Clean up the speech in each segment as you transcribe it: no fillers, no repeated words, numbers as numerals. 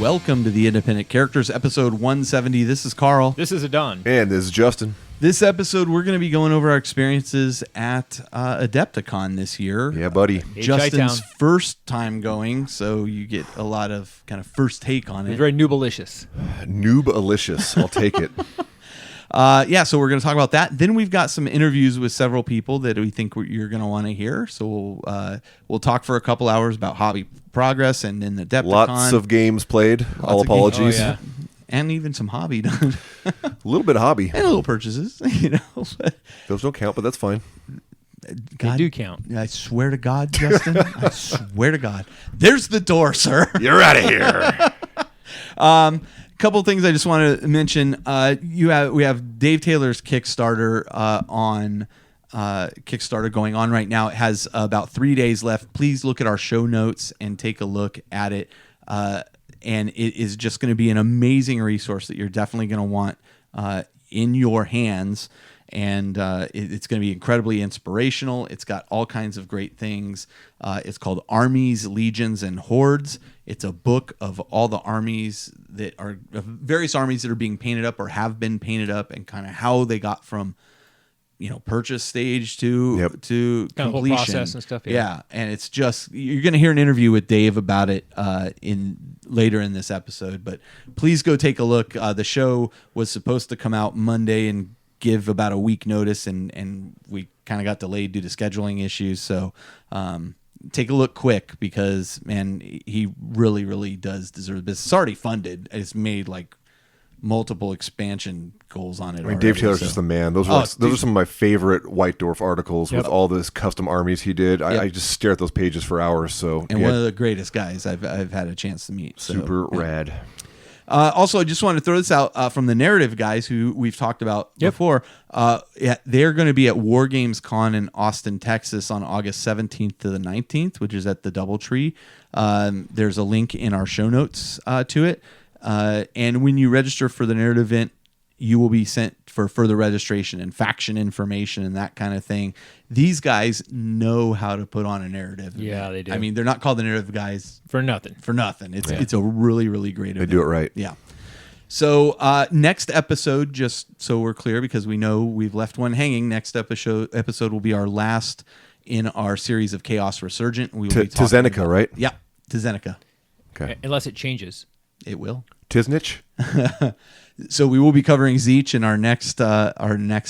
Welcome to the Independent Characters, episode 170. This is Carl. This is Adon. And this is Justin. This episode, we're going to be going over our experiences at Adepticon this year. Yeah, buddy. Justin's first time going, so you get a lot of kind of first take on it. It's very noobalicious. Noobalicious. I'll take it. So we're going to talk about that. Then we've got some interviews with several people that we think you're going to want to hear. So we'll talk for a couple hours about hobby progress and then the Adepticon. Lots of games played. All apologies. Oh, yeah. And even some hobby done. A little bit of hobby. And little purchases, Those don't count, but that's fine. They do count. I swear to God, Justin. I swear to God. There's the door, sir. You're out of here. Couple of things I just want to mention. We have Dave Taylor's Kickstarter on Kickstarter going on right now. It has about 3 days left. Please look at our show notes and take a look at it. And it is just going to be an amazing resource that you're definitely going to want in your hands. And it's going to be incredibly inspirational. It's got all kinds of great things. It's called Armies, Legions, and Hordes. It's a book of all the armies that are various armies that are being painted up or have been painted up, and kind of how they got from purchase stage to completion, kind of whole process and stuff. Yeah, and it's just you're going to hear an interview with Dave about it later in this episode. But please go take a look. The show was supposed to come out Monday and give about a week notice, and we kind of got delayed due to scheduling issues. So take a look quick, because man, he really, really does deserve this. It's already funded. It's made like multiple expansion goals on it. Dave Taylor's just the man. Those are some of my favorite White Dwarf articles with all this custom armies he did. I just stare at those pages for hours. So one of the greatest guys I've had a chance to meet. Super rad. Also, I just wanted to throw this out from the Narrative guys who we've talked about before. They're going to be at War Games Con in Austin, Texas on August 17th to the 19th, which is at the Doubletree. There's a link in our show notes to it. And when you register for the Narrative event, you will be sent for further registration and faction information and that kind of thing. These guys know how to put on a narrative. Yeah, they do. I mean, they're not called the Narrative guys for nothing. It's a really, really great event. They do it right. Yeah. So next episode, just so we're clear, because we know we've left one hanging, next episode will be our last in our series of Chaos Resurgent. We will be to Zeneca, right? Yeah, to Zeneca. Okay. Unless it changes. It will. Tiznich? So we will be covering Zeech in our next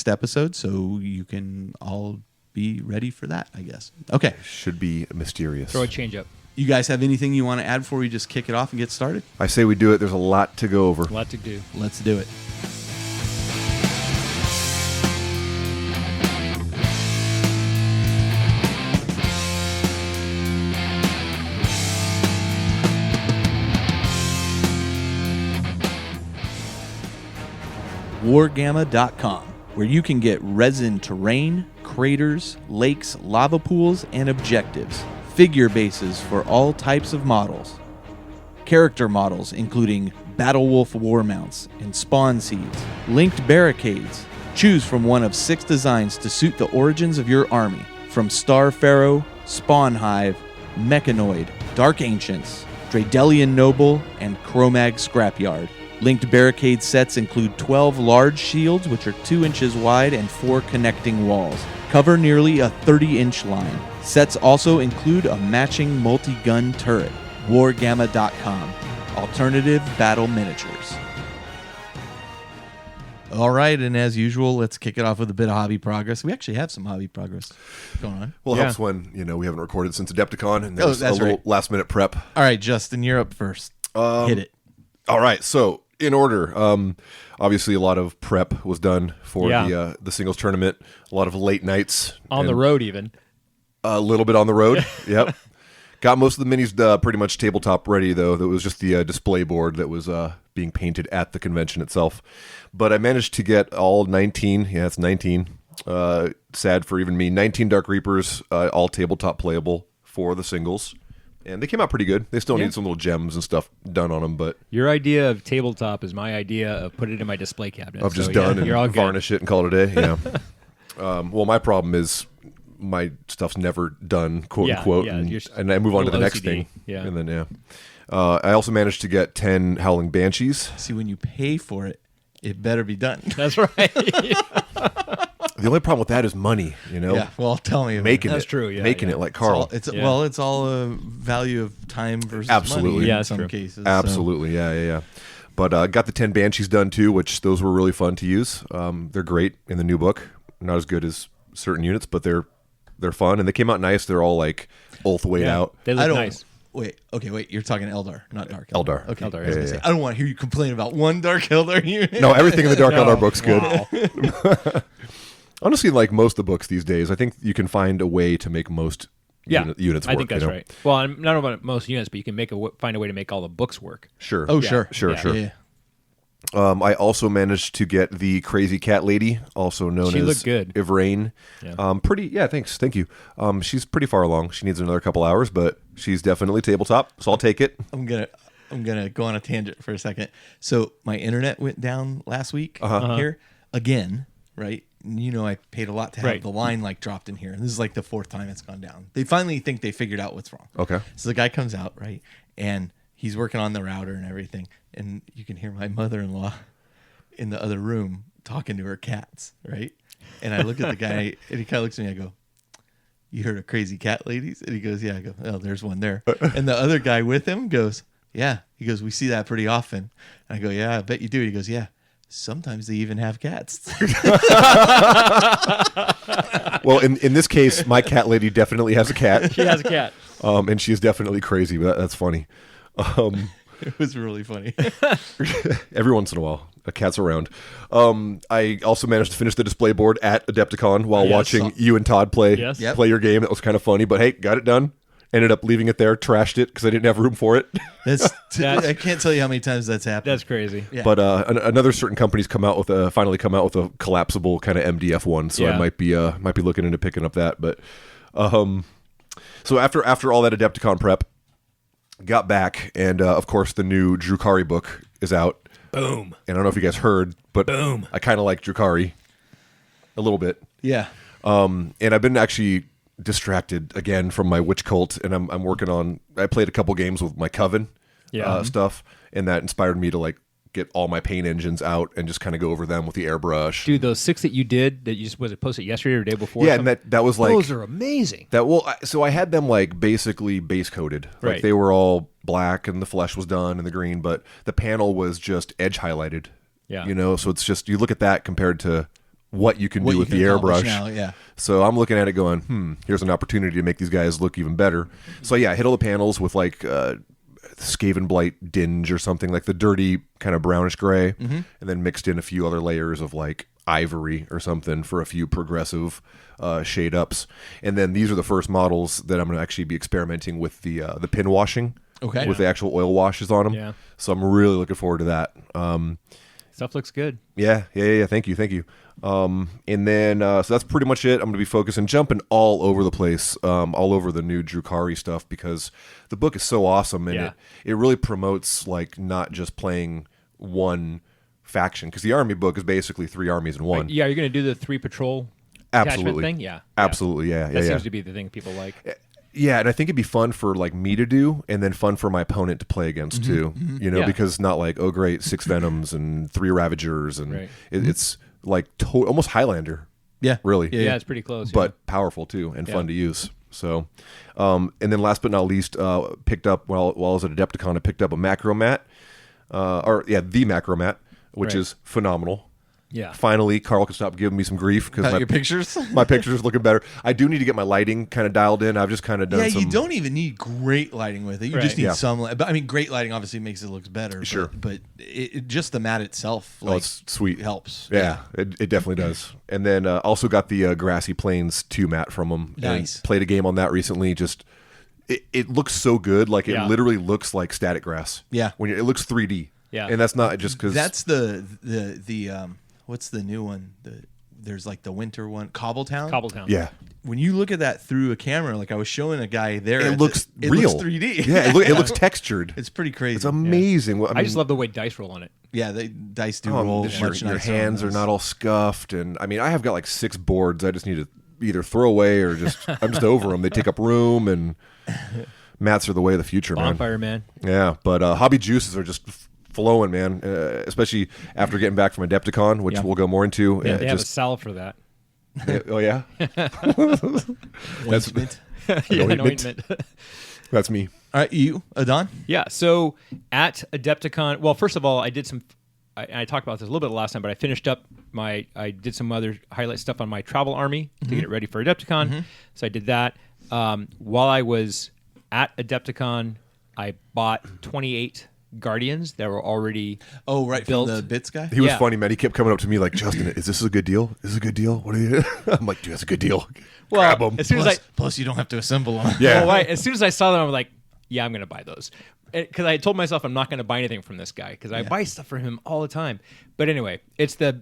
episode, so you can all be ready for that, I guess. Okay. Should be mysterious. Throw a change up. You guys have anything you want to add before we just kick it off and get started? I say we do it. There's a lot to go over. A lot to do. Let's do it. Wargamma.com, where you can get resin terrain, craters, lakes, lava pools, and objectives. Figure bases for all types of models. Character models including Battle Wolf war mounts and spawn seeds. Linked barricades. Choose from one of 6 designs to suit the origins of your army. From Star Pharaoh, Spawn Hive, Mechanoid, Dark Ancients, Dradelian Noble, and Chromag Scrapyard. Linked barricade sets include 12 large shields, which are 2 inches wide, and 4 connecting walls. Cover nearly a 30-inch line. Sets also include a matching multi-gun turret. Wargamma.com. Alternative battle miniatures. All right, and as usual, let's kick it off with a bit of hobby progress. We actually have some hobby progress going on. Well, it helps when we haven't recorded since Adepticon, and there's a little last-minute prep. All right, Justin, you're up first. Hit it. All right, so in order, obviously a lot of prep was done for the singles tournament. A lot of late nights on the road, even a little bit on the road. Yep, got most of the minis pretty much tabletop ready though. That was just the display board that was being painted at the convention itself. But I managed to get all 19. Yeah, it's 19. Sad for even me. 19 Dark Reapers, all tabletop playable for the singles. And they came out pretty good. They still need some little gems and stuff done on them, but your idea of tabletop is my idea of put it in my display cabinet. Of just done and varnish it and call it a day. Yeah. Well, my problem is my stuff's never done, quote Yeah, unquote, yeah, you're and I move on to the little next OCD, thing. yeah. And then I also managed to get 10 Howling Banshees. See, when you pay for it, it better be done. That's right. The only problem with that is money, you know. Yeah, well, tell me about Making That's it, true, yeah, making yeah. it like Carl. It's all a value of time versus Absolutely. money Yeah, in that's some true. cases. Absolutely, yeah. But got the 10 Banshees done too, which those were really fun to use. They're great in the new book. Not as good as certain units, but they're fun and they came out nice. They're all like Ulth weighed out. They I look don't. nice. Wait. You're talking Eldar, not Dark Eldar. Okay. Eldar, I was gonna yeah, say, yeah. I don't want to hear you complain about one Dark Eldar unit. No, everything in the Dark No. Eldar book's good. Wow. Honestly, like most of the books these days, I think you can find a way to make most Yeah, units work. I think that's you know? right. Well, I'm not about most units, but you can find a way to make all the books work. Sure. Oh, Yeah. sure. Sure. Yeah. I also managed to get the Crazy Cat Lady, also known She as looked good. Ivrain. Yeah. Thank you. She's pretty far along. She needs another couple hours, but she's definitely tabletop, so I'll take it. I'm gonna go on a tangent for a second. So my internet went down last week here again, right? You know, I paid a lot to have Right. the line like dropped in here. And this is like the 4th time it's gone down. They finally think they figured out what's wrong. Okay. So the guy comes out, right? And he's working on the router and everything. And you can hear my mother-in-law in the other room talking to her cats, right? And I look at the guy and he kind of looks at me. I go, "You heard of Crazy Cat Ladies?" And he goes, "Yeah." I go, "Oh, there's one there." And the other guy with him goes, "Yeah." He goes, "We see that pretty often." And I go, "Yeah, I bet you do." He goes, "Yeah. Sometimes they even have cats." Well, in this case, my cat lady definitely has a cat, She has a cat. and she is definitely crazy. But that's funny. It was really funny. Every once in a while, a cat's around. I also managed to finish the display board at Adepticon while Yes. watching you and Todd play Yes. Yep. play your game. That was kind of funny. But hey, got it done. Ended up leaving it there, trashed it because I didn't have room for it. I can't tell you how many times that's happened. That's crazy. Yeah. But another certain company's finally come out with a collapsible kind of MDF one, so I Yeah. might be looking into picking up that. But so after all that Adepticon prep, got back and of course the new Drukari book is out. Boom. And I don't know if you guys heard, but Boom. I kind of like Drukari a little bit. Yeah. And I've been actually distracted again from my witch cult, and I'm working on. I played a couple games with my coven stuff, and that inspired me to like get all my paint engines out and just kind of go over them with the airbrush. Dude, those 6 that you did, that you was it posted yesterday or the day before? Yeah, and that was like those are amazing. so I had them like basically base coated, like Right. they were all black and the flesh was done and the green, but the panel was just edge highlighted. Yeah. you know, so it's just you look at that compared to what you can What do you with can the accomplish airbrush. now, yeah. So I'm looking at it going, here's an opportunity to make these guys look even better. So yeah, I hit all the panels with like Skaven Blight dinge or something, like the dirty kind of brownish gray, and then mixed in a few other layers of like ivory or something for a few progressive shade ups. And then these are the first models that I'm going to actually be experimenting with the pin washing, Okay. with the actual oil washes on them. Yeah. So I'm really looking forward to that. Stuff looks good. Yeah. Thank you. And then so that's pretty much it. I'm going to be focusing, jumping all over the place, all over the new Drukari stuff because the book is so awesome and Yeah. it really promotes like not just playing one faction because the army book is basically 3 armies in one. Yeah, you're going to do the 3 patrol Absolutely. attachment thing? Yeah. Absolutely. Yeah. That yeah. seems to be the thing people like. Yeah, and I think it'd be fun for like me to do, and then fun for my opponent to play against too. You know, Yeah. because not like oh great 6 Venoms and 3 Ravagers, and Right. it's like almost Highlander. Yeah. Really. Yeah, it's pretty close. But powerful too and fun Yeah. to use. So, and then last but not least, picked up while I was at Adepticon, I picked up a Macromat, the Macromat, which Right. is phenomenal. yeah. Finally, Carl can stop giving me some grief because About your pictures? my pictures are looking better. I do need to get my lighting kind of dialed in. I've just kind of done Yeah, some. you don't even need great lighting with it. You Right. just need Yeah. some light. But I mean, great lighting obviously makes it look better. Sure. But just the mat itself, like, it's sweet. helps. Yeah, it definitely does. And then also got the Grassy Plains 2 mat from them. Nice. And played a game on that recently. Just it looks so good. Like it Yeah. literally looks like static grass. Yeah. It looks 3D. Yeah. And that's not just because That's the what's the new one? There's like the winter one, Cobbletown. Cobbletown. yeah. When you look at that through a camera, like I was showing a guy there, It looks it real. looks 3D. Yeah, it looks textured. It's pretty crazy. It's amazing. Well, I just love the way dice roll on it. Yeah, the dice do Oh, roll just your much nicer on hands are those. not all scuffed, and I mean, I have got like 6 boards. I just need to, either throw away or just I'm just over them. They take up room, and mats are the way of the future, man. Bonfire, man. Yeah, but hobby juices are just flowing, man. Especially after getting back from Adepticon, which we'll go more into. They have a salve for that. Oh yeah, Ointment. An ointment. That's me. All right, you, Adon? Yeah, so at Adepticon, well, first of all, I did some, I talked about this a little bit last time, but I finished up I did some other highlight stuff on my travel army to get it ready for Adepticon. So I did that. While I was at Adepticon, I bought 28 Guardians that were already right, built. from the Bits guy? He was funny, man. He kept coming up to me like, Justin, is this a good deal? Is this a good deal? What are you? I'm like, dude, that's a good deal. Well, Grab them. as soon as Plus, you don't have to assemble them. Yeah. well, right, as soon as I saw them, I was like, yeah, I'm going to buy those. Because I told myself I'm not going to buy anything from this guy because I buy stuff from him all the time. But anyway, it's the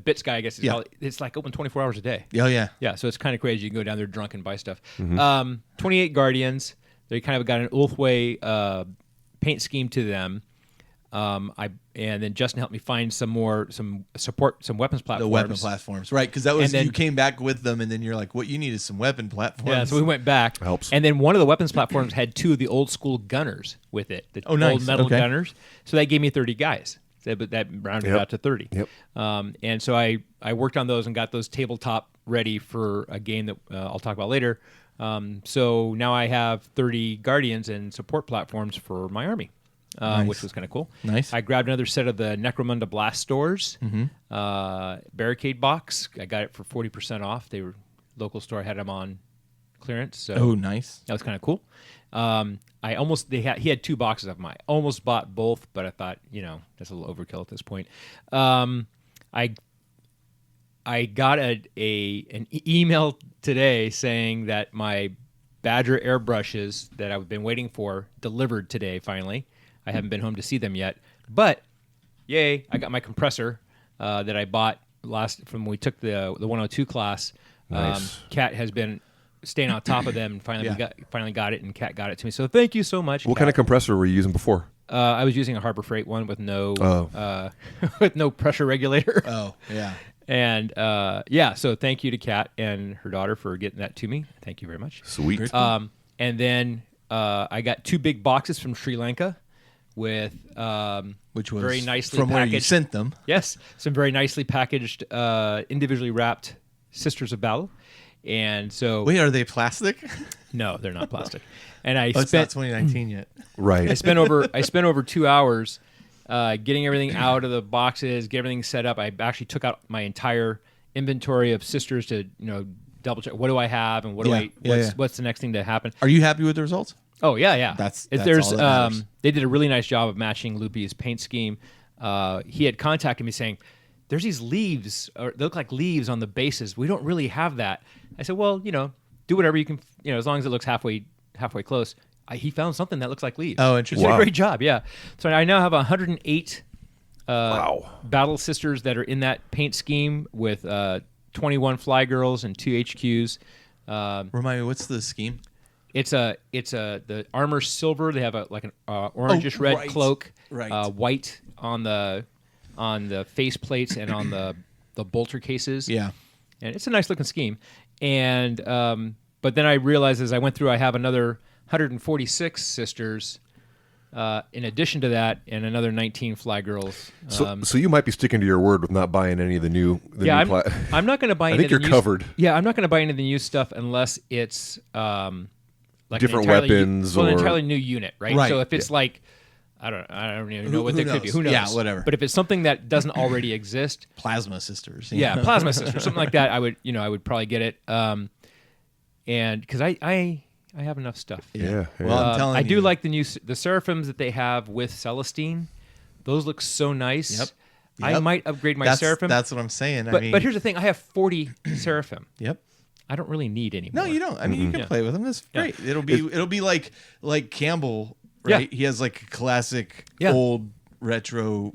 Bits guy, I guess. It's like open 24 hours a day. Oh, yeah. Yeah, so it's kind of crazy. You can go down there drunk and buy stuff. 28 Guardians. They kind of got an Ulthway paint scheme to them. And then Justin helped me find some weapons platforms. The weapon platforms, right? Because that was then, you came back with them, and then you're like, "What you need is some weapon platforms." Yeah, so we went back. Helps. And then one of the weapons platforms had 2 of the old school gunners with it. The nice. old metal Okay. gunners. So that gave me 30 guys. But that rounded out to 30. Yep. And so I worked on those and got those tabletop ready for a game that I'll talk about later. So now I have 30 Guardians and support platforms for my army. Nice. Which was kind of cool. Nice. I grabbed another set of the Necromunda Blast Stores barricade box. I got it for 40% off. They were local store. I had them on clearance. So nice. that was kind of cool. He had 2 boxes of them. I almost bought both, but I thought, that's a little overkill at this point. I got an email today saying that my Badger airbrushes that I've been waiting for delivered today finally. I haven't been home to see them yet, but yay! I got my compressor that I bought from when we took the 102 class. Nice. Kat has been staying on top of them and finally got it, and Kat got it to me. So thank you so much. What kind of compressor were you using before? I was using a Harbor Freight one with no with no pressure regulator. Oh, yeah. And so thank you to Kat and her daughter for getting that to me. Thank you very much. Sweet. Cool. And then I got 2 big boxes from Sri Lanka with Which was very nicely from where you packaged. sent them. Yes, some very nicely packaged, individually wrapped Sisters of Battle. And so Wait, are they plastic? no, they're not plastic. And I It's not spent 2019 yet. Right. I spent over 2 hours getting everything out of the boxes, get everything set up. I actually took out my entire inventory of Sisters to double check what do I have and what's the next thing to happen. Are you happy with the results? Oh yeah. That's There's all that matters. they did a really nice job of matching Loopy's paint scheme. He had contacted me saying, "There's these leaves, or they look like leaves on the bases. We don't really have that." I said, "Well, do whatever you can, as long as it looks halfway close." He found something that looks like leaves. Oh, He interesting. did a great job. Yeah. So I now have 108 Wow. Battle Sisters that are in that paint scheme with 21 Fly Girls and 2 HQs. Remind me, what's the scheme? It's the armor silver. They have an orangish red right. cloak, Right. white on the face plates and on the bolter cases. Yeah. And it's a nice looking scheme. And but then I realized as I went through, I have another 146 Sisters. In addition to that, and another 19 Fly Girls. So you might be sticking to your word with not buying any of the new. I'm not going to buy. I any think of the you're new covered. Yeah, I'm not going to buy any of the new stuff unless it's like Different an entirely, weapons an or- entirely new unit, right? Right, So if it's like, I don't even know what Who they could be. knows? Who knows? Yeah, whatever. But if it's something that doesn't already exist, Plasma Sisters. yeah, Plasma Sister, something like that, I would probably get it. And because I have enough stuff. Yeah. Well, I'm telling I you. do like the Seraphims that they have with Celestine. Those look so nice. Yep. I might upgrade my that's, Seraphim. That's what I'm saying. but here's the thing: I have 40 Seraphim. Yep. I don't really need any No, more. you don't. I mean, you can Yeah. play with them. That's Yeah. great. It'll be like Campbell, right? Yeah. He has like a classic Yeah. old retro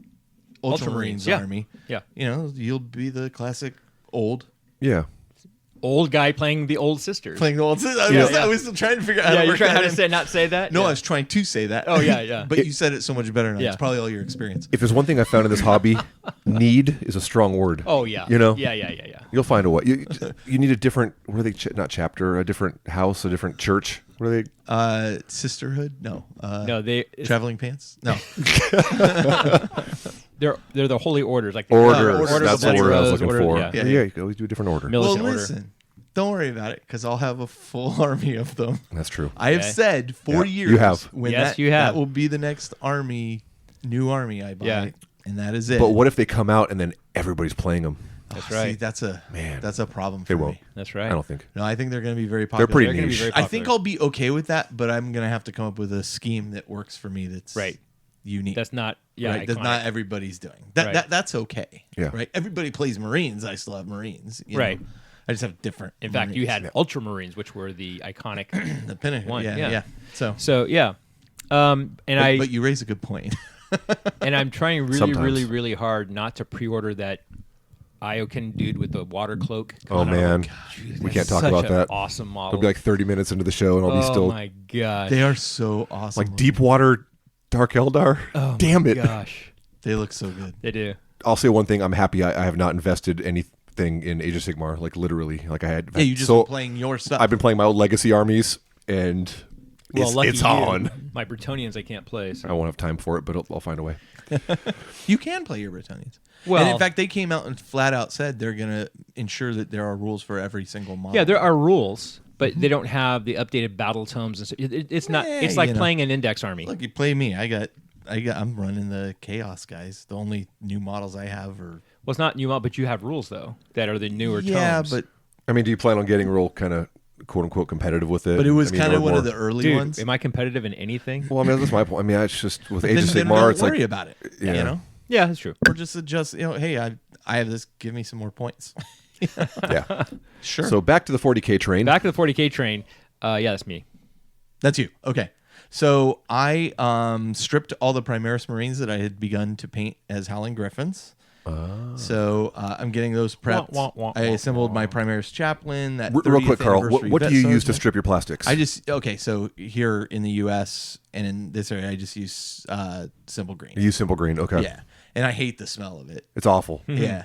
Ultramarines Yeah. army. Yeah. You'll be the classic old. Yeah. old guy playing the old sisters. Playing the old sister. I was still trying to figure out Yeah, how to you're work trying that to in. say not say that. No, Yeah. I was trying to say that. Oh, yeah. But you said it so much better now. Yeah. It's probably all your experience. If there's one thing I found in this hobby, need is a strong word. Oh yeah. You know? Yeah. You'll find a way. You need a different, what are they, not chapter, a different house, a different church. What are they? Sisterhood? No. No, Traveling pants? No. they're the holy orders, like the Orders. Order of That's the the Bloody word I was Rose, looking Order- for. yeah. Yeah, you can always do a different order. Militant Well, order. listen. Don't worry about it because I'll have a full army of them. That's true. I have Okay. said for Yeah, years. you have. When Yes, you have. That will be the next new army I buy. Yeah. And that is it. But what if they come out and then everybody's playing them? That's See, right. that's a problem for They me. won't. That's right. I don't think. No, I think they're going to be very popular. They're pretty They're gonna be niche. very I think popular. I'll be okay with that, but I'm going to have to come up with a scheme that works for me that's Right. unique. That's not right, that iconic. not everybody's doing. That, Right. that's okay. Yeah. Right. Everybody plays Marines. I still have Marines. you Right. know. I just have different. In fact, you Marines. had Ultramarines, which were the iconic the pinnacle. one. Yeah. So, So yeah, and but you raise a good point. and I'm trying really, Sometimes. really, really hard not to pre-order that Iokin dude with the water cloak. Oh, God, man. Dude, We that's can't talk such about an that. Awesome model. It'll be like 30 minutes into the show and I'll be oh still my gosh. They are so awesome. like Deepwater Dark Eldar. Oh Damn my it. Gosh, They look so good. they do. I'll say one thing. I'm happy I have not invested anything in Age of Sigmar. Like literally. Like I had. Yeah, you just so, been playing your stuff. I've been playing my old legacy armies and Well, lucky it's you. on. My Bretonians I can't play. So. I won't have time for it, but I'll find a way. You can play your Bretonians. Well- and in fact, they came out and flat out said they're going to ensure that there are rules for every single model. Yeah, there are rules, but they don't have the updated battle tomes and so it's not. Yeah, It's like you know. playing an index army. Look, you play me. I'm running the Chaos guys. The only new models I have are. Well, it's not new mod, but you have rules though that are the newer Yeah, tomes. but I mean, do you plan on getting real kind of quote unquote competitive with it? it was I mean, kind or of one more- of the early dude, ones. am I competitive in anything? Well, I mean, that's my point. I mean, it's just with Age of Then Sigmar, don't it's worry like about it. Yeah. You know, Yeah, that's true. or just adjust. You know, hey, I have this. Give me some more points. yeah. Sure. So back to the 40K train. Back to the 40K train. Yeah, that's me. That's you. Okay. So I stripped all the Primaris Marines that I had begun to paint as Howling Griffins. So I'm getting those prepped. Wah, wah, wah, I assembled my Primaris Chaplain. That Real 30th quick, Carl. anniversary What do vet you use to sergeant. strip your plastics? I just so here in the U.S. and in this area, I just use simple green. You use simple green. Okay. Yeah, and I hate the smell of it. It's awful. Yeah,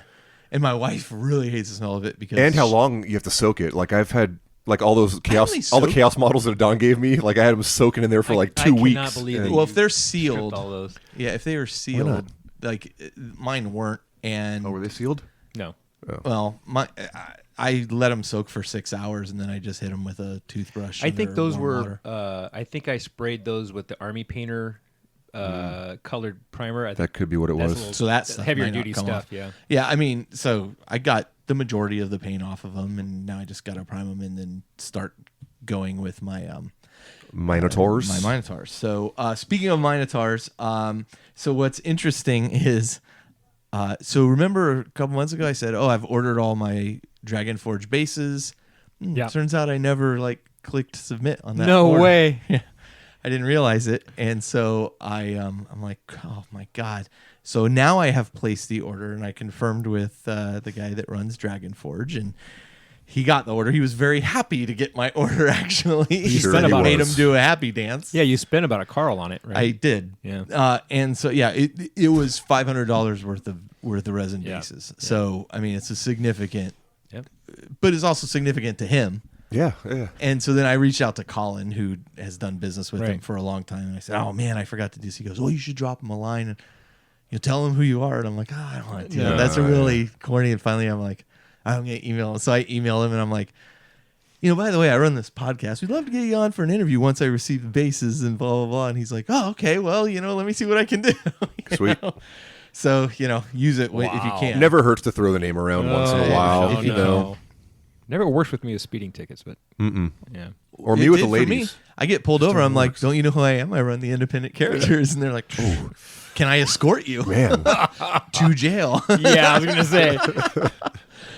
and my wife really hates the smell of it because And how long you have to soak it. Like I've had like all those chaos, only all the soak- chaos models that Don gave me. Like I had them soaking in there for like 2 I weeks. cannot believe and- it. Well, if they're Stripped sealed, all those. yeah, if they are not? sealed, like mine weren't, and Oh, were they sealed? No. well, I let them soak for 6 hours, and then I just hit them with a toothbrush. I in think their those warm were. water. I think I sprayed those with the Army Painter colored primer. I That could be what it That's a was. little- So that's heavier duty stuff. Yeah. Yeah, I mean, so I got the majority of the paint off of them, and now I just got to prime them and then start going with my Minotaurs. my Minotaurs. So speaking of Minotaurs, so what's interesting is, so remember a couple months ago I said, oh, I've ordered all my Dragonforge bases. Yeah. Turns out I never clicked submit on that. No order. way. I didn't realize it, and so I'm like, oh my god. So now I have placed the order, and I confirmed with the guy that runs Dragonforge, and he got the order. He was very happy to get my order. Actually, he Sure said he I made him was. do a happy dance. Yeah, you spent about a Carl on it, right? I did. Yeah. And so yeah, it was $500 worth of resin Yeah. bases. So I mean, it's a significant, Yep. but it's also significant to him. Yeah, yeah. And so then I reached out to Colin, who has done business with him Right. for a long time, and I said, "Oh man, I forgot to do this." He goes, "Well, you should drop him a line and tell him who you are." And I'm like, "Oh, I don't want to." No. That's a really corny. And finally, I'm like, "I'm gonna email him." So I email him, and I'm like, by the way, I run this podcast. We'd love to get you on for an interview once I receive the bases and blah blah blah. And he's like, "Oh, okay. Well, let me see what I can do." You Sweet. know? So use it if you Wow. can. Never hurts to throw the name around once in a while. if you know. Never works with me with speeding tickets, but yeah. Or me It with the did for me. ladies. I get pulled over. I'm like, "Don't you know who I am? I run the independent characters." And they're like, "Can I escort you Man, to jail?" Yeah, I was gonna say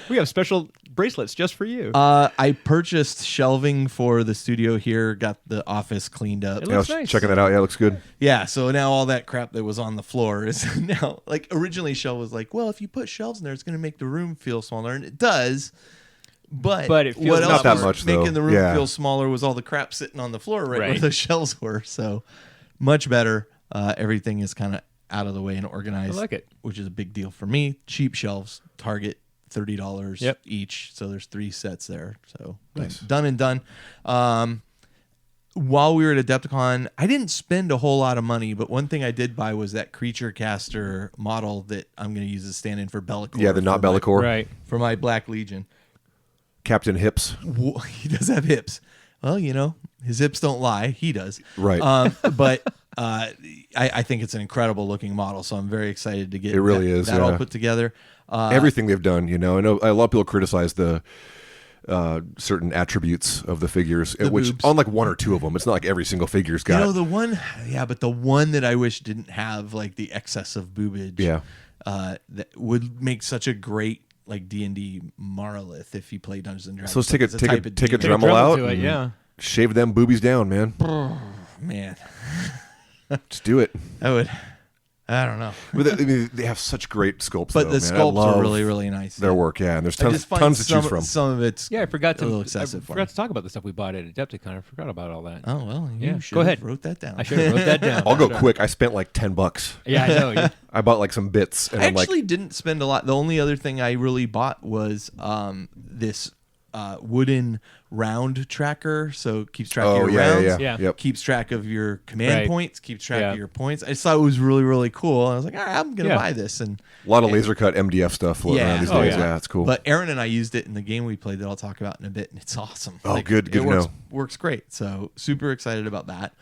we have special bracelets just for you. I purchased shelving for the studio here. Got the office cleaned up. It I looks was nice. checking that out. Yeah, it looks good. Yeah, so now all that crap that was on the floor is now originally Shell was like, well, if you put shelves in there, it's going to make the room feel smaller, and it does. But it feels what not else that was much, though. making the room Yeah. feel smaller was all the crap sitting on the floor right where Right. the shelves were. So much better. Everything is kind of out of the way and organized. I like it. Which is a big deal for me. Cheap shelves, Target, $30 Yep. each. So there's 3 sets there. So Nice. done and done. While we were at Adepticon, I didn't spend a whole lot of money, but one thing I did buy was that creature caster model that I'm going to use as stand-in for Bellicor. Yeah, the not for my- Bellicor. Right. For my Black Legion. Captain Hips. He does have hips. Well, his hips don't lie. He does. Right. But I think it's an incredible looking model, so I'm very excited to get It really is, that all yeah. put together. Everything they've done, I know a lot of people criticize the certain attributes of the figures, which boobs. on like 1 or 2 of them, it's not like every single figure's got. the one, but the one that I wish didn't have like the excess of boobage. Yeah. That would make such a great like D&D Marlith if you play Dungeons and Dragons. So let's take a It's type of take a demon. Dremel out. to it, and yeah. Shave them boobies down, man. Man, Just do it. I don't know. But they have such great sculpts. But though, the man. I sculpts love are really, really nice. their work. Yeah, and there's I tons just find tons to some, choose from. Some of it's Yeah, I forgot to. a little excessive. I for forgot me. to talk about the stuff we bought at Adepticon. I forgot about all that. Oh well, you Yeah, should go ahead. have wrote that down. I should have wrote that down. I'll go quick. I spent like $10. Yeah, I know. I bought like some bits, and I I'm like, actually didn't spend a lot. The only other thing I really bought was this wooden round tracker. So it keeps track of your rounds. Yeah. Yep. Keeps track of your command Right. points. Keeps track Yeah. of your points. I just thought it was really, really cool. I was like, all right, I'm gonna Yeah. buy this. And A lot of laser cut MDF stuff floating Yeah. around these Oh, days. yeah. Yeah, it's cool. But Aaron and I used it in the game we played that I'll talk about in a bit, and it's awesome. Oh, good It to works, know. works great. So super excited about that.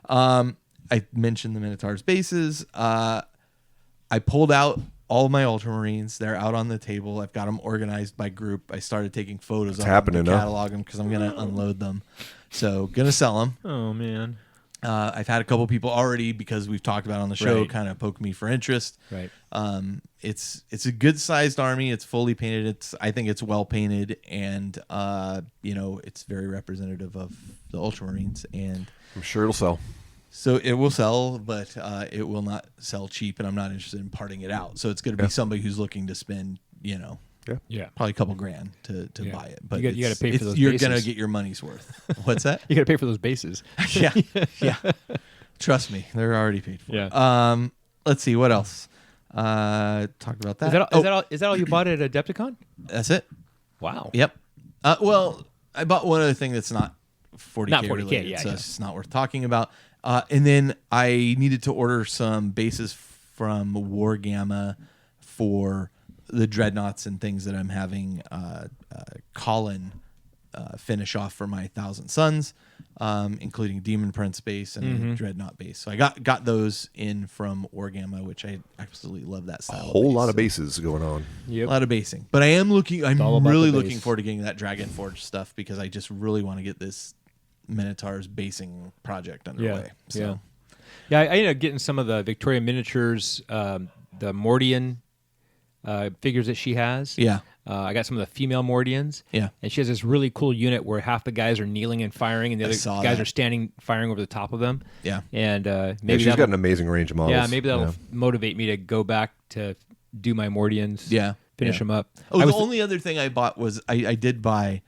I mentioned the Minotaur's bases. I pulled out all of my Ultramarines. They're out on the table. I've got them organized by group. I started taking photos of happening, them huh? to catalog them because I'm going to unload them. So going to sell them. Oh man. I've had a couple people already, because we've talked about it on the show, Right. kind of poke me for interest. Right. It's a good sized army. It's fully painted. I think it's well painted, and it's very representative of the Ultramarines, and I'm sure it'll sell. so it will sell, but it will not sell cheap, and I'm not interested in parting it out. So it's going to be somebody who's looking to spend, Yeah. probably a couple grand to Yeah. buy it. But You gotta pay for those you're going to bases. get your money's worth. What's that? You got to pay for those bases. yeah, yeah. Trust me, they're already paid for. Yeah. Let's see what else. Talk about that. Is that all, is that all you bought at Adepticon? That's it. Wow. Yep. Well, I bought one other thing that's not 40K, Not 40K, related, yeah, so yeah. it's just not worth talking about. And then I needed to order some bases from Wargamma for the dreadnoughts and things that I'm having Colin finish off for my Thousand Suns, including Demon Prince base and a dreadnought base. So I got those in from Wargamma, which I absolutely love that style. A whole lot of so- bases going on. a Yep. lot of basing, but I'm all about really the looking base. forward to getting that Dragon Forge stuff, because I just really want to get this Minotaur's basing project underway. So. Yeah. Yeah, I ended up getting some of the Victoria miniatures, the Mordian figures that she has. Yeah. I got some of the female Mordians. Yeah. And she has this really cool unit where half the guys are kneeling and firing, and the I other saw guys that. are standing firing over the top of them. Yeah. And Yeah, maybe she's got that'll, an amazing range of models. yeah, maybe that'll motivate me to go back to do my Mordians. Yeah. Finish Yeah. them up. Oh, I the was- only other thing I bought was I didn't buy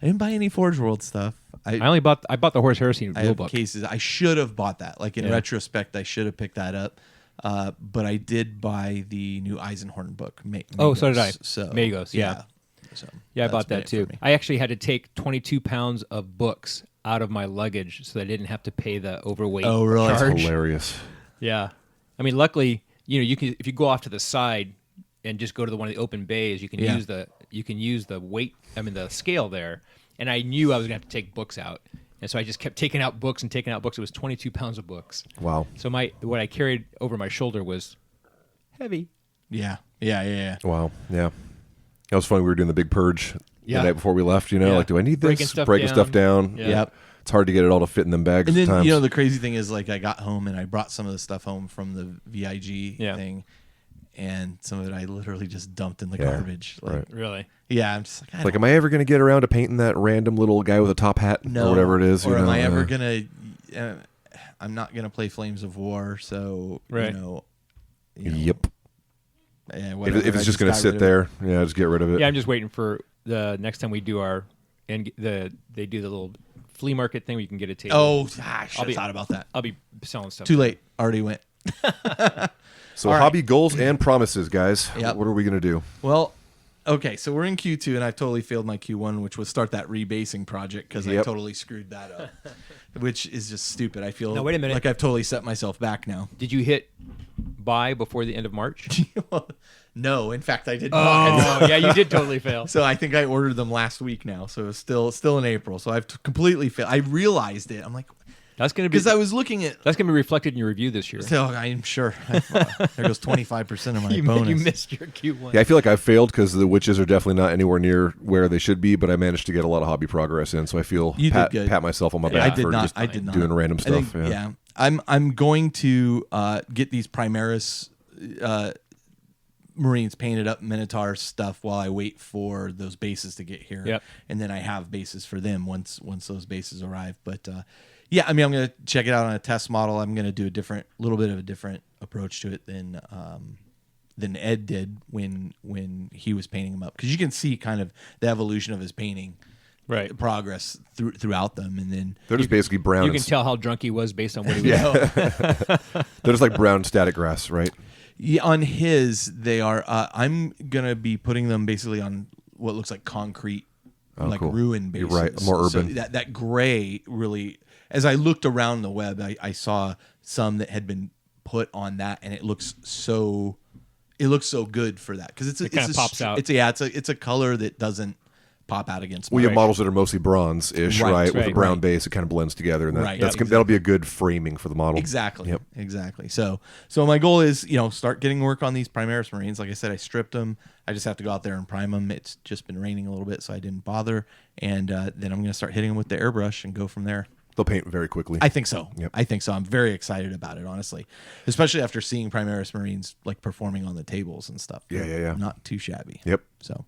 any Forge World stuff. I bought the Horse Heresy I rule have book. cases. I should have bought that. Like in Yeah. retrospect, I should have picked that up. But I did buy the new Eisenhorn book. Oh, so did I. So Magos, yeah. So Yeah, I that's bought been that it too. for me. I actually had to take 22 pounds of books out of my luggage so that I didn't have to pay the overweight Oh, really? That's charge. Hilarious. Yeah. I mean, luckily, you can, if you go off to the side and just go to one of the open bays, you can Yeah. use the weight, the scale there. And I knew I was going to have to take books out. And so I just kept taking out books and taking out books. It was 22 pounds of books. Wow. So what I carried over my shoulder was heavy. Yeah. Wow. Yeah. That was funny. We were doing the big purge Yeah. the night before we left. Yeah. Like, do I need Breaking this? stuff Breaking down. stuff down. Yeah. Yep. It's hard to get it all to fit in them bags. And then at times. the crazy thing is, like, I got home and I brought some of the stuff home from the VIG Yeah. thing, and some of it I literally just dumped in the Yeah. garbage. Like, Right. Really? Yeah, I'm just like, Like, am I ever going to get around to painting that random little guy with a top hat no, or whatever it is? or you am know? I ever gonna? I'm not gonna play Flames of War, so Right. you know, Yep. yeah, If whatever, it's I just going to got sit rid of it. there, yeah, just get rid of it. Yeah, I'm just waiting for the next time we do they do the little flea market thing where you can get a table. Oh, I should have thought about that. I'll be selling stuff. Too late. Already went. So All right. hobby goals and promises, guys. Yep. What are we going to do? Well, okay, so we're in Q2, and I've totally failed my Q1, which was start that rebasing project because I Yep. totally screwed that up, which is just stupid. I feel Now, wait a minute. like I've totally set myself back now. Did you hit buy before the end of March? No, in fact, I did not. Oh, yeah, you did totally fail. So I think I ordered them last week now, so it's still in April. So I've completely failed. I realized it. I'm like, That's gonna be because I was looking at. that's gonna be reflected in your review this year. So I'm sure there goes 25% of my bonus. You missed your Q1. Yeah, I feel like I've failed because the witches are definitely not anywhere near where they should be, but I managed to get a lot of hobby progress in, so I feel You did good. pat myself on my Yeah, back for just I did not doing random I think, stuff. yeah. I'm going to get these Primaris Marines painted up Minotaur stuff while I wait for those bases to get here. Yep. And then I have bases for them once those bases arrive. But yeah, I mean, I'm going to check it out on a test model. I'm going to do a little bit of a different approach to it than Ed did when he was painting them up, because you can see kind of the evolution of his painting. Right. Progress throughout them, and then They're just basically brown. You and can tell how drunk he was based on what he was. They're just like brown static grass, right? yeah, on his they are. I'm gonna be putting them basically on what looks like concrete, like cool. ruin bases. You're right, more urban. So that gray really. As I looked around the web, I saw some that had been put on that, and it looks so good for that, because It kinda pops out. It's a color that doesn't pop out against. Well, you have Right. models that are mostly bronze-ish, right? With a right, brown right. base, it kind of blends together, and Right, that'll be a good framing for the model. Exactly. Yep. Exactly. So my goal is, start getting work on these Primaris Marines. Like I said, I stripped them. I just have to go out there and prime them. It's just been raining a little bit, so I didn't bother. And then I'm going to start hitting them with the airbrush and go from there. They'll paint very quickly. I think so. Yep. I think so. I'm very excited about it, honestly, especially after seeing Primaris Marines like performing on the tables and stuff. Yeah. Not too shabby. Yep. So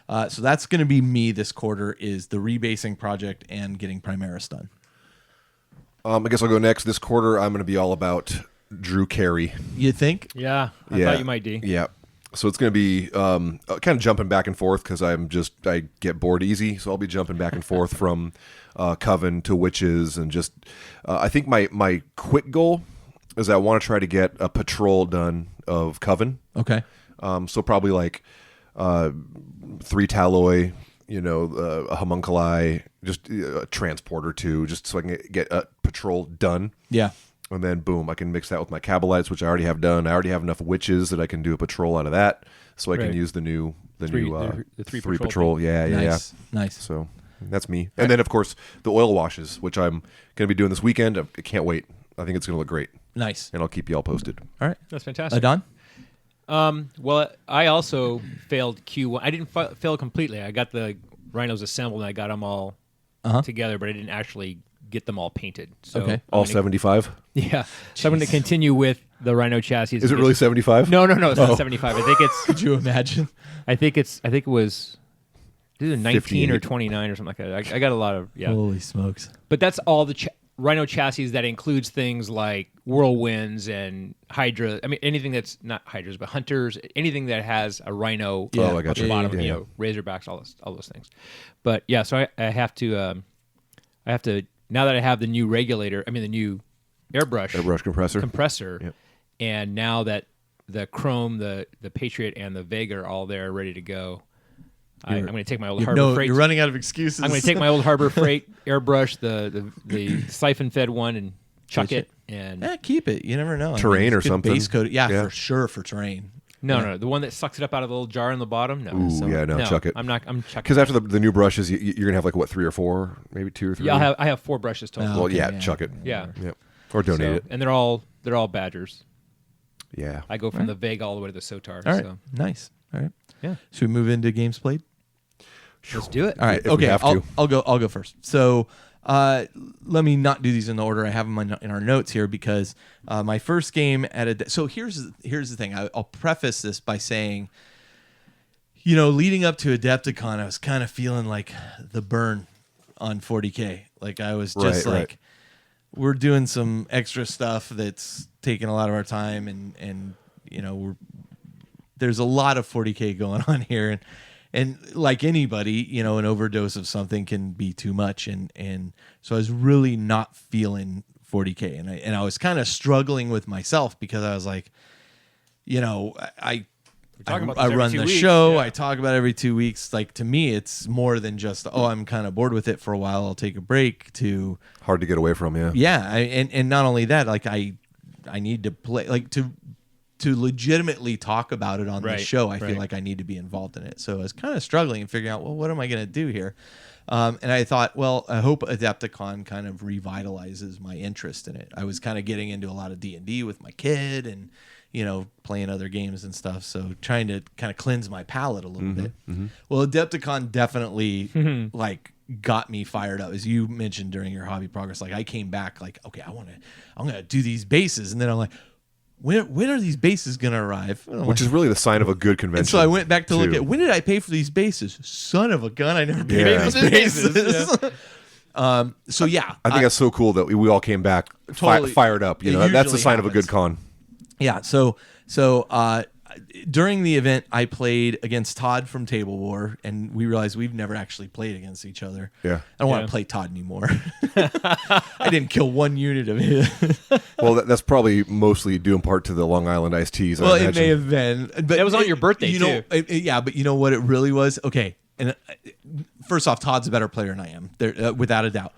that's going to be me this quarter, is the rebasing project and getting Primaris done. I guess I'll go next. This quarter, I'm going to be all about Drew Carey. You think? Yeah, I thought you might, D. Yeah. So it's going to be kind of jumping back and forth because I get bored easy. So I'll be jumping back and forth from Coven to Witches, and just I think my quick goal is I want to try to get a patrol done of Coven. Okay. So probably like 3 Taloi, a homunculi, just a transport or 2, just so I can get a patrol done. Yeah. And then, boom, I can mix that with my Cabalites, which I already have done. I already have enough witches that I can do a patrol out of that, so I can Right. use the three three patrol patrol. Yeah. Nice. So that's me. And then, of course, the oil washes, which I'm going to be doing this weekend. I can't wait. I think it's going to look great, Nice. and I'll keep you all posted. All right. That's fantastic. Adon? Well, I also failed Q1. I didn't fail completely. I got the rhinos assembled and I got them all together, but I didn't actually get them all painted. So Okay. All 75? Yeah. So I'm going to continue with the rhino chassis. Is it really 75? No, it's not 75. I think it's. Could you imagine? I think it was either 19 or 58. 29 or something like that. I got a lot of Holy smokes. But that's all the rhino chassis. That includes things like whirlwinds and hydra. I mean, anything that's not hydras, but hunters. Anything that has a rhino Yeah. Oh, I at got the you. bottom. Yeah, Razorbacks, all those things. But yeah, so I have to. Now that I have the new regulator, the new Airbrush compressor. Yep. and now that the Chrome, the Patriot, and the Vega are all there ready to go, I'm going to take my old Harbor Freight. You're running out of excuses. I'm going to take my old Harbor Freight airbrush, the siphon-fed one, and chuck it. And keep it. You never know. Terrain or it's good something. Base coat. Yeah, Yeah. for sure, for terrain. no, the one that sucks it up out of the little jar in the bottom. No, Ooh, chuck it. I'm chucking. Because after the new brushes, you're going to have like, what, 3 or 4? Maybe 2 or 3? Yeah, I have 4 brushes total. Oh. Well, Okay, yeah, yeah. chuck it. Yeah. Yep. Or donate it. And they're all Badgers. Yeah. I go from the Vega all the way to the Sotar. All right. So. Nice. All right. Yeah. Should we move into games played? Let's do it. All right. If we Okay. have to. I'll go first. So let me not do these in the order I have them in our notes here, because my first game so here's the thing. I'll preface this by saying, leading up to Adepticon, I was kind of feeling like the burn on 40K. Like I was just Right. we're doing some extra stuff that's taking a lot of our time, and there's a lot of 40K going on here, and like anybody, you know, an overdose of something can be too much, and so I was really not feeling 40K, and I was kind of struggling with myself because I was like, you know, I talking about I this every run 2 the weeks, show. yeah. I talk about it every 2 weeks. Like, to me, it's more than just, I'm kind of bored with it for a while, I'll take a break, to Hard to get away from, yeah. yeah. And not only that, like I need to play, like to legitimately talk about it on the Right, show. I feel right. like I need to be involved in it. So I was kind of struggling and figuring out, well, what am I going to do here? And I thought, well, I hope Adepticon kind of revitalizes my interest in it. I was kind of getting into a lot of D&D with my kid, and, you know, playing other games and stuff. So trying to kind of cleanse my palate a little bit. Well, Adepticon definitely like got me fired up, as you mentioned during your hobby progress. Like, I came back like, okay, I'm gonna do these bases, and then I'm like, when are these bases gonna arrive? Which is really the sign of a good convention. And so I went back to look too. at, when did I pay for these bases? Son of a gun, I never paid Yeah. for these bases. So yeah, I think that's so cool that we all came back Totally. fired up. You know, It that's the usually sign of a happens. good con. yeah. So during the event, I played against Todd from Table War, and we realized we've never actually played against each other. Yeah. I don't want Yeah. to play Todd anymore. I didn't kill one unit of his. Well, that's probably mostly due in part to the Long Island iced teas. Well, I it imagine. may have been, but That was on your birthday, you know, too. Yeah, but you know what it really was? Okay, and first off, Todd's a better player than I am, there, without a doubt.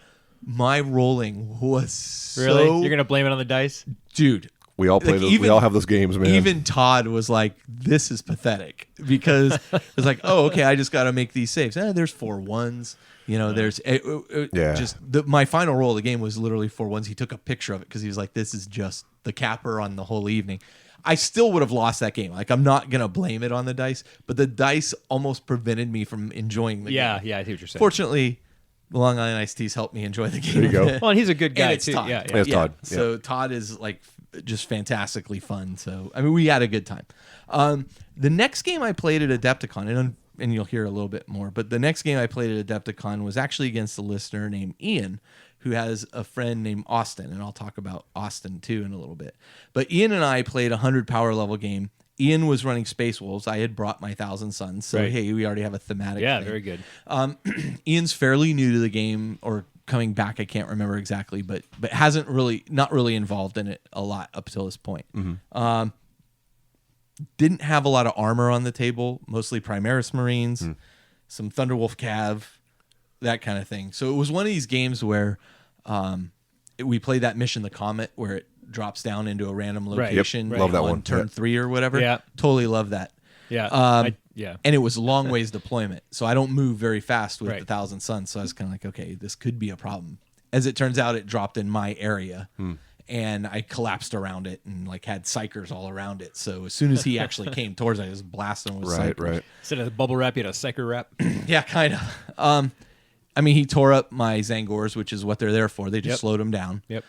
My rolling was Really? so, You're gonna blame it on the dice? dude. We all play Like, those. We even- all have those games, man. Even Todd was like, "This is pathetic," because it was like, "Oh, okay, I just got to make these saves." There's 4 1s. You know, there's Yeah. just my final roll of the game was literally 4 1s. He took a picture of it because he was like, "This is just the capper on the whole evening." I still would have lost that game. Like, I'm not gonna blame it on the dice, but the dice almost prevented me from enjoying the Yeah, game. yeah, I see what you're saying. Fortunately, the Long Island iced teas helped me enjoy the game. There you go. Well, and he's a good guy And it's too. Todd. Yeah, Yeah, it's Todd. Yeah. So Todd is like just fantastically fun. So I mean, we had a good time. The next game I played at Adepticon, and you'll hear a little bit more, but the next game I played at Adepticon was actually against a listener named Ian, who has a friend named Austin, and I'll talk about Austin too in a little bit. But Ian and I played a 100 power level game. Ian was running Space Wolves. I had brought my Thousand Suns, so Right. hey, we already have a thematic. yeah, thing. very good. Ian's fairly new to the game, or coming back, I can't remember exactly, but hasn't really, not really involved in it a lot up till this point. Didn't have a lot of armor on the table, mostly Primaris Marines, some Thunderwolf Cav, that kind of thing. So it was one of these games where we played that mission, the Comet, where it drops down into a random Right. Yep. location. Right. Love that on one. turn Yeah. 3 or whatever. Yeah. Totally love that. Yeah, yeah. And it was long ways deployment, so I don't move very fast with Right. the Thousand Suns. So I was kind of like, okay, this could be a problem. As it turns out, it dropped in my area, and I collapsed around it and like had psychers all around it. So as soon as he actually came towards it, I just blasted him with Right, psychers. right. Instead of bubble wrap, you had a psycho wrap. Yeah, kind of. I mean, he tore up my Zangors, which is what they're there for. They just Yep. slowed them down. Yep.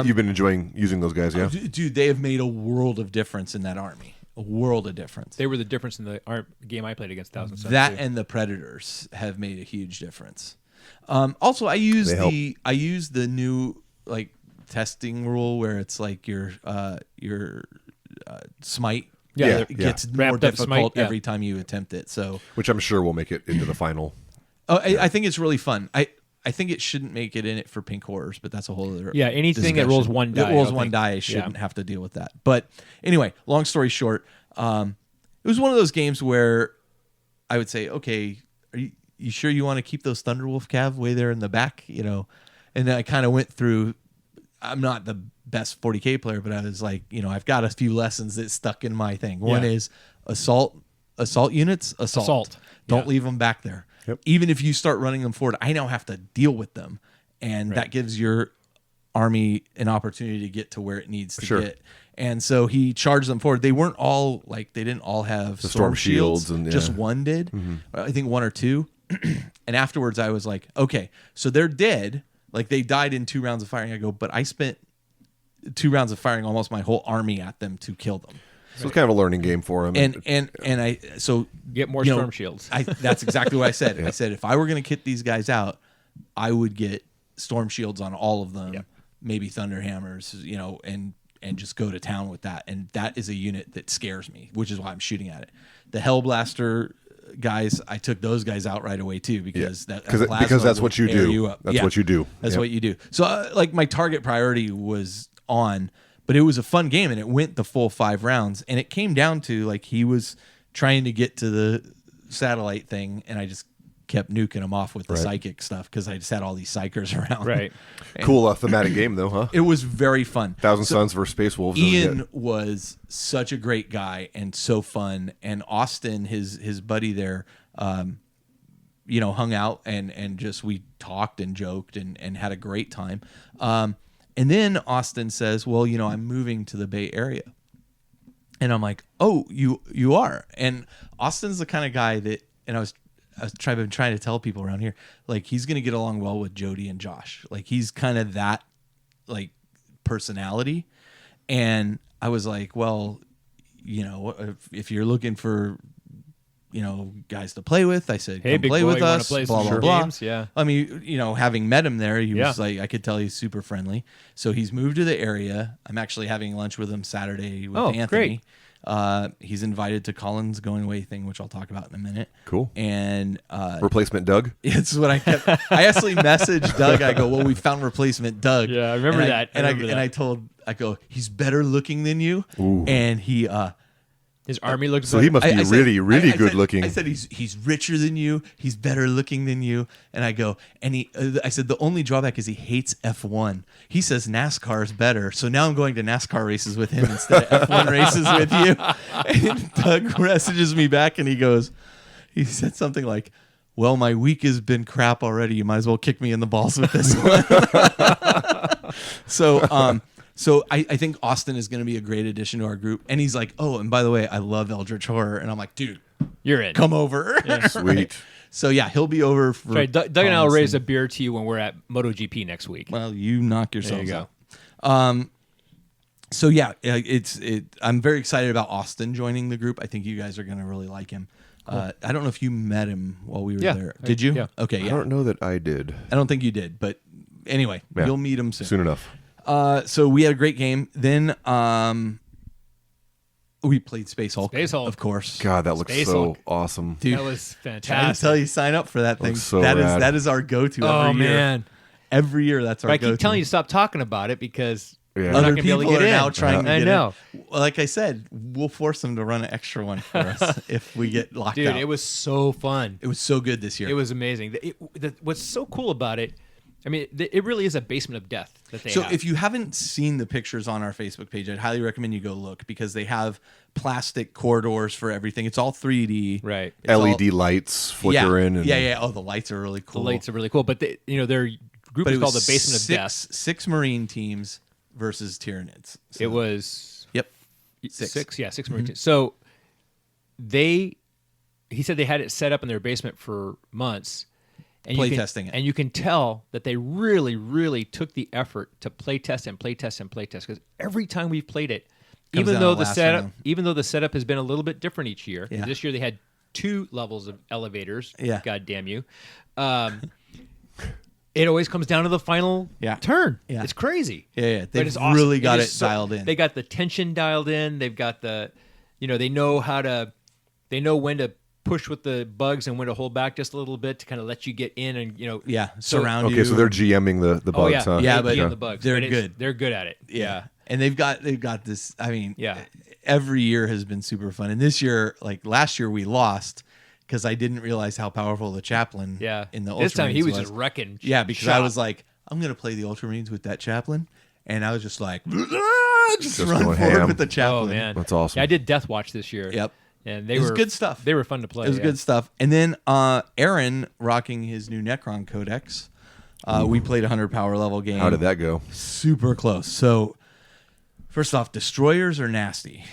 You've been enjoying using those guys, yeah? Dude, they have made a world of difference in that army. A world of difference. They were the difference in the game I played against Thousand Suns. That too. and the Predators have made a huge difference. Also, I use They help. the new like testing rule where it's like your smite Yeah, gets yeah. more Ramped up smite, difficult yeah. every time you attempt it. So Which I'm sure will make it into the final. I think it's really fun. I think it shouldn't make it in it for pink horrors, but that's a whole other Yeah, anything that rolls one die, That rolls I one think. die Yeah. shouldn't have to deal with that. But anyway, long story short, it was one of those games where I would say, okay, are you sure you want to keep those Thunderwolf Cav way there in the back? You know, and then I kind of went through. I'm not the best 40K player, but I was like, you know, I've got a few lessons that stuck in my thing. One Yeah. is assault units, assault. Don't Yeah. leave them back there. Yep. Even if you start running them forward, I now have to deal with them, and that gives your army an opportunity to get to where it needs to Sure. get. And so he charged them forward. They weren't all like, they didn't all have storm shields, and, just yeah. one did. I think 1 or 2. And afterwards I was like, okay, so they're dead. Like they died in 2 rounds of firing. I go, but I spent 2 rounds of firing almost my whole army at them to kill them. So it's kind of a learning game for him. And I so Get more you know, storm shields. that's exactly what I said. I said if I were going to kit these guys out, I would get storm shields on all of them, maybe thunder hammers, you know, and just go to town with that. And that is a unit that scares me, which is why I'm shooting at it. The Hellblaster guys, I took those guys out right away too because because that's what you do. That's what you do. That's what you do. So like my target priority was on, but it was a fun game and it went the full 5 rounds and it came down to like he was trying to get to the satellite thing and I just kept nuking him off with the psychic stuff because I just had all these psychers around. Right. Cool thematic game though, huh? It was very fun. Thousand Suns versus Space Wolves. Ian was such a great guy and so fun. And Austin, his buddy there, hung out and just we talked and joked and had a great time. And then Austin says, well, I'm moving to the Bay Area. And I'm like, oh, you are. And Austin's the kind of guy that, and I've been trying to tell people around here, like he's going to get along well with Jody and Josh. Like he's kind of that like personality. And I was like, well, if you're looking for, guys to play with, I said, hey, come play with us, play blah, some blah, blah. games? Yeah. I mean, having met him there, he was like, I could tell he's super friendly. So he's moved to the area. I'm actually having lunch with him Saturday with Anthony. Great. He's invited to Colin's going away thing, which I'll talk about in a minute. Cool. And replacement Doug. It's what I kept. I actually messaged Doug. I go, well, we found replacement Doug. Yeah, I remember that. I go, he's better looking than you. Ooh. And he his army looks. So he must be really good looking. I said he's richer than you. He's better looking than you. And I go, and I said the only drawback is he hates F1. He says NASCAR is better. So now I'm going to NASCAR races with him instead of F1 races with you. And Doug messages me back and he said something like, well, my week has been crap already. You might as well kick me in the balls with this one. So I think Austin is going to be a great addition to our group. And he's like, oh, and by the way, I love Eldritch Horror. And I'm like, dude, you're in. Come over. Yeah. Sweet. Right? So yeah, he'll be over for. Right, Doug and I'll raise a beer to you when we're at MotoGP next week. Well, you knock yourselves there you out. So yeah, I'm very excited about Austin joining the group. I think you guys are going to really like him. Cool. I don't know if you met him while we were there. Did you? Yeah. Okay. Yeah. I don't know that I did. I don't think you did, but anyway, you'll meet him soon. Soon enough. So we had a great game. Then we played Space Hulk. Space Hulk. Of course. God, that looks Space so Hulk. awesome. Dude, that was I didn't fantastic. tell you sign up for that thing. Looks so rad. That is our go-to every year. Man. Every year that's our I go-to. keep telling you to stop talking about it because Yeah. you're not Other going to be able to people get are in. now trying to I get know. in. Well, like I said, we'll force them to run an extra one for us if we get locked Dude, out. it was so fun. It was so good this year. It was amazing. What's so cool about it, I mean, it really is a basement of death that they So have. if you haven't seen the pictures on our Facebook page, I'd highly recommend you go look because they have plastic corridors for everything. It's all 3D. Right. It's LED all- lights flickering. And Yeah. Oh, the lights are really The cool. lights are really cool, but their group But is it called was the Basement of Death. Six Marine teams versus Tyranids. So- It was Yep. six Marine Mm-hmm. teams. So he said they had it set up in their basement for months. And Playtesting it. And you can tell that they really, really took the effort to play test because every time we've played it, Comes even down though to the last round. even though the setup has been a little bit different each year. Yeah. This year they had 2 levels of elevators. Yeah. God damn you. It always comes down to the final turn. Yeah. It's crazy. Yeah. But They've it's awesome. really got is it dialed in. They got the tension dialed in. They've got they know when to push with the bugs and when to hold back just a little bit to kind of let you get in and surround you. Okay, so they're GMing the bugs, huh? Yeah, they but GM the bugs. they're And good. They're good at it. Yeah. And they've got this. I mean, Yeah. Every year has been super fun. And this year, like last year, we lost because I didn't realize how powerful the chaplain. Yeah. In the this time he Ultramarines was just wrecking. Yeah, because shop. I was like, I'm gonna play the Ultramarines with that chaplain, and I was just like, just run going forward ham. with the chaplain. Oh man, That's awesome. Yeah, I did Death Watch this year. Yep. And It was good stuff. They were fun to play. It was good stuff. And then Aaron rocking his new Necron Codex. We played a 100 power level game. How did that go? Super close. So, first off, destroyers are nasty.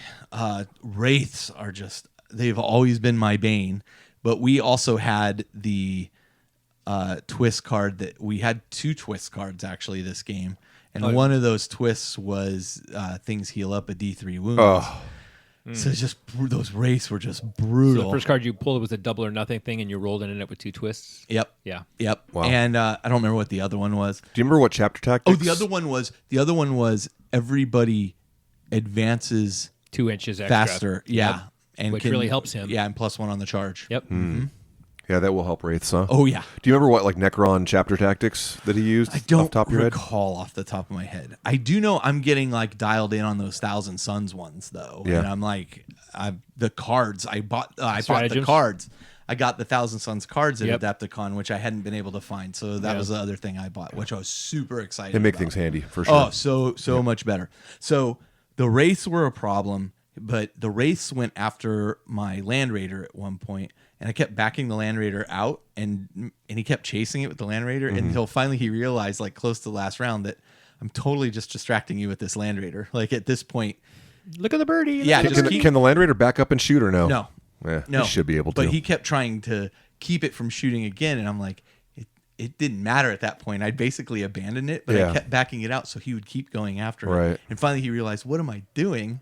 Wraiths are they've always been my bane. But we also had the twist card that we had 2 twist cards actually this game. And one of those twists was things heal up a D3 wound. Oh. So it's just those wraiths were just brutal. So the first card you pulled was a double or nothing thing, and you rolled in it with 2 twists. Yep. Yeah. Yep. Wow. And I don't remember what the other one was. Do you remember what chapter tactics? Oh, the other one was everybody advances 2 inches extra. faster. Yeah. Yep. and which really helps him. Yeah, and +1 on the charge. Yep. Yeah, that will help Wraiths, huh? Oh yeah. Do you remember what Necron chapter tactics that he used? I don't off the top of your head? recall off the top of my head. I do know I'm getting dialed in on those Thousand Suns ones though. Yeah. And I'm the cards I bought the Stratagems? cards. I got the Thousand Suns cards at Yep. Adepticon, which I hadn't been able to find. So that was the other thing I bought, which I was super excited It make about. things handy for sure. Oh, so much better. So the Wraiths were a problem, but the Wraiths went after my Land Raider at one point, and I kept backing the Land Raider out, and he kept chasing it with the Land Raider until finally he realized, close to the last round, that I'm totally just distracting you with this Land Raider. At this point, Look at the birdie. Yeah, Can the Land Raider back up and shoot or no? no. Yeah, No, he should be able to. But he kept trying to keep it from shooting again, and I'm like, it didn't matter at that point. I'd basically abandoned it, but Yeah. I kept backing it out so he would keep going after it. Right. And finally he realized, what am I doing?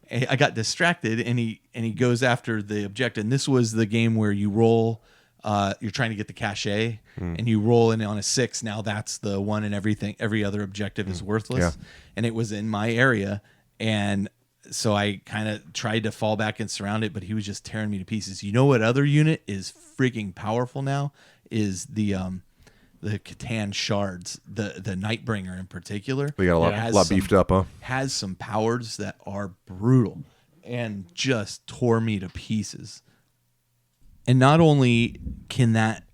And I got distracted, and he goes after the objective. And this was the game where you roll. You're trying to get the cachet, and you roll in on a 6. Now that's the one, and every other objective is worthless. Yeah. And it was in my area, and so I kind of tried to fall back and surround it, but he was just tearing me to pieces. You know what other unit is freaking powerful now is the Catan shards, the Nightbringer in particular. We got a lot beefed up, huh? Has some powers that are brutal and just tore me to pieces. And not only can that,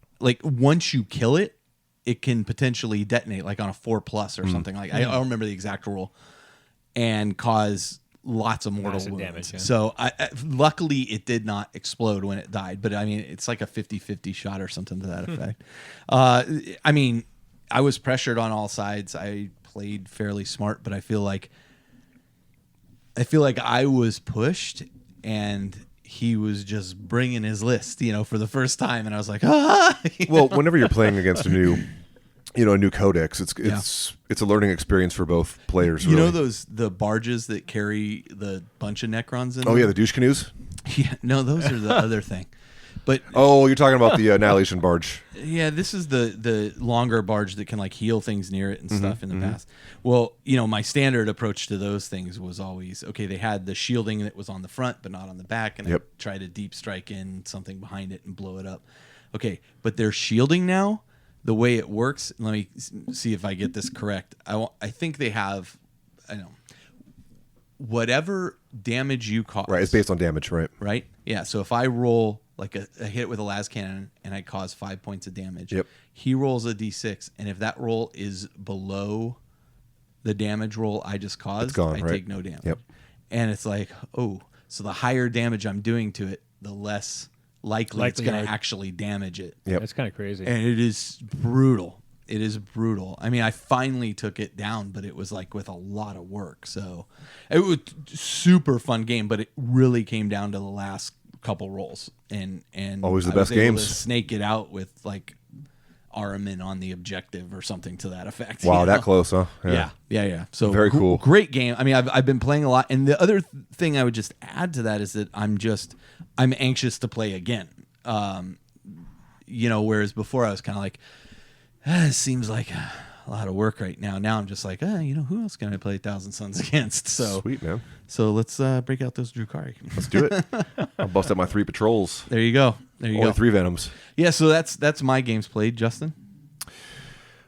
once you kill it, it can potentially detonate on a 4+ or something I don't remember the exact rule, and cause lots of mortal Massive wounds. damage, yeah. So luckily it did not explode when it died, but it's like a 50-50 shot or something to that effect. I was pressured on all sides. I played fairly smart, but I feel like I was pushed, and he was just bringing his list, for the first time, and I was like, ah. Well, whenever you're playing against a new codex, it's a learning experience for both players. You really. know the barges that carry the bunch of Necrons in Oh them? yeah, the douche canoes. Yeah, no, those are the other thing. But Oh, you're talking about the Annihilation barge. yeah, this is the longer barge that can heal things near it and stuff in the past. Well, my standard approach to those things was always, okay, they had the shielding that was on the front but not on the back, and I try to deep strike in something behind it and blow it up. Okay, but their shielding now, the way it works, let me see if I get this correct. I think they have, whatever damage you cause. Right, it's based on damage, right? Right? Yeah, so if I roll a hit with a las cannon and I cause 5 points of damage, he rolls a d6, and if that roll is below the damage roll I just caused, gone, I right? take no damage. Yep. And it's so the higher damage I'm doing to it, the less likely it's going Likelihood. to actually damage it. Yep. That's kind of crazy. And it is brutal. It is brutal. I finally took it down, but it was with a lot of work. So it was a super fun game, but it really came down to the last couple rolls. And Always the I was best able games. to snake it out with Aramin on the objective or something to that effect. Wow, you that know? close, huh? Yeah. So Very cool. Great game. I've been playing a lot, and the other thing I would just add to that is that I'm anxious to play again. Whereas before I was kind of it seems like a lot of work right now. Now I'm just who else can I play Thousand Suns against? So Sweet, man. So let's break out those Drukari. Let's do it. I'll bust out my 3 patrols. There you go. Only 3 Venoms. Yeah, so that's my games played, Justin.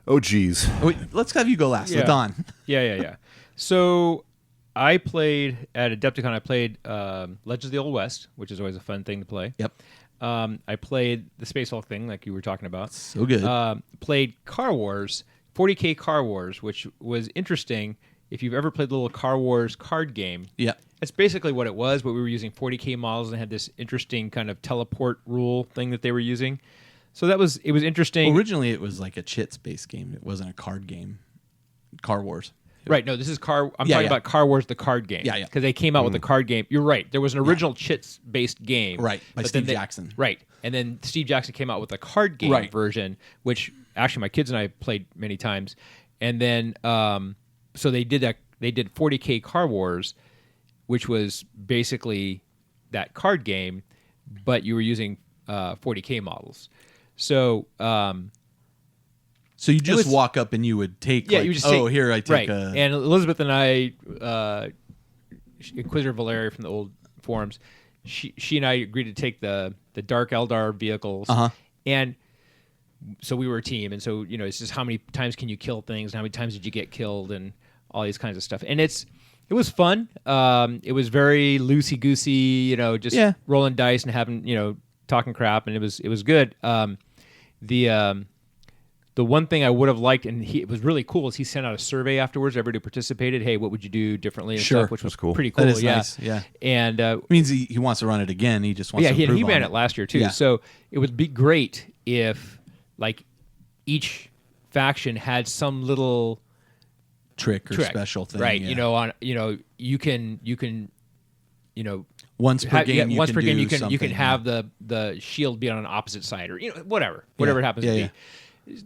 Oh, geez. Oh, wait, let's have you go last. Yeah. Don. Yeah. So I played at Adepticon. I played Legends of the Old West, which is always a fun thing to play. Yep. I played the Space Hulk thing, like you were talking about. So good. Played Car Wars, 40K Car Wars, which was interesting. If you've ever played the little Car Wars card game, Yeah. that's basically what it was. But we were using 40K models and had this interesting kind of teleport rule thing that they were using. So it was interesting. Originally, it was like a chits-based game. It wasn't a card game. Car Wars. Right, no, this is I'm Yeah, talking yeah. about Car Wars, the card game. Yeah. Because they came out with the card game. You're right. There was an original chits-based game. Right, by but Steve then Jackson. Right. And then Steve Jackson came out with a card game Right. version, which actually my kids and I played many times. And then, so they did 40K Car Wars, which was basically that card game, but you were using 40K models. So, So you just was- walk up and you would take, yeah, you just take, here I take right. a... And Elizabeth and I, Inquisitor Valeria from the old forums, she and I agreed to take the Dark Eldar vehicles, and so we were a team, and so it's just how many times can you kill things, and how many times did you get killed, and all these kinds of stuff, and it was fun. It was very loosey goosey, just rolling dice and having talking crap, and it was good. The one thing I would have liked, and it was really cool, is he sent out a survey afterwards. Everybody who participated, hey, what would you do differently and stuff, which was cool. Pretty cool. That is nice. Yeah, and it means he wants to run it again. He just wants to improve he ran on it last year too. Yeah. So it would be great if each faction had some little trick or special thing, right? Yeah. You can once per game. You can have the shield be on an opposite side, or whatever it happens to be.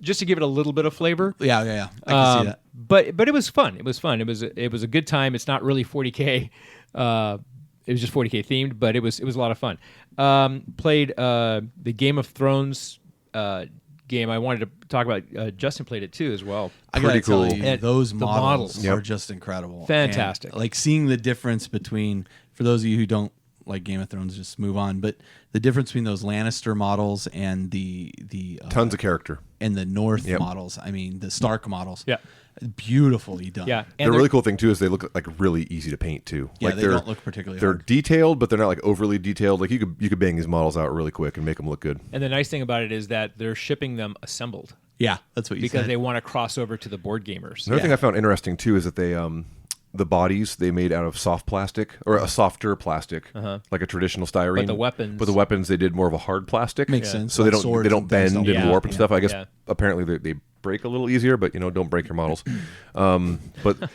Just to give it a little bit of flavor. Yeah. I can see that. But it was fun. It was fun. It was a good time. It's not really 40K. It was just 40K themed, but it was a lot of fun. Played the Game of Thrones game. I wanted to talk about. Justin played it too as well. I gotta tell you, And those the models models. are just incredible. Fantastic. And, seeing the difference between, for those of you who don't like Game of Thrones, just move on. But the difference between those Lannister models and the tons of character, and the North models. I mean, the Stark models. Yeah. Beautifully done. Yeah. And the really cool thing too is they look really easy to paint too. Yeah, they don't look particularly They're hard. detailed, but they're not overly detailed. You could bang these models out really quick and make them look good. And the nice thing about it is that they're shipping them assembled. Yeah, that's what you because said. they want to cross over to the board gamers. Another thing I found interesting too is that they the bodies they made out of soft plastic, or a softer plastic, like a traditional styrene. But the weapons they did more of a hard plastic. Makes sense. So Like they swords don't and things bend don't- and warp and stuff. I guess Yeah. apparently they break a little easier, but don't break your models. But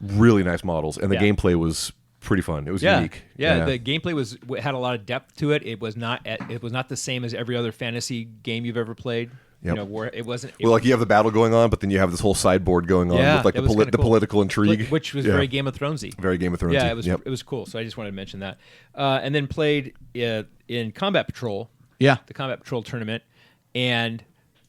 really nice models, and the gameplay was pretty fun. It was unique. Yeah, the gameplay had a lot of depth to it. It was not the same as every other fantasy game you've ever played. Yep. Where it wasn't. Well, you have the battle going on, but then you have this whole sideboard going on with it was kinda the cool. political intrigue, which was very Game of Thronesy. Very Game of Thrones. Yeah, it was cool. So I just wanted to mention that. And then played in Combat Patrol. Yeah. The Combat Patrol tournament, and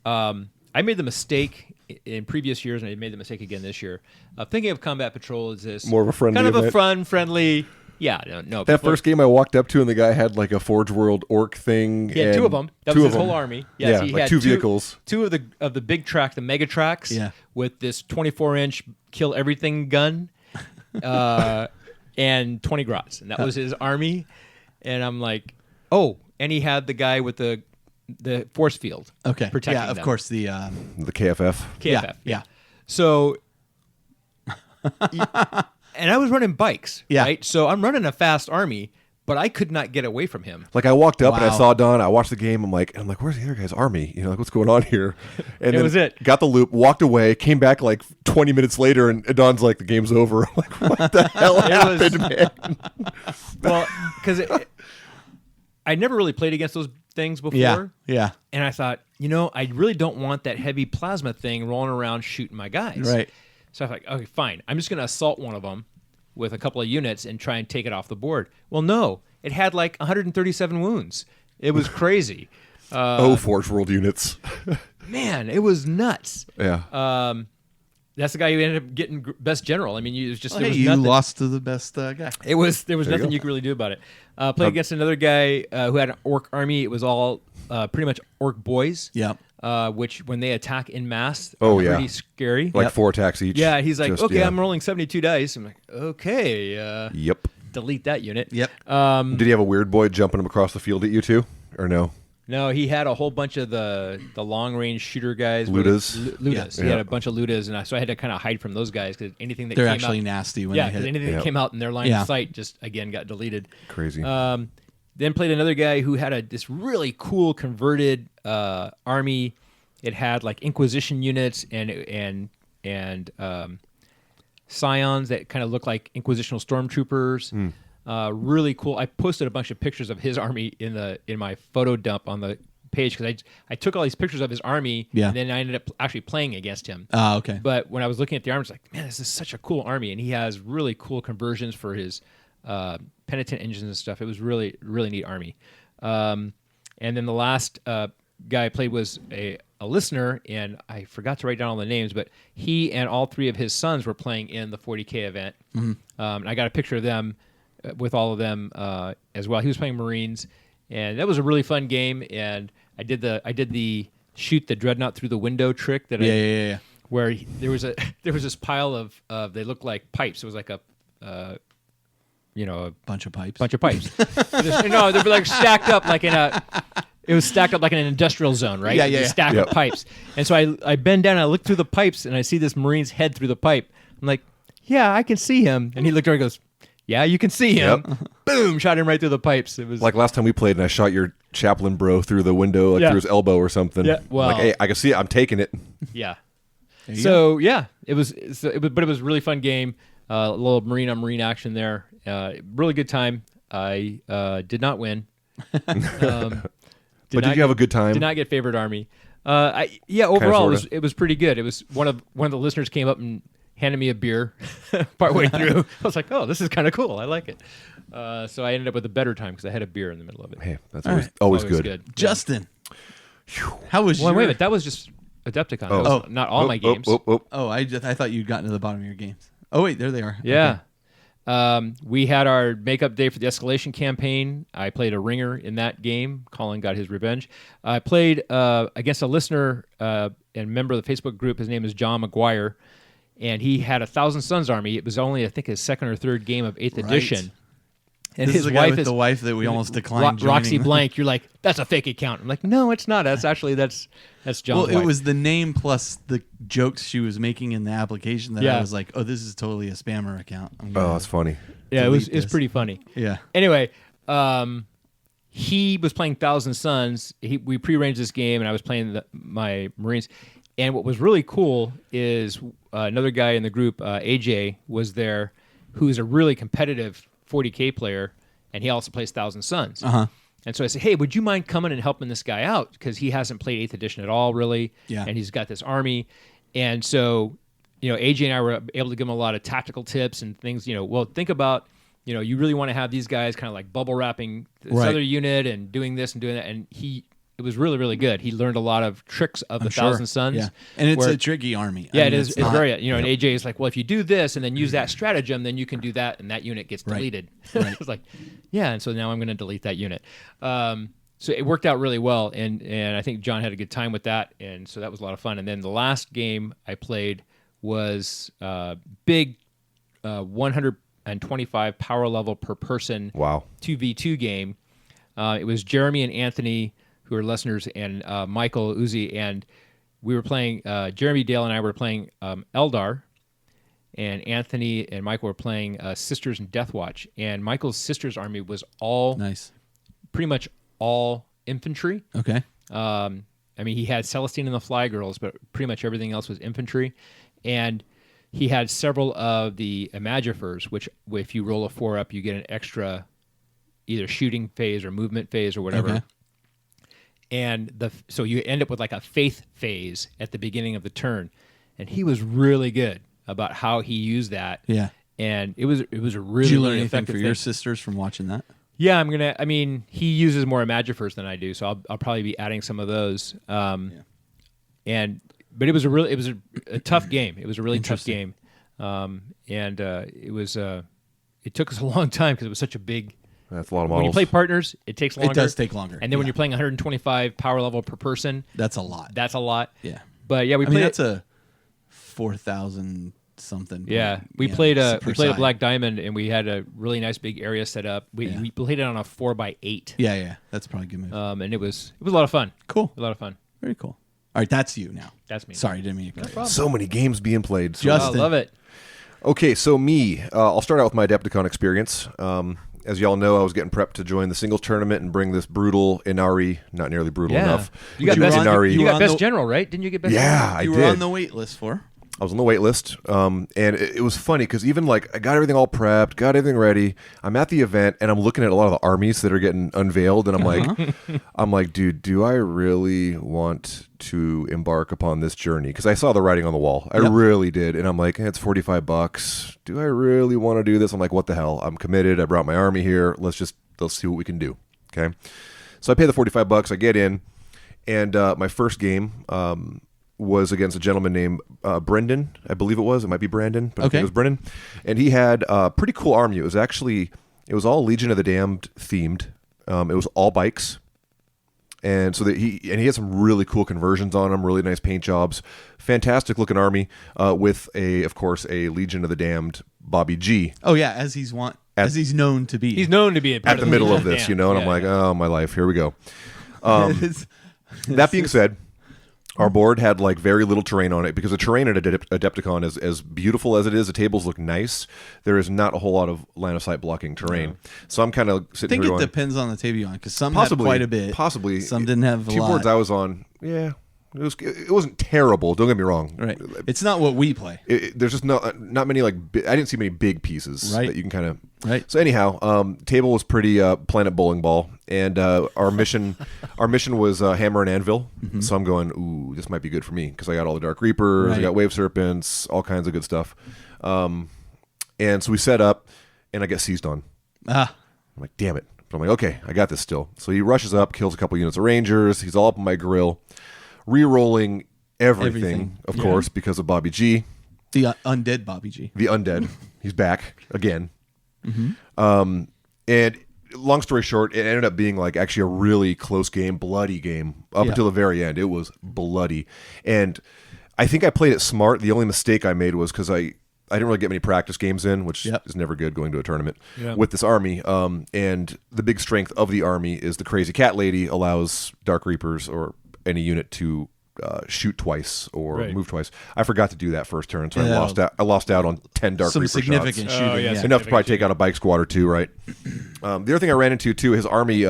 I made the mistake in previous years, and I made the mistake again this year. Thinking of Combat Patrol as this More of a friendly kind of a event. fun, friendly. Yeah, no. That first game I walked up to, and the guy had a Forge World orc thing. He had and two of them. That two was of his them. whole army. Yes, Yeah, he like had two vehicles. Two of the big track, the mega tracks. Yeah. With this 24-inch kill everything gun, and 20 grots, and that was his army. And I'm like, oh, and he had the guy with the force field. Okay. protecting Yeah, of them. course. The KFF. KFF. Yeah. So, and I was running bikes. Yeah. Right. So I'm running a fast army, but I could not get away from him. I walked up and I Wow. saw Don. I watched the game. I'm like, where's the other guy's army? What's going on here? And It was it. Got the loop, walked away, came back 20 minutes later, and Don's like, the game's over. I'm like, what the hell happened, man? Well, because I never really played against those things before. Yeah. And I thought, I really don't want that heavy plasma thing rolling around shooting my guys. Right. So I was like, okay, fine. I'm just going to assault one of them with a couple of units and try and take it off the board. Well, no. It had 137 wounds. It was crazy. Forge World units. Man, it was nuts. Yeah. That's the guy who ended up getting best general. I mean, it was just Well, there hey, was you nothing. lost to the best guy. There was nothing go. you could really do about it. Played against another guy who had an orc army. It was all pretty much orc boys. Yep. Which when they attack in mass, Oh, are yeah. pretty scary. 4 attacks each. Yeah, he's like, Just, okay, yeah. I'm rolling 72 dice. I'm like, okay, Yep. delete that unit. Yep. Did he have a weird boy jumping him across the field at you too, or no? No, he had a whole bunch of the long range shooter guys. Ludas? Ludas. Yeah. He had a bunch of Ludas, and so I had to kind of hide from those guys because anything that They're came actually out, nasty when yeah, they because hit. anything that Yep. came out in their line Yeah. of sight just again got deleted. Crazy. Then played another guy who had this really cool converted army. It had Inquisition units and scions that kind of looked like Inquisitional stormtroopers. Really cool. I posted a bunch of pictures of his army in my photo dump on the page because I took all these pictures of his army. Yeah. And then I ended up actually playing against him. Oh, okay. But when I was looking at the army, I was like, man, this is such a cool army. And he has really cool conversions for his penitent engines and stuff. It was really, really neat army. And then the last guy I played was a listener, and I forgot to write down all the names, but he and all 3 of his sons were playing in the 40K event. And I got a picture of them with all of them as well. He was playing Marines, and that was a really fun game. And I did the shoot the dreadnought through the window trick that Yeah. where there was this pile of they looked like pipes. It was like a a Bunch of pipes. No, they were like stacked up like in a. It was stacked up like in an industrial zone, right? Yeah. Stacked up pipes. And so I bend down and I look through the pipes and I see this Marine's head through the pipe. I'm like, yeah, I can see him. And he looked over and goes, yeah, you can see him. Yep. Boom, shot him right through the pipes. It was Like last time we played, and I shot your chaplain bro through the window, like through his elbow or something. Yeah, well- like, hey, I can see it. I'm taking it. yeah. There you So yeah, it was but it was a really fun game. A little Marine on Marine action there. Really good time. I did not win. But did you have a good time? Did not get favorite army. Overall sorta. it was pretty good. It was one of the listeners came up and handed me a beer partway through. I was like, oh, this is kind of cool. I like it. So I ended up with a better time because I had a beer in the middle of it. Hey, that's All always Always good. Justin, how was Well, your... wait a minute. That was just Adepticon. That was not all my games. Oh, I thought you'd gotten to the bottom of your games. Oh, wait, there they are. Yeah. We had our makeup day for the escalation campaign. I played a ringer in that game. Colin got his revenge. I played against a listener and member of the Facebook group. His name is John McGuire, and he had a Thousand Sons army. It was only, I think, his second or third game of 8th edition. And This his is the guy wife with is the wife that we almost declined joining. Roxy Blank. You're like, that's a fake account. I'm like, no, it's not. That's John's Well, wife. it was the name plus the jokes she was making in the application that I was like, oh, this is totally a spammer account. I'm Oh, gonna that's funny. Yeah, delete it's this. pretty funny. Yeah. Anyway, he was playing Thousand Sons. We prearranged this game, and I was playing my Marines. And what was really cool is another guy in the group, AJ, was there, who's a really competitive 40K player, and he also plays Thousand Sons. Uh-huh. And so I said, hey, would you mind coming and helping this guy out? Because he hasn't played 8th edition at all, really. Yeah. And he's got this army. And so, AJ and I were able to give him a lot of tactical tips and things, well, think about, you really want to have these guys kind of like bubble wrapping this Right. other unit and doing this and doing that. And it was really, really good. He learned a lot of tricks of the Thousand Sons. Yeah. And it's where- a tricky army. yeah, I mean, it is. It's not- very, and AJ is like, well, if you do this and then use that stratagem, then you can do that, and that unit gets Right. deleted. Right. It's like, yeah, and so now I'm going to delete that unit. So it worked out really well, and I think John had a good time with that, and so that was a lot of fun. And then the last game I played was big 125 power level per person. Wow. 2v2 game. It was Jeremy and Anthony, who are listeners, and Michael Uzi, and we were playing, Jeremy, Dale, and I were playing Eldar, and Anthony and Michael were playing Sisters and Deathwatch, and Michael's Sisters army was Nice. pretty much all infantry. Okay. He had Celestine and the Fly Girls, but pretty much everything else was infantry, and he had several of the Imagifers, which if you roll a 4 up, you get an extra either shooting phase or movement phase or whatever. Okay. And so you end up with like a faith phase at the beginning of the turn, and he was really good about how he used that. Yeah. And it was a really, Did you learn really anything effective for thing. your sisters from watching that? Yeah, he uses more Imagifers than I do, so I'll probably be adding some of those. But it was a tough game. It was a really tough game, it took us a long time because it was such a big. That's a lot of When models. you play partners, it takes longer. It does take longer. And then when Yeah. you're playing 125 power level per person, That's a lot. that's a lot. Yeah. But yeah, we I mean, played. that's a 4,000 something. Yeah, we you know, played per a side. Black Diamond, and we had a really nice big area set up. We Yeah. we played it on a 4x8, Yeah. That's probably a good move. and it was a lot of fun. Cool. A lot of fun. Very cool. All right, that's you now. That's me. Sorry, didn't mean to cut you. So many games being played. So Justin. I love it. Okay, so me, I'll start out with my Adepticon experience. As y'all know, I was getting prepped to join the singles tournament and bring this brutal Inari, not nearly brutal Yeah. enough. You got but best- Inari. You were got on best the- general, right? Didn't you get best? Yeah, general? I You did. were on the wait list for? I was on the wait list, and it was funny because even like I got everything all prepped, got everything ready. I'm at the event, and I'm looking at a lot of the armies that are getting unveiled, and I'm like, dude, do I really want to embark upon this journey? Because I saw the writing on the wall, I really did, and I'm like, it's $45. Do I really want to do this? I'm like, what the hell? I'm committed. I brought my army here. Let's see what we can do. Okay, so I pay the $45. I get in, and my first game. Was against a gentleman named Brendan, I believe it was. It might be Brandon, but I think Okay. it was Brendan. And he had a pretty cool army. It was actually It was all Legion of the Damned themed. It was all bikes. And so he had some really cool conversions on them, really nice paint jobs, fantastic looking army, with of course a Legion of the Damned Bobby G. Oh yeah, as he's known to be. He's known to be at the middle of this, and I'm like, oh my life, here we go. That being said, our board had like very little terrain on it because the terrain at Adepticon is as beautiful as it is. The tables look nice. There is not a whole lot of line of sight blocking terrain. So I'm kind of sitting here I think going, it depends on the table you're on because some possibly, had quite a bit. Possibly. Some didn't have a two lot. boards I was on, yeah. It wasn't terrible. Don't get me wrong. Right. It's not what we play. There's just not many like I didn't see many big pieces that you can kind of. Right. So anyhow, table was pretty Planet Bowling Ball, and our mission was Hammer and Anvil. Mm-hmm. So I'm going, ooh, this might be good for me because I got all the Dark Reapers, I got Wave Serpents, all kinds of good stuff. And so we set up, and I get seized on. I'm like, damn it. But I'm like, okay, I got this still. So he rushes up, kills a couple units of Rangers. He's all up on my grill. Re-rolling everything, of course, because of Bobby G. The undead Bobby G. The undead. He's back again. Mm-hmm. And long story short, it ended up being like actually a really close game, bloody game up until the very end. It was bloody. And I think I played it smart. The only mistake I made was because I didn't really get many practice games in, which is never good going to a tournament with this army. And the big strength of the army is the Crazy Cat Lady allows Dark Reapers or any unit to shoot twice or move twice. I forgot to do that first turn, so I lost out on 10 Dark Reaper significant shots. shooting. Enough to probably take out a bike squad or two, right? The other thing I ran into, too, his army,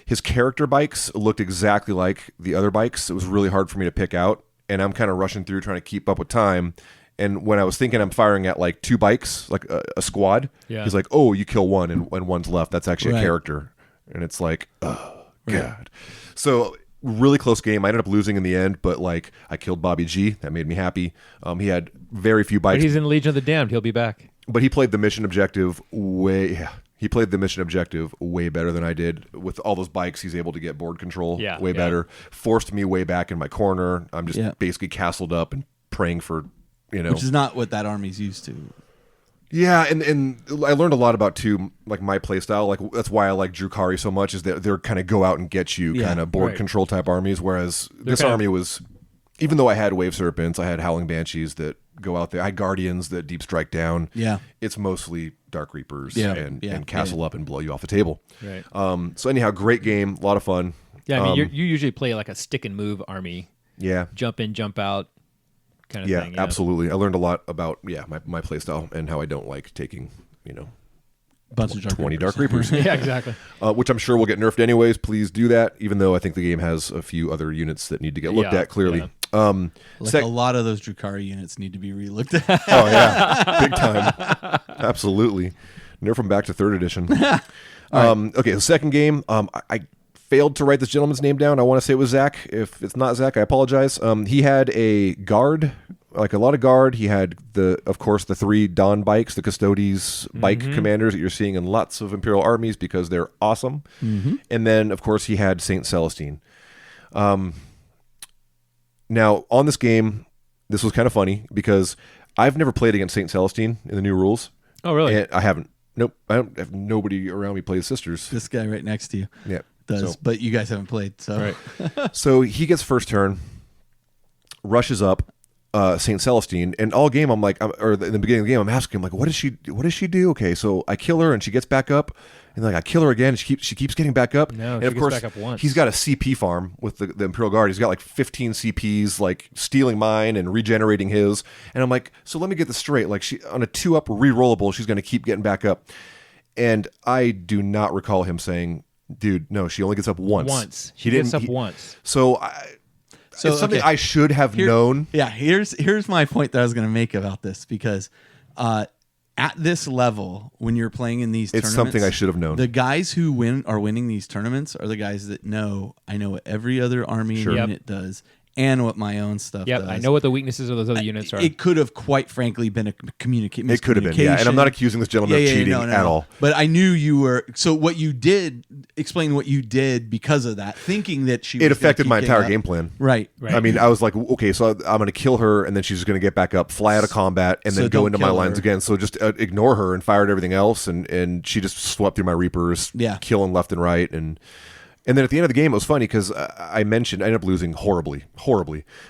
his character bikes looked exactly like the other bikes. It was really hard for me to pick out, and I'm kind of rushing through trying to keep up with time. And when I was thinking I'm firing at like 2 bikes, like a squad, he's like, oh, you kill one and one's left. That's actually a character. And it's like, oh, God. So really close game. I ended up losing in the end, but like I killed Bobby G. That made me happy. He had very few bikes. But he's in Legion of the Damned. He'll be back. But he played the mission objective He played the mission objective way better than I did. With all those bikes, he's able to get board control way better. Forced me way back in my corner. I'm just basically castled up and praying for, which is not what that army's used to. Yeah, and I learned a lot about too, like my play style. Like that's why I like Drukari so much is that they're kind of go out and get you kind of board control type armies. Whereas this army was, even though I had Wave Serpents, I had Howling Banshees that go out there. I had Guardians that deep strike down. Yeah, it's mostly Dark Reapers and castle up and blow you off the table. Right. So anyhow, great game, a lot of fun. Yeah, I mean you usually play like a stick and move army. Yeah, jump in, jump out. Kind of thing, absolutely. I learned a lot about my play style and how I don't like taking bunch of 20 Dark Reapers. Yeah, exactly. Which I'm sure will get nerfed anyways. Please do that. Even though I think the game has a few other units that need to get looked at clearly. Yeah. A lot of those Drukari units need to be re-looked at. Oh yeah, big time. Absolutely. Nerf them back to 3rd edition. Okay, the second game. I failed to write this gentleman's name down. I want to say it was Zach. If it's not Zach, I apologize. He had a guard, like a lot of guard. He had of course, the 3 Dawn bikes, the Custodes bike commanders that you're seeing in lots of Imperial armies because they're awesome. Mm-hmm. And then, of course, he had Saint Celestine. Now, on this game, this was kind of funny because I've never played against Saint Celestine in the new rules. Oh, really? And I haven't. Nope. I don't have nobody around me plays Sisters. This guy right next to you. Yeah. Does, but you guys haven't played, so right. So he gets first turn, rushes up Saint Celestine, and all game I'm like, or in the beginning of the game I'm asking him like, what does she do? Okay, so I kill her and she gets back up, and like I kill her again, and she keeps getting back up. No, and she of gets course back up once. He's got a CP farm with the Imperial Guard. He's got like 15 CPs, like stealing mine and regenerating his, and I'm like, so let me get this straight. Like she on a 2-up re-rollable, she's going to keep getting back up, and I do not recall him saying, dude, no, she only gets up once. She gets up once. So it's something I should have known. Yeah, here's my point that I was going to make about this, because at this level, when you're playing in these tournaments, it's something I should have known. The guys who are winning these tournaments are the guys that I know what every other army unit does, and what my own stuff Yep, does. I know what the weaknesses of those other units are. It could have quite frankly been a miscommunication. It could have been, yeah. And I'm not accusing this gentleman of cheating at all. But I knew you were. So what you did, explain what you did because of that, thinking that she. It affected my entire game plan. Right. I mean, I was like, okay, so I'm going to kill her, and then she's going to get back up, fly out of combat, and then go into my lines again. So just ignore her and fired everything else, and she just swept through my Reapers, killing left and right, and then at the end of the game, it was funny because I ended up losing horribly,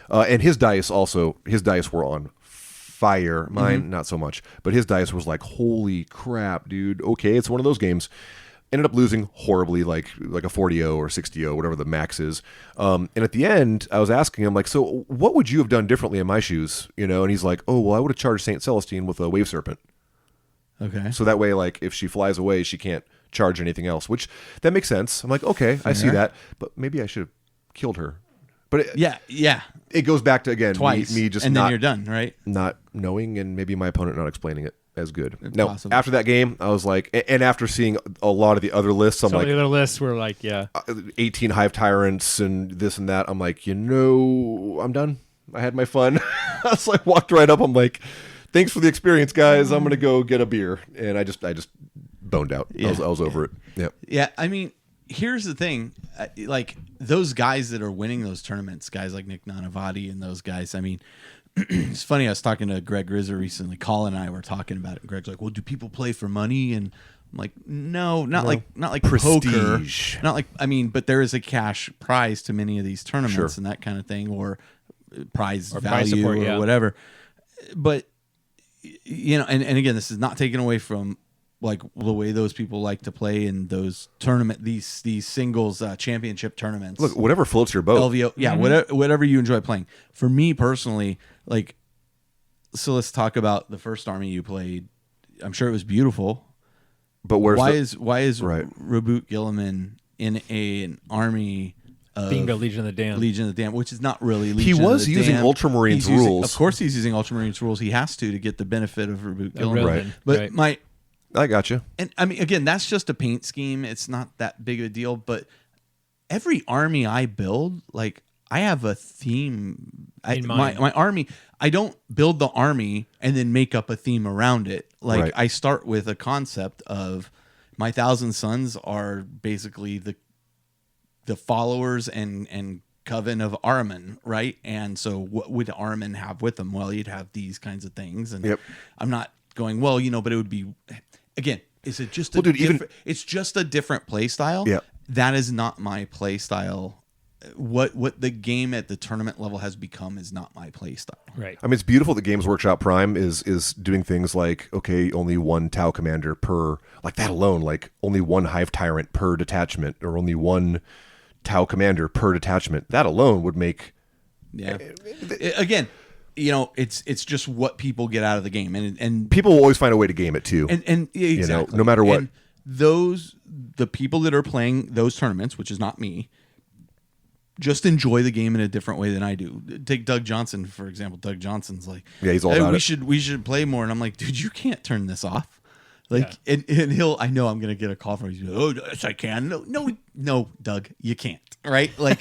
and his dice were on fire. Mine, not so much, but his dice was like, holy crap, dude. Okay, it's one of those games. Ended up losing horribly, like a 40-0 or 60-0, whatever the max is. And at the end, I was asking him, like, so what would you have done differently in my shoes? And he's like, oh, well, I would have charged St. Celestine with a Wave Serpent. Okay. So that way, like, if she flies away, she can't charge anything else, which that makes sense. I'm like, okay, I see that, but maybe I should have killed her. But it goes back to, again, twice, me just and not, then you're done, right? Not knowing, and maybe my opponent not explaining it as good. Impossible. No, after that game, I was like, and after seeing a lot of the other lists, I'm like, the other lists were like, 18 Hive Tyrants and this and that. I'm like, I'm done. I had my fun. I was like, walked right up. I'm like, thanks for the experience, guys. I'm gonna go get a beer, and I just boned out. I was over it. Yep. Yeah. I mean, here's the thing, like those guys that are winning those tournaments, guys like Nick Nanavati and those guys. I mean, it's funny. I was talking to Greg Rizzer recently. Colin and I were talking about it. And Greg's like, "Well, do people play for money?" And I'm like, "No, not like prestige. Poker. Not like but there is a cash prize to many of these tournaments Sure. and that kind of thing, or prize or value prize support, or whatever." But and again, this is not taken away from like the way those people like to play in those these singles championship tournaments. Look, whatever floats your boat. LVO, whatever you enjoy playing. For me personally, like, so let's talk about the first army you played. I'm sure it was beautiful, but why is right. Reboot Gilliman in an army of Bingo, Legion of the Damned, which is not really Legion he was of the using Damned. Ultramarines rules. Of course, he's using Ultramarines rules. He has to get the benefit of Reboot Gilliman. Right. But I got you. And I mean, again, that's just a paint scheme. It's not that big of a deal. But every army I build, like, I have a theme. My army, I don't build the army and then make up a theme around it. Like, right. I start with a concept of my 1,000 Sons are basically the followers and coven of Ahriman, right? And so what would Ahriman have with them? Well, you'd have these kinds of things. And I'm not going, well, but it would be... Again, is it just it's just a different play style? Yeah. That is not my play style. What the game at the tournament level has become is not my play style. Right. I mean, it's beautiful that Games Workshop Prime is doing things like, okay, only one Tau commander per, like that alone, like only one Hive Tyrant per detachment, or only one Tau commander per detachment. That alone would make... Yeah. Again... it's just what people get out of the game, and people will always find a way to game it too. And exactly, no matter what. And the people that are playing those tournaments, which is not me, just enjoy the game in a different way than I do. Take Doug Johnson, for example. Doug Johnson's like, he's all about it. We should play more, and I'm like, dude, you can't turn this off. Like, and he'll, I know I'm gonna get a call from him. He's like, oh, yes, I can. No, Doug, you can't. Right? Like,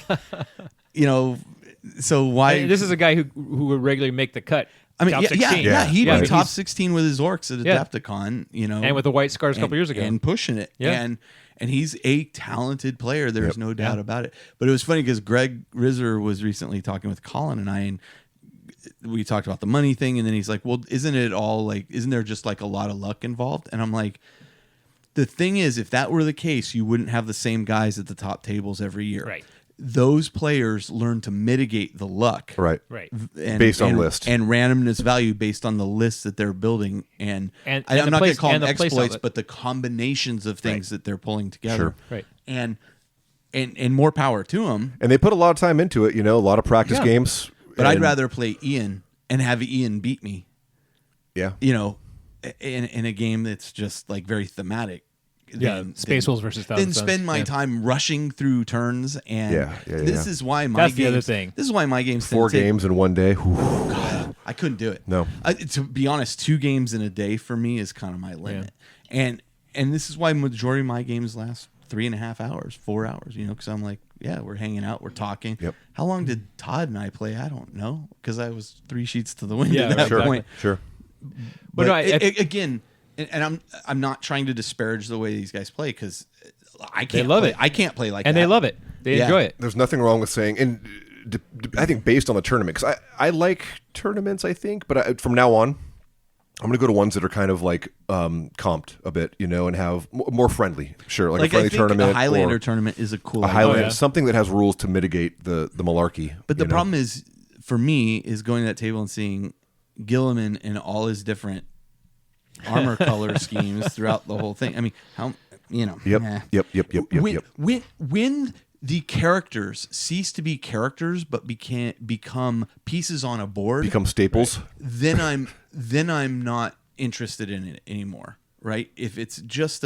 So why? And this is a guy who would regularly make the cut. I mean, top 16. He'd be top 16 with his orcs at Adepticon, and with the White Scars a couple years ago, and pushing it. And he's a talented player. There's no doubt about it. But it was funny because Greg Rizzer was recently talking with Colin and I, and we talked about the money thing, and then he's like, "Well, isn't there just like a lot of luck involved?" And I'm like, the thing is, if that were the case, you wouldn't have the same guys at the top tables every year. Right. Those players learn to mitigate the luck, right, based on list and randomness value based on the lists that they're building, and I'm not going to call them exploits, but the combinations of things that they're pulling together, right, and more power to them. And they put a lot of time into it, a lot of practice games. But I'd rather play Ian and have Ian beat me, in a game that's just like very thematic. Space Wolves versus Thousand Then Suns. spend my time rushing through turns, and this is why my That's games, the other thing. This is why my games 4 games in one day. God, I couldn't do it. No, to be honest, 2 games in a day for me is kind of my limit, and this is why majority of my games last 3.5 hours, 4 hours. Because I'm like, yeah, we're hanging out, we're talking. Yep. How long did Todd and I play? I don't know, because I was 3 sheets to the wind Yeah, at that Sure. point. Sure. But no, again, and I'm not trying to disparage the way these guys play, because I can't. They love play. it. I can't play like and that. they love it. They Yeah. enjoy it. There's nothing wrong with saying, and I think based on the tournament, because I like tournaments, I think, but from now on, I'm going to go to ones that are kind of like comped a bit, and have more friendly. Sure, like a friendly I think tournament. a Highlander or tournament is a cool a idea. Highlander, yeah. something that has rules to mitigate the malarkey. But the problem is, for me, is going to that table and seeing Gilliman and all his different armor color schemes throughout the whole thing. I mean, how Yep. nah. Yep. When the characters cease to be characters but become pieces on a board, Become staples. then I'm not interested in it anymore. Right? If it's just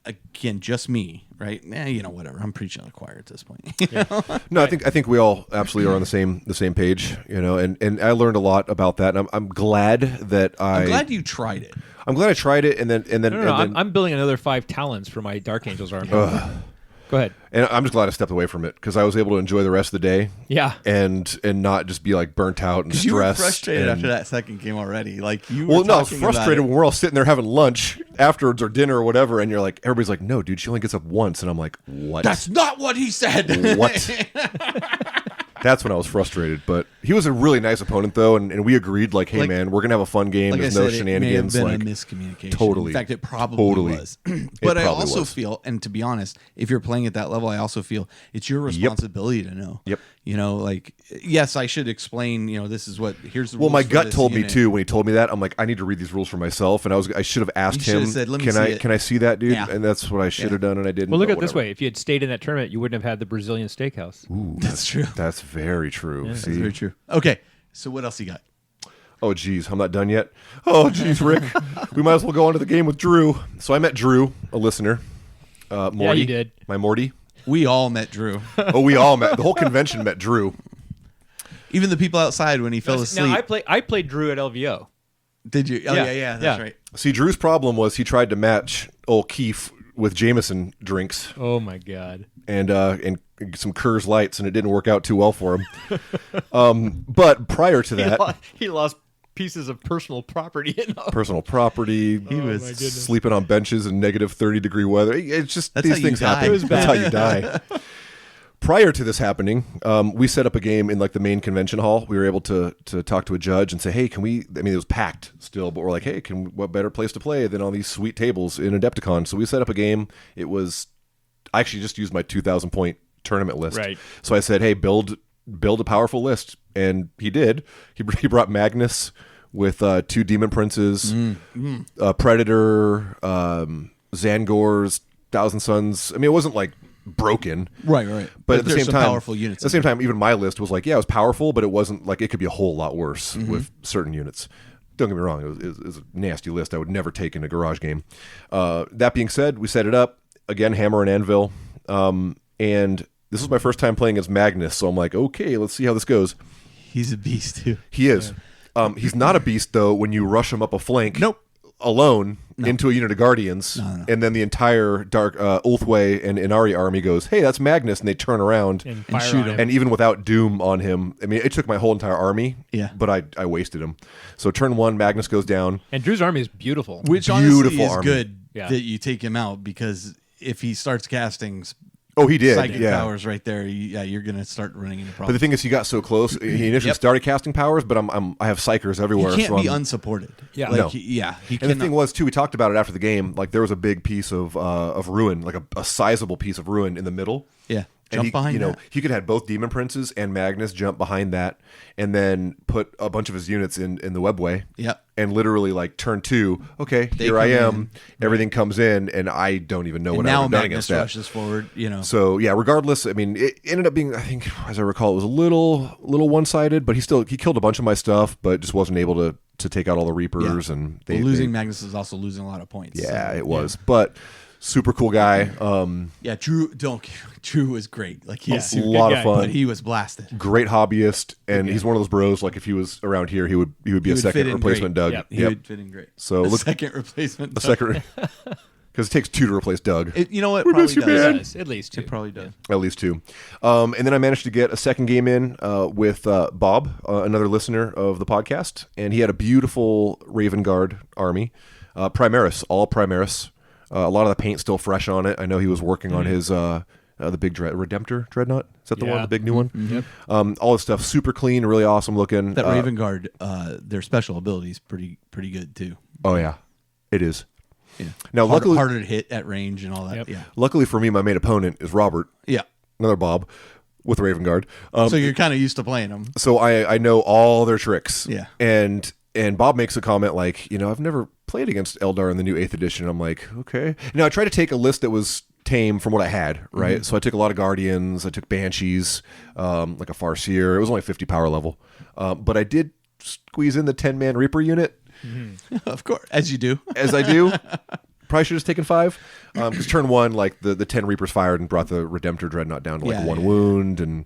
again just me, right? Whatever. I'm preaching to the choir at this point. No, I think we all absolutely are on the same page, and I learned a lot about that. And I'm glad that I'm glad you tried it. I'm glad I tried it, and then No, I'm building another 5 talents for my Dark Angels army. Go ahead. and I'm just glad I stepped away from it because I was able to enjoy the rest of the day. Yeah. and not just be like burnt out and You were stressed. frustrated and- after that second game already. Like you were Well, no, I was talking about frustrated it. when we're all sitting there having lunch afterwards or dinner or whatever, and you're like, everybody's like, no, dude, she only gets up once, and I'm like, what? That's not what he said. What? That's when I was frustrated. But he was a really nice opponent, though, and we agreed, like, hey, Like- man, we're gonna have a fun game. Like There's I no said, shenanigans. It may have like, been a miscommunication. totally. In fact, it probably Totally. was. But I probably also was. feel, and to be honest, if you're playing at that level, I also feel it's your responsibility to know. Yep. Like, yes, I should explain. This is what. Here's the. well, rules my for gut this told me unit. too when he told me that. I'm like, I need to read these rules for myself, and I should have asked You should him. have said, "Let me can see I it." can I see that, dude? Yeah. And that's what I should have done, and I didn't. Well, look but at it this whatever. way. If you had stayed in that tournament, you wouldn't have had the Brazilian steakhouse. Ooh, That's true. That's very true. That's See? very true. Okay, so what else you got? Oh, geez, I'm not done yet. Oh, geez, Rick. We might as well go on to the game with Drew. So I met Drew, a listener. Morty. you did. My Morty. We all met Drew. Oh, we all met. The whole convention met Drew. Even the people outside when he fell asleep. Now, I played Drew at LVO. Did you? Oh Yeah. yeah, that's Yeah. right. See, Drew's problem was he tried to match old Keefe with Jameson drinks Oh, my God. and some Coors Lights, and it didn't work out too well for him. But prior to that, He lost pieces of personal property. personal property, He was my goodness. sleeping on benches in negative 30-degree weather. It's just That's these how you things die. happen. It was That's how you die. Prior to this happening, we set up a game in like the main convention hall. We were able to talk to a judge and say, "Hey, can we?" I mean, it was packed still, but we're like, "Hey, what better place to play than on these sweet tables in Adepticon?" So we set up a game. I actually just used my 2,000 point tournament list. Right. So I said, "Hey, build a powerful list," and he did. He brought Magnus with 2 Demon Princes, Predator, Zangors, Thousand Suns. I mean, it wasn't like broken. Right. But at the there's same some time, powerful units. At the same time, even my list was like, yeah, it was powerful, but it wasn't like it could be a whole lot worse with certain units. Don't get me wrong; it was a nasty list. I would never take in a garage game. That being said, we set it up again, hammer and anvil, and this was my first time playing as Magnus. So I'm like, okay, let's see how this goes. He's a beast too. He is. He's not a beast though when you rush him up a flank. Nope. Alone into a unit of Guardians, and then the entire Dark Ulthway and Inari army goes, "Hey, that's Magnus," and they turn around And fire shoot on him. him. and even without Doom on him, I mean, it took my whole entire army. Yeah. but I wasted him. So turn 1, Magnus goes down. And Drew's army is beautiful. Which honestly Beautiful is army. good Yeah. that you take him out, because if he starts casting Oh, he did. psychic Yeah. powers right there, you're going to start running into But problems. the thing is, he got so close. He initially Yep. started casting powers, but I have psychers everywhere. he can't so be I'm- unsupported. Yeah. Like, No. he And the cannot- thing was too, we talked about it after the game. Like there was a big piece of ruin, like a sizable piece of ruin in the middle. Yeah. And Jump he, behind that. he could have both Demon Princes and Magnus jump behind that, and then put a bunch of his units in the webway. Yep. And literally like turn 2, okay, They here I come am. in. Everything comes in, and I don't even know And what I now would have done Magnus against that. rushes forward, So yeah, regardless, I mean, it ended up being, I think, as I recall, it was a little one-sided, but he killed a bunch of my stuff, but just wasn't able to take out all the Reapers, and losing Magnus is also losing a lot of points. Yeah, so, it was, but super cool guy. Yeah, Drew was great. Like he's a lot of guy, fun. but he was blasted. Great hobbyist, and he's one of those bros. Like if he was around here, he would be a would second fit in replacement great. Doug. Yep. He would fit in great. So a look- second replacement. A second, because Because it takes 2 to replace Doug. You know what? It probably does. At least 2. It probably does. At least 2. And then I managed to get a second game in with Bob, another listener of the podcast. And he had a beautiful Raven Guard army. Primaris, all Primaris. A lot of the paint still fresh on it. I know he was working on his the big Redemptor Dreadnought. Is that the one, the big new one? Yep. All this stuff super clean, really awesome looking. That Raven Guard, their special ability is pretty good too. Oh yeah, it is. Yeah. Now, luckily, harder to hit at range and all that. Yep. Yeah. Luckily for me, my main opponent is Robert. Yeah. Another Bob with Raven Guard. So you're kind of used to playing them. So I know all their tricks. Yeah. And Bob makes a comment like, I've never played against Eldar in the new 8th edition. I'm like, okay. I tried to take a list that was tame from what I had, right? So I took a lot of Guardians. I took Banshees, like a Farseer. It was only 50 power level. But I did squeeze in the 10-man Reaper unit. Of course, as you do. As I do. Probably should have taken 5. Because turn 1, like the 10 Reapers fired and brought the Redemptor Dreadnought down to like 1 wound. And,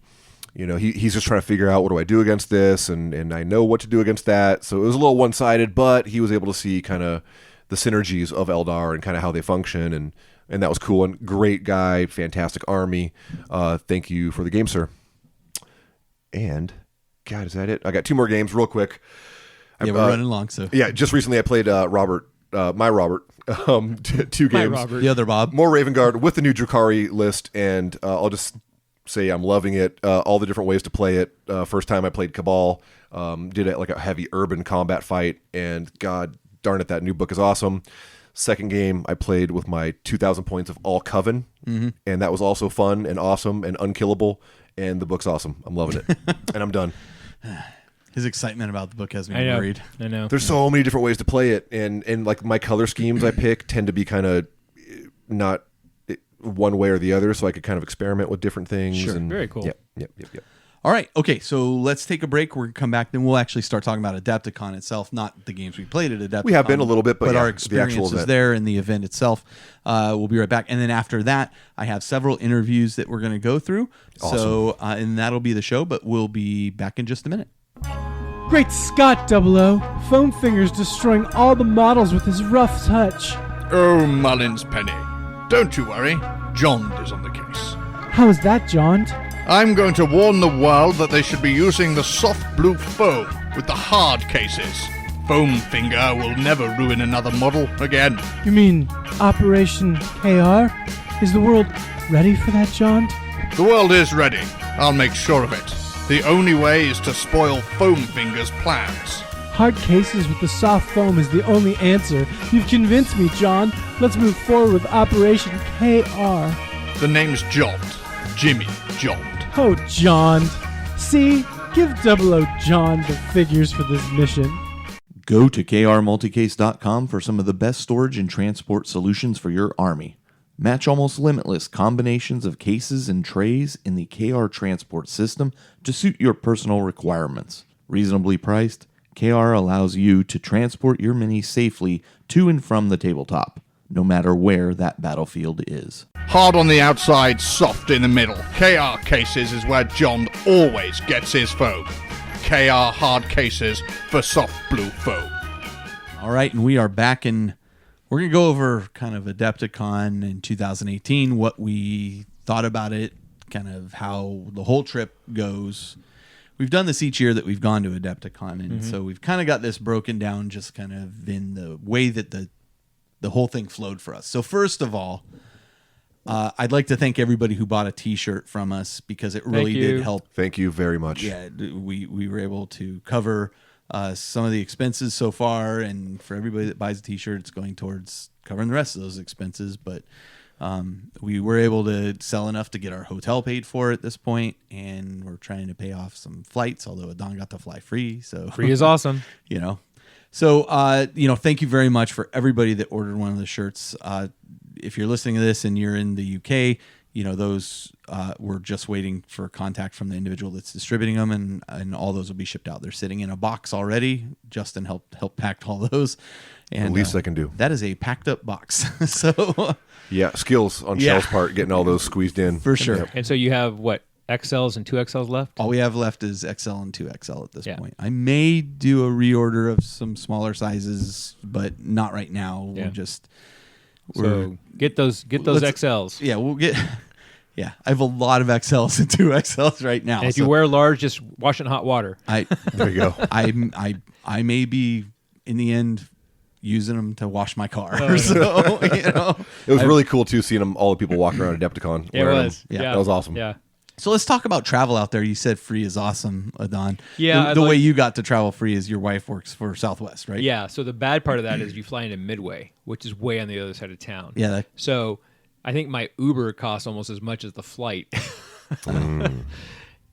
he's just trying to figure out what do I do against this. And I know what to do against that. So it was a little one-sided, but he was able to see kind of the synergies of Eldar and kind of how they function. And that was cool. And great guy, fantastic army. Thank you for the game, sir. And, God, is that it? I got 2 more games real quick. Yeah, we're running long, so. Yeah, just recently I played Robert, 2 games. Robert. The other Bob. More Raven Guard with the new Drukhari list, and I'll just say I'm loving it. All the different ways to play it. First time I played Cabal, did it like a heavy urban combat fight, and God darn it, that new book is awesome. Second game I played with my 2,000 points of all Coven, and that was also fun and awesome and unkillable, and the book's awesome. I'm loving it, and I'm done. His excitement about the book has me I worried. know. There's so many different ways to play it, and like my color schemes I pick tend to be kind of not one way or the other, so I could kind of experiment with different things. Sure. And, Very cool. Yep. All right. Okay. So let's take a break. We're going to come back. Then we'll actually start talking about Adepticon itself, not the games we played at Adepticon. We have been a little bit, but our the experiences actual event. there in the event itself. We'll be right back. And then after that, I have several interviews that we're going to go through. Awesome. So, and that'll be the show, but we'll be back in just a minute. Great Scott, 00! Foam Finger's destroying all the models with his rough touch. Oh, Mullins Penny. Don't you worry. John is on the case. How is that, John? I'm going to warn the world that they should be using the soft blue foam with the hard cases. Foam Finger will never ruin another model again. You mean Operation KR? Is the world ready for that, John? The world is ready. I'll make sure of it. The only way is to spoil Foam Finger's plans. Hard cases with the soft foam is the only answer. You've convinced me, John. Let's move forward with Operation KR. The name's Jond. Jimmy Jond. Oh, John. See? Give 00 John the figures for this mission. Go to krmulticase.com for some of the best storage and transport solutions for your army. Match almost limitless combinations of cases and trays in the KR transport system to suit your personal requirements. Reasonably priced, KR allows you to transport your minis safely to and from the tabletop, no matter where that battlefield is. Hard on the outside, soft in the middle. KR Cases is where John always gets his foam. KR Hard Cases for soft blue foam. All right, and we are back in. We're going to go over kind of Adepticon in 2018, what we thought about it, kind of how the whole trip goes. We've done this each year that we've gone to Adepticon, and so we've kind of got this broken down just kind of in the way that the whole thing flowed for us. So first of all, I'd like to thank everybody who bought a T-shirt from us because it really did help. Thank you very much. Yeah, we were able to cover some of the expenses so far, and for everybody that buys a T-shirt, it's going towards covering the rest of those expenses. But we were able to sell enough to get our hotel paid for at this point, and we're trying to pay off some flights, although Adon got to fly free. So Free is awesome. So, thank you very much for everybody that ordered one of the shirts. If you're listening to this and you're in the UK, those we're just waiting for contact from the individual that's distributing them, and all those will be shipped out. They're sitting in a box already. Justin helped pack all those. And, the least I can do. That is a packed up box. So yeah, skills on Shell's part, getting all those squeezed in. For sure. Yep. And so you have what, XLs and 2XLs left? All we have left is XL and 2XL at this Yeah. point. I may do a reorder of some smaller sizes, but not right now. Yeah. We'll just So get those XLs. Yeah, we'll get. Yeah, I have a lot of XLs and 2XLs right now. And if you wear large, just wash it in hot water. There you go. I may be in the end using them to wash my car. Oh, so It was really cool too, seeing all the people walking around Adepticon. It wearing was. them. Yeah. That was awesome. Yeah. So let's talk about travel out there. You said free is awesome, Adon. Yeah, The way you got to travel free is your wife works for Southwest, right? Yeah. So the bad part of that is you fly into Midway, which is way on the other side of town. Yeah. So I think my Uber costs almost as much as the flight.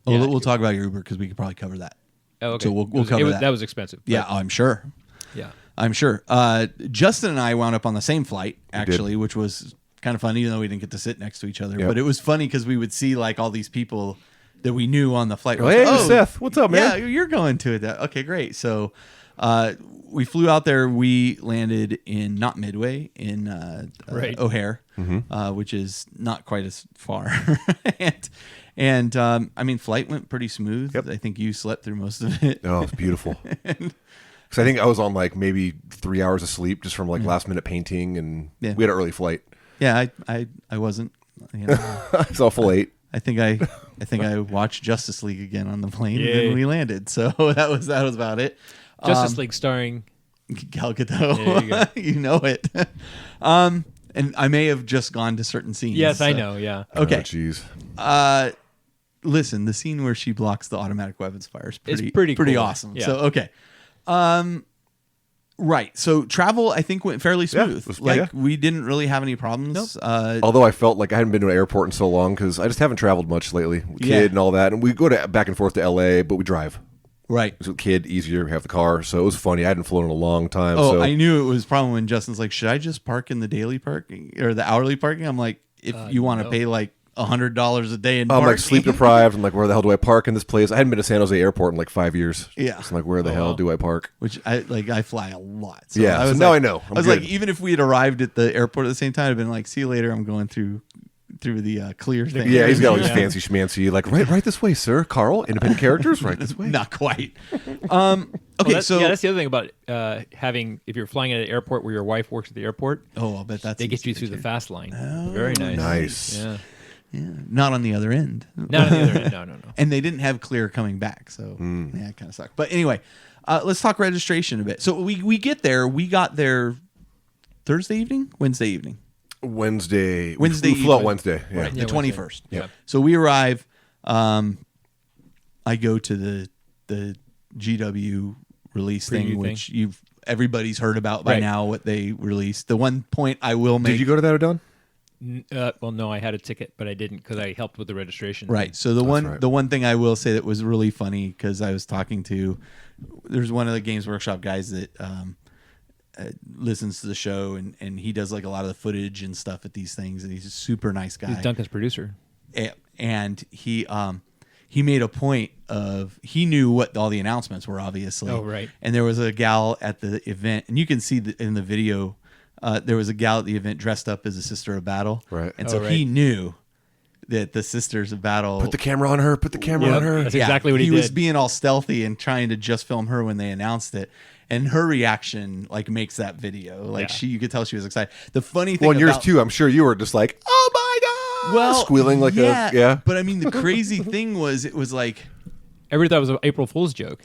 We'll talk about your Uber because we could probably cover that. Oh, okay. So we'll cover that. That was expensive. Yeah, I'm sure. Yeah. I'm sure. Justin and I wound up on the same flight, actually, which was kind of funny, even though we didn't get to sit next to each other. Yep. But it was funny because we would see like all these people that we knew on the flight. Oh, hey, Seth. What's up, man? Yeah, you're going to it. Okay, great. So we flew out there. We landed in not Midway, in O'Hare, which is not quite as far. and I mean, flight went pretty smooth. Yep. I think you slept through most of it. Oh, it's beautiful. Because I think I was on like maybe 3 hours of sleep just from like last minute painting, and we had an early flight. Yeah, I wasn't. You know, I saw full 8. I think I watched Justice League again on the plane, and Yeah. then we landed. So that was about it. Justice League starring. Gal Gadot, There you go. you know it. And I may have just gone to certain scenes. Yes, I so- know. Yeah. Okay. Oh, jeez. Listen, the scene where she blocks the automatic weapons fire is It's pretty pretty cool. awesome. Yeah. So okay. Right. So travel, I think, went fairly Yeah, smooth. it was- we didn't really have any problems. Although I felt like I hadn't been to an airport in so long because I just haven't traveled much lately. Kid Yeah. and all that. And we go back and forth to LA, but we drive. Right. So kid, easier, have the car. So it was funny. I hadn't flown in a long time. Oh, so I knew it was a problem when Justin's like, should I just park in the daily parking or the hourly parking? I'm like, if you want to no. pay like $100 a day in I'm parking. like sleep deprived. I'm like, where the hell do I park in this place? I hadn't been to San Jose Airport in like 5 years. Yeah. So I'm like, where the hell do I park? Which I fly a lot. So Yeah, I so was now like, I know. I'm I was good. like, even if we had arrived at the airport at the same time, I'd been like, see you later. I'm going through the clear thing. Yeah, he's got all these Yeah. fancy schmancy. Like, right this way, sir. Carl, independent characters, right this way. Not quite. Okay, Well, that's the other thing about if you're flying at an airport where your wife works at the airport, I'll bet that's they get you through the fast line. Very nice. Nice. Yeah. Yeah, not on the other end. Not on the other end. No. And they didn't have clear coming back, so yeah, it kind of sucked. But anyway, let's talk registration a bit. So we get there. We got there Thursday evening, Wednesday evening. Wednesday. Wednesday We flew out evening. Wednesday. Yeah. Right, Yeah, the Wednesday. 21st. Yeah. So we arrive. I go to the GW release Preview thing, thing. which everybody's heard about by Right. now. What they released. The one point I will make. Did you go to that, Odon? Well, no, I had a ticket, but I didn't because I helped with the registration. Right. So right. the one thing I will say that was really funny because I was talking to, there's one of the Games Workshop guys that listens to the show and he does like a lot of the footage and stuff at these things, and he's a super nice guy. He's Duncan's producer. And he made a point of, he knew what all the announcements were, obviously. Oh, right. And there was a gal at the event, and you can see in the video. There was a gal at the event dressed up as a Sister of Battle. Right. And Oh, so right. he knew that the Sisters of Battle. Put the camera on her. Put the camera Yep. on her. That's exactly what he was did. being all stealthy and trying to just film her when they announced it. And her reaction like makes that video. Like Yeah. you could tell she was excited. The funny thing Well, and yours about, too. I'm sure you were just like, oh my god, well, squealing like a yeah. But I mean, the crazy thing was, it was like, Everybody thought it was an April Fool's joke.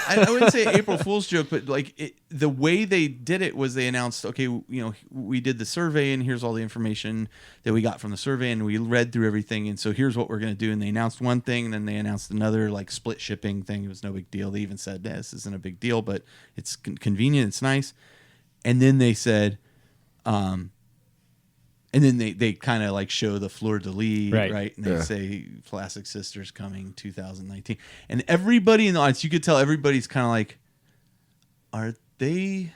I wouldn't say April Fool's joke, but like the way they did it was they announced, okay, we did the survey and here's all the information that we got from the survey and we read through everything. And so here's what we're going to do. And they announced one thing and then they announced another like split shipping thing. It was no big deal. They even said, this isn't a big deal, but it's convenient. It's nice. And then they said, and then they kind of like show the fleur de lis, right? And they say Plastic Sisters coming 2019. And everybody in the audience, you could tell everybody's kind of like, are they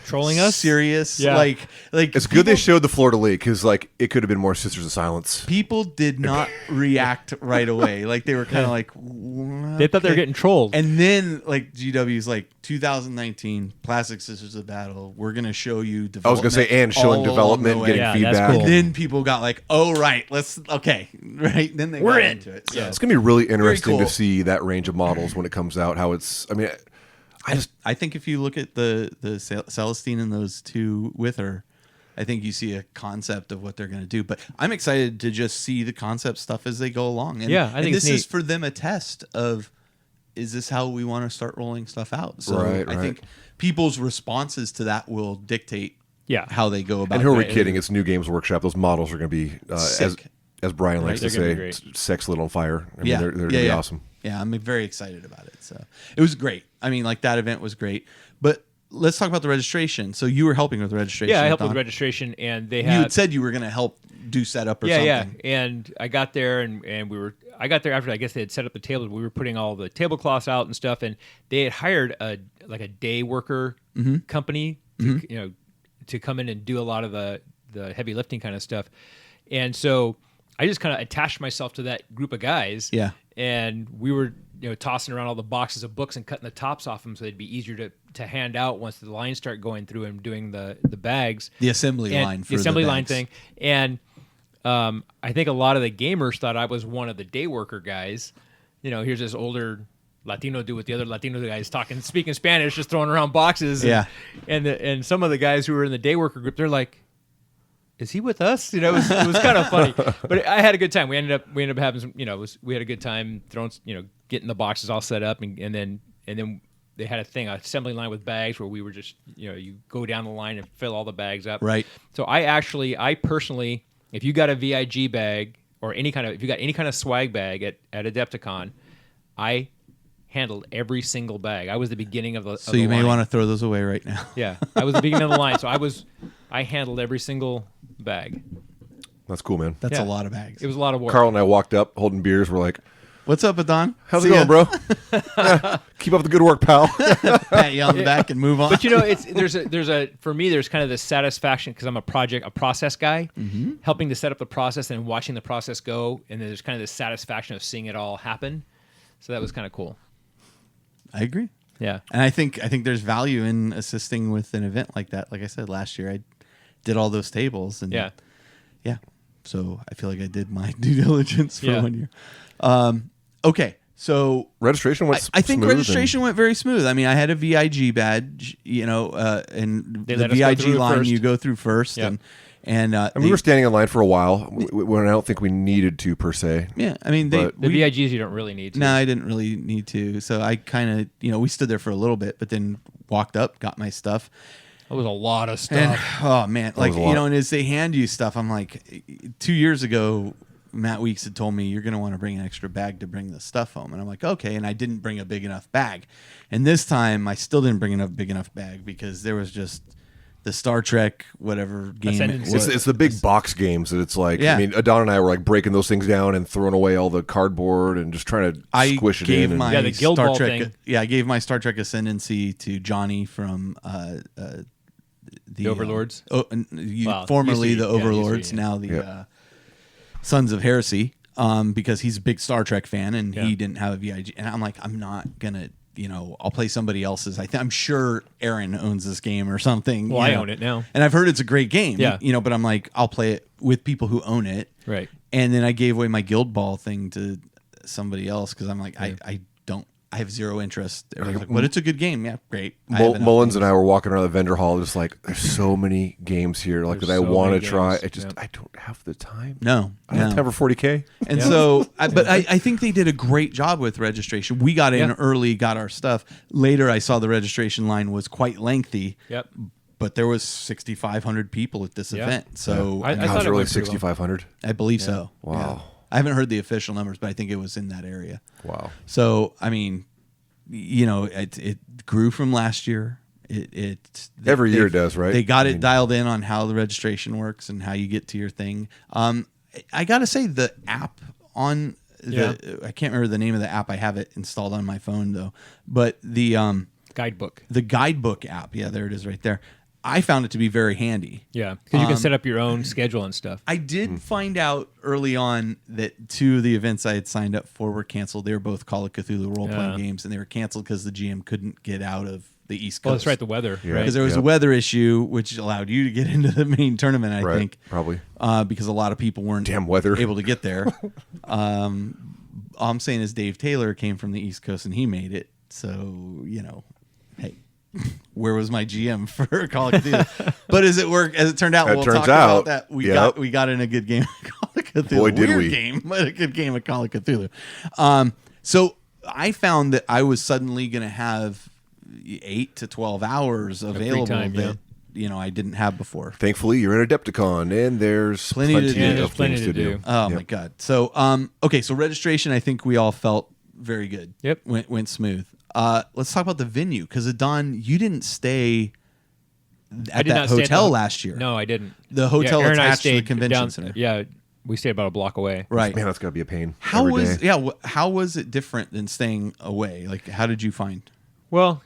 Trolling us? serious? Yeah. Like It's good they showed the Florida League because like it could have been more Sisters of Silence. people did not react right away. Like they were kind of like, They thought they were getting trolled. And then like GW's like 2019 Plastic Sisters of Battle. We're gonna show you development. I was gonna say and showing all development, along the getting way. Yeah, feedback. that's cool. And then people got like, oh right, let's right. Then they We're got in. into it. So. It's gonna be really interesting cool. to see that range of models when it comes out. How it's. I mean, I think if you look at the Celestine and those two with her, I think you see a concept of what they're going to do. But I'm excited to just see the concept stuff as they go along. And, Yeah, I think this it's neat. is for them a test of, is this how we want to start rolling stuff out? So Right, I think people's responses to that will dictate how they go about And who are we it. kidding? It's New Games Workshop. Those models are going to be, as Brian likes to They're gonna say, be great. sex lit on fire. I mean, they're going to be awesome. Yeah, I'm very excited about it. So it was great. I mean, like that event was great. But let's talk about the registration. So you were helping with the registration. Yeah, I helped Don. with registration, and they You had had said you were going to help do setup or yeah, something. yeah. And I got there, and I got there after I guess they had set up the tables. We were putting all the tablecloths out and stuff, and they had hired a day worker company to come in and do a lot of the heavy lifting kind of stuff. And so I just kind of attached myself to that group of guys. Yeah. And we were tossing around all the boxes of books and cutting the tops off them so they'd be easier to hand out once the lines start going through and doing the bags. The assembly And line for the assembly the line bags. thing. And I think a lot of the gamers thought I was one of the day worker guys. Here's this older Latino dude with the other Latino guys speaking Spanish, just throwing around boxes. And some of the guys who were in the day worker group, they're like, "Is he with us?" It was kind of funny, but I had a good time. We ended up having some, we had a good time throwing, getting the boxes all set up, and then they had an assembly line with bags where we were just, you go down the line and fill all the bags up. Right. So I personally, if you got a VIG bag or if you got any kind of swag bag at Adepticon, I handled every single bag. I was the beginning of the. So you may want to throw those away right now. Yeah, I was the beginning of the line, so I handled every single bag. That's cool, man. That's a lot of bags. Uh, It was a lot of work. Carl and I walked up holding beers. We're like, What's up, Adon? how's See it going, ya. bro? Keep up the good work, pal. Pat you on the back and move on. But for me there's kind of this satisfaction because I'm a process guy, helping to set up the process and watching the process go, and then there's kind of this satisfaction of seeing it all happen. So that was kind of cool. I agree. Yeah. And I think there's value in assisting with an event like that. Like I said, last year I did all those tables and Yeah. So I feel like I did my due diligence for Yeah. 1 year. Okay. So Registration went I think smooth registration went very smooth. I mean, I had a VIG badge, and They the let us go VIG through line first. you go through first, Yep. and we were standing in line for a while when I don't think we needed to per se. yeah. I mean, But The VIGs you don't really need to. No, I didn't really need to. So I kind of, we stood there for a little bit, but then walked up, got my stuff. That was a lot of stuff. And oh man, like was a lot. and as they hand you stuff, I'm like, 2 years ago, Matt Weeks had told me you're going to want to bring an extra bag to bring the stuff home, and I'm like, okay. And I didn't bring a big enough bag, and this time I still didn't bring a big enough bag because there was just the Star Trek whatever game it Ascendancy. was. It's the big box games that it's like. Yeah. I mean, Adon and I were like breaking those things down and throwing away all the cardboard and just trying to squish it in. My Yeah, the Guild Star Ball Trek. thing. Yeah, I gave my Star Trek Ascendancy to Johnny from the Overlords? formerly used to the be, yeah, Overlords, used to be, now the Yeah. Sons of Heresy, because he's a big Star Trek fan and Yeah. he didn't have a VIG. And I'm like, I'm not gonna, I'll play somebody else's. I'm sure Aaron owns this game or something. Well, I own it now. and I've heard it's a great game. Yeah. But I'm like, I'll play it with people who own it. Right. And then I gave away my Guild Ball thing to somebody else because I'm like, I have zero interest. Everybody's like, but it's a good game. Yeah, great. I have enough Mullins games. and I were walking around the vendor hall, just like, there's so many games here, like There's that I so want to many try. games. I don't have the time. No, I don't have no. time for 40K. And so, but I think they did a great job with registration. We got in Yeah. early, got our stuff. Later, I saw the registration line was quite lengthy. Yep. But there was 6,500 people at this Yeah. event. So I I, God, thought it's it really went pretty well. 6,500. I believe so. Wow. Yeah. I haven't heard the official numbers, but I think it was in that area. Wow. So, I mean, it grew from last year. Every year it does, right? They got I it mean- dialed in on how the registration works and how you get to your thing. I got to say the app on I can't remember the name of the app. I have it installed on my phone though. But the guidebook app, yeah, there it is right there. I found it to be very handy. Yeah, because you can set up your own schedule and stuff. I did find out early on that two of the events I had signed up for were canceled. They were both Call of Cthulhu role-playing games, and they were canceled because the GM couldn't get out of the East Coast. Oh, that's right, the weather. Yeah. Right? Because there was a Yep. weather issue, which allowed you to get into the main tournament, I Right, think. probably. Because a lot of people weren't Damn weather. able to get there. All I'm saying is Dave Taylor came from the East Coast, and he made it. So, hey. where was my GM for Call of Cthulhu? But as it turned out, It we'll turns talk out, about that. We yep. got in a good game of Call of Cthulhu. Boy, did Weird we. game, but a good game of Call of Cthulhu. So I found that I was suddenly going to have 8 to 12 hours available time, that I didn't have before. Thankfully, you're in Adepticon, and there's Plenty to do. there's of plenty things to to do. do. Oh my God. So okay, so registration, I think we all felt very good. Yep. Went smooth. Let's talk about the venue, because Adon, you didn't stay I at did that not stay at hotel the- last year. No, I didn't. The hotel Aaron and I attached to the stayed convention down- center. Yeah, we stayed about a block away. Right. Man, that's got to be a pain. How every was day. how was it different than staying away? Like, how did you find? Well,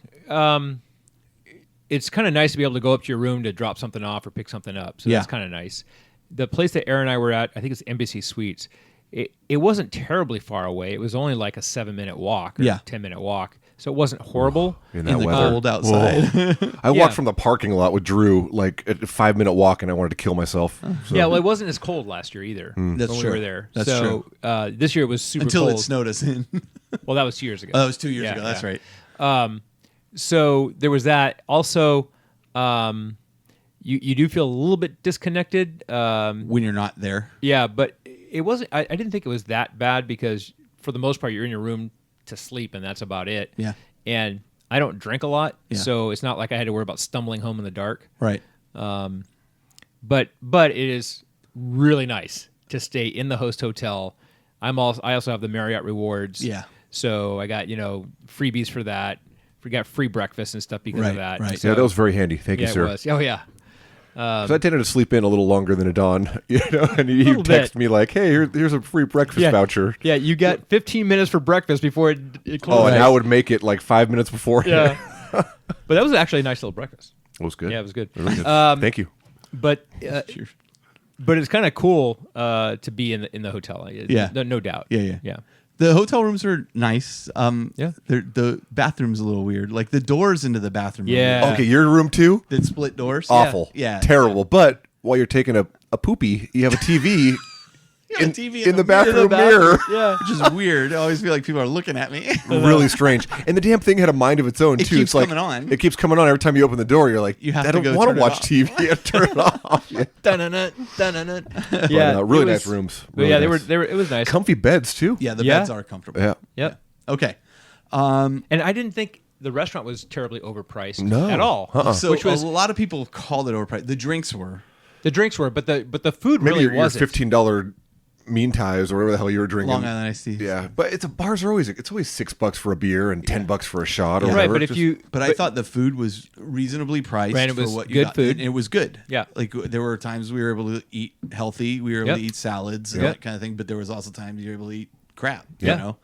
it's kind of nice to be able to go up to your room to drop something off or pick something up. So Yeah. that's kind of nice. The place that Aaron and I were at, I think it's Embassy Suites. It wasn't terribly far away. It was only like a 7-minute walk or 10-minute walk. So it wasn't horrible. In In that the weather. cold outside. Whoa. I Yeah. walked from the parking lot with Drew, like a 5-minute walk, and I wanted to kill myself. So. Yeah, well, it wasn't as cold last year either. That's when true. we were there. That's so, this year it was super Until cold. it snowed us in. Well, that was 2 years ago. Oh, that was 2 years Yeah, ago. That's yeah. right. So there was that. Also, you do feel a little bit disconnected. When you're not there. Yeah, but it wasn't. I didn't think it was that bad because for the most part you're in your room to sleep and that's about it. Yeah. And I don't drink a lot, Yeah. so it's not like I had to worry about stumbling home in the dark. Right. But it is really nice to stay in the host hotel. I also have the Marriott rewards. Yeah. So I got freebies for that. We got free breakfast and stuff because Right, of that. right. So, Yeah, that was very handy. Thank yeah, you, sir. it was. Oh yeah. 'Cause I tended to sleep in a little longer than a dawn, and you Little text bit. me like, "Hey, here's a free breakfast Yeah. voucher." Yeah, you got 15 minutes for breakfast before it closed. Oh, and I would make it like 5 minutes before. Yeah. But that was actually a nice little breakfast. It was good. Yeah, it was good. Really good. Thank you. But it's kind of cool to be in the hotel. Yeah. No doubt. Yeah. The hotel rooms are nice. Yeah. The bathroom's a little weird. Like the doors into the bathroom. are Yeah. weird. Okay, your room too? That split doors. Awful. Yeah. Terrible. But while you're taking a poopy, you have a TV Yeah, in, TV in the bathroom mirror. Yeah. Which is weird. I always feel like people are looking at me. Really strange. And the damn thing had a mind of its own, It too. keeps It's like, coming on. It keeps coming on every time you open the door. You're like, You have I to don't go want turn to it watch off. TV. And turn it off. Yeah. Dun-dun-dun, dun-dun-dun. But, Yeah. really it nice was- rooms. But Really yeah, nice. they were. It was nice. Comfy beds, too. Yeah, the Yeah. beds are comfortable. Yeah. Yep. Okay. And I didn't think the restaurant was terribly overpriced No. at all. So Which was a lot of people called it overpriced. The drinks were. the drinks were, but the food Maybe really your wasn't. $15 mean ties or whatever the hell you were drinking. Long Island iced tea. Yeah, but bars are always $6 for a beer and $10 for a shot or Yeah. Right, whatever. but if Just- you But I thought the food was reasonably priced Right, it for was what you good got. food. And it was good. Yeah. Like there were times we were able to eat healthy. We were able Yep. to eat salads and Yep. that kind of thing. But there was also times you were able to eat crap. Yeah. You know.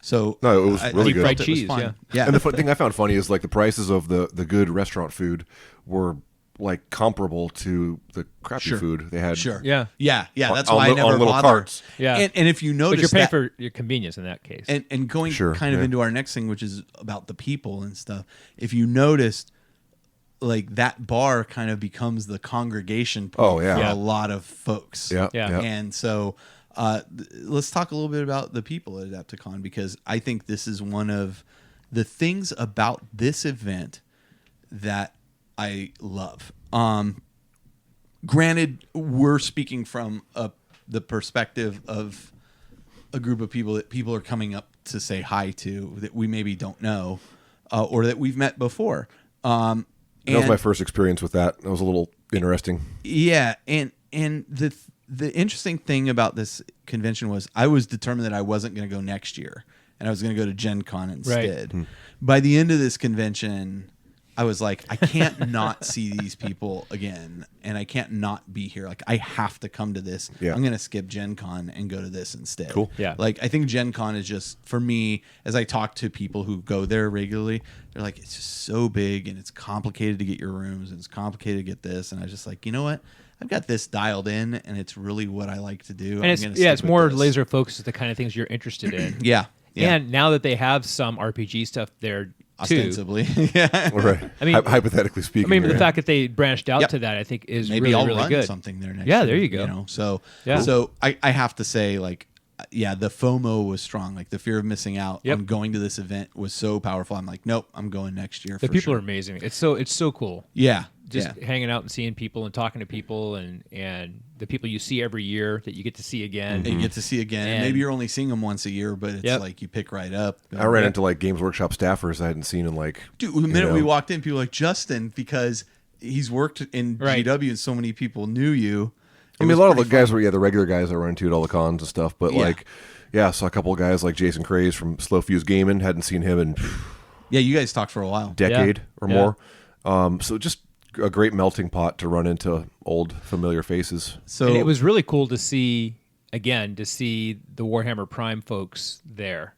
So No, it was I really think good. felt Fried it was cheese, fun. yeah. And the thing I found funny is like the prices of the good restaurant food were like comparable to the crappy Sure. food they had. Sure. Yeah. Yeah. That's On why I li- never on little bothered. carts. Yeah. And if you but notice you're paying that, for your convenience in that case. and going Sure, kind of yeah. into our next thing, which is about the people and stuff. If you noticed, like that bar kind of becomes the congregation point Oh, yeah. for Yeah. a lot of folks. Yeah. Yeah. And so let's talk a little bit about the people at Adepticon, because I think this is one of the things about this event that I love. Granted, we're speaking from the perspective of a group of people that people are coming up to say hi to that we maybe don't know or that we've met before. That was my first experience with that. That was a little interesting. Yeah, and the interesting thing about this convention was I was determined that I wasn't going to go next year, and I was going to go to Gen Con instead. By the end of this convention, I was like, I can't not see these people again, and I can't not be here. Like, I have to come to this. Yeah. I'm going to skip Gen Con and go to this instead. Cool. Yeah. Like, I think Gen Con is just, for me, as I talk to people who go there regularly, they're like, it's just so big, and it's complicated to get your rooms, and it's complicated to get this. And I was just like, you know what? I've got this dialed in, and it's really what I like to do. and it's more laser focused at the kind of things you're interested in. Yeah. And now that they have some RPG stuff there too. Ostensibly. Yeah. Right. I mean- hypothetically speaking. I mean, the yeah. fact that they branched out Yep. to that, I think, is Maybe really, I'll really run good. something there next Yeah, year. there you go. So, Yeah. so I have to say, like, yeah, the FOMO was strong. Like the fear of missing out Yep. on going to this event was so powerful. I'm like, nope, I'm going next year. The for people sure. are amazing. It's so cool. Yeah, Just yeah. hanging out and seeing people and talking to people and the people you see every year that you get to see again. And you get to see again. And maybe you're only seeing them once a year, but it's Yep. like you pick right up. I ran into like Games Workshop staffers I hadn't seen in like. Dude, the minute we walked in, people were like, Justin, because he's worked in Right. GW and so many people knew you. I mean, a lot of the guys were the regular guys I run into at all the cons and stuff, but Yeah. like, yeah, I saw a couple of guys like Jason Craze from Slow Fuse Gaming. Hadn't seen him in Yeah, you guys talked for a while. decade or Yeah. more. So just a great melting pot to run into old familiar faces. So And it was really cool to see the Warhammer Prime folks there.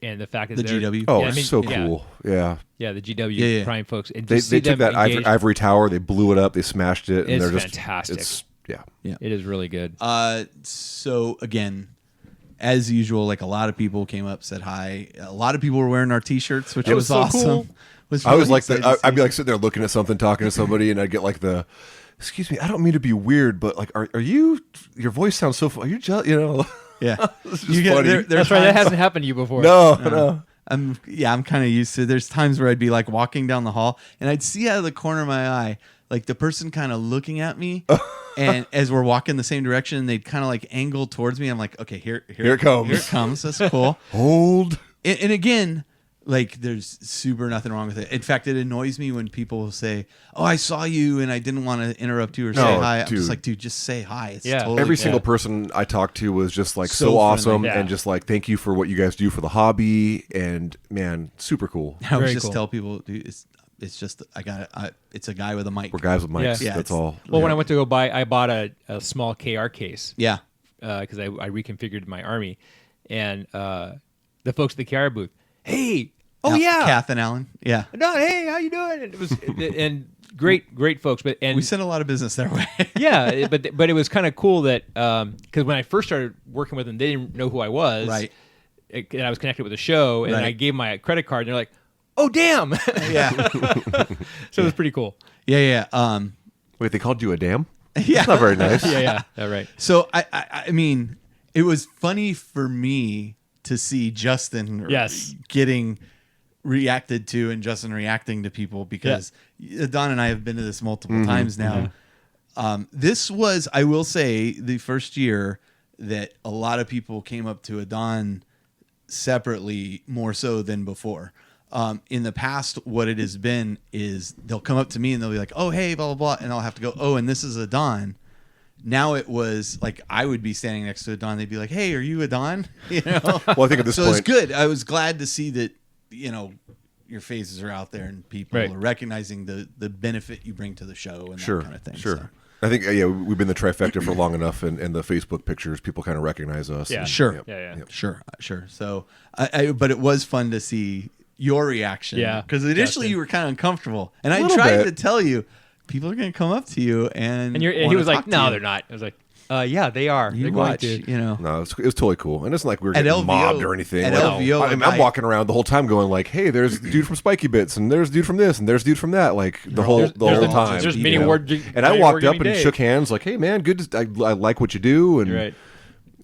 And the fact that The they're- GW. Oh, yeah, I it's mean, so yeah. cool. Yeah. Yeah, the GW Yeah. Prime folks. And They to see took them that engaged, ivory tower, they blew it up, they smashed it, and It's they're just fantastic. It's It is really good. So again, as usual, like a lot of people came up, said hi. A lot of people were wearing our T-shirts, which It was was so awesome. cool. Was I was really like, excited to I'd see. be like sitting there looking at something, talking to somebody, and I'd get like the, excuse me, I don't mean to be weird, but like, are you? Your voice sounds so. Are you just? You know? yeah, It's just funny. there's That's right. That times- hasn't happened to you before. No. I'm kind of used to. There's times where I'd be like walking down the hall, and I'd see out of the corner of my eye, like the person kind of looking at me, and as we're walking the same direction, they'd kind of like angle towards me. I'm like, okay, here Here it comes. Here it comes. That's cool. Hold. And again, like there's super nothing wrong with it. In fact, it annoys me when people will say, "Oh, I saw you and I didn't want to interrupt you or say No, hi." I'm dude. just like, dude, just say hi. It's Yeah. totally Every cool. single person I talked to was just like So so, friendly. awesome, Yeah. and just like thank you for what you guys do for the hobby, and man, super cool. I would Very just cool. tell people, dude, it's just it's a guy with a mic. We're guys with mics. Yeah. That's Yeah, all. Well, when I went to go buy, I bought a small KR case Yeah. because I reconfigured my army, and the folks at the KR booth, hey, oh yeah, Kath and Alan. Yeah. no, hey, how you doing? And it was and great folks, but and We sent a lot of business their way. yeah, but it was kind of cool that because when I first started working with them, they didn't know who I was, Right. And I was connected with the show, and Right. I gave my credit card, and they're like, "Oh, damn!" Yeah. So it was pretty cool. Yeah. Wait, they called you a dam? Yeah. That's not very nice. Yeah, right. So I mean, it was funny for me to see Justin Yes. getting reacted to and Justin reacting to people because Don and I have been to this multiple times now. This was, I will say, the first year that a lot of people came up to Adon separately more so than before. In the past, what it has been is they'll come up to me and they'll be like, "Oh, hey, blah, blah, blah," and I'll have to go, "Oh, and this is Adon." Now it was like I would be standing next to Adon. They'd be like, "Hey, are you Adon?" You know. Well, I think at this So it's point, good. I was glad to see that, your faces are out there and people Right. are recognizing the benefit you bring to the show and sure, that kind of thing. sure. So. I think we've been the trifecta for long enough, and the Facebook pictures, people kind of recognize us. Yeah. and- Sure. yep. Yeah. Sure. So, but it was fun to see your reaction. Yeah, Because initially Justin. you were kind of uncomfortable, and I little tried bit. to tell you, people are going to come up to you and And he wanna was like, talk to "No, you. they're not." I was like, "Yeah, they are. You They're watch, going to." you know. No, it was totally cool, and it's not like we were At getting LVO mobbed or anything. at Like, LVO, I'm walking around the whole time going like, "Hey, there's dude from Spiky Bits, and there's dude from this, and there's dude from that." Like the whole There's- there's time. there's you many know? award- and I many walked up award-giving and days. shook hands like, "Hey, man, good. I like what you do." And Right.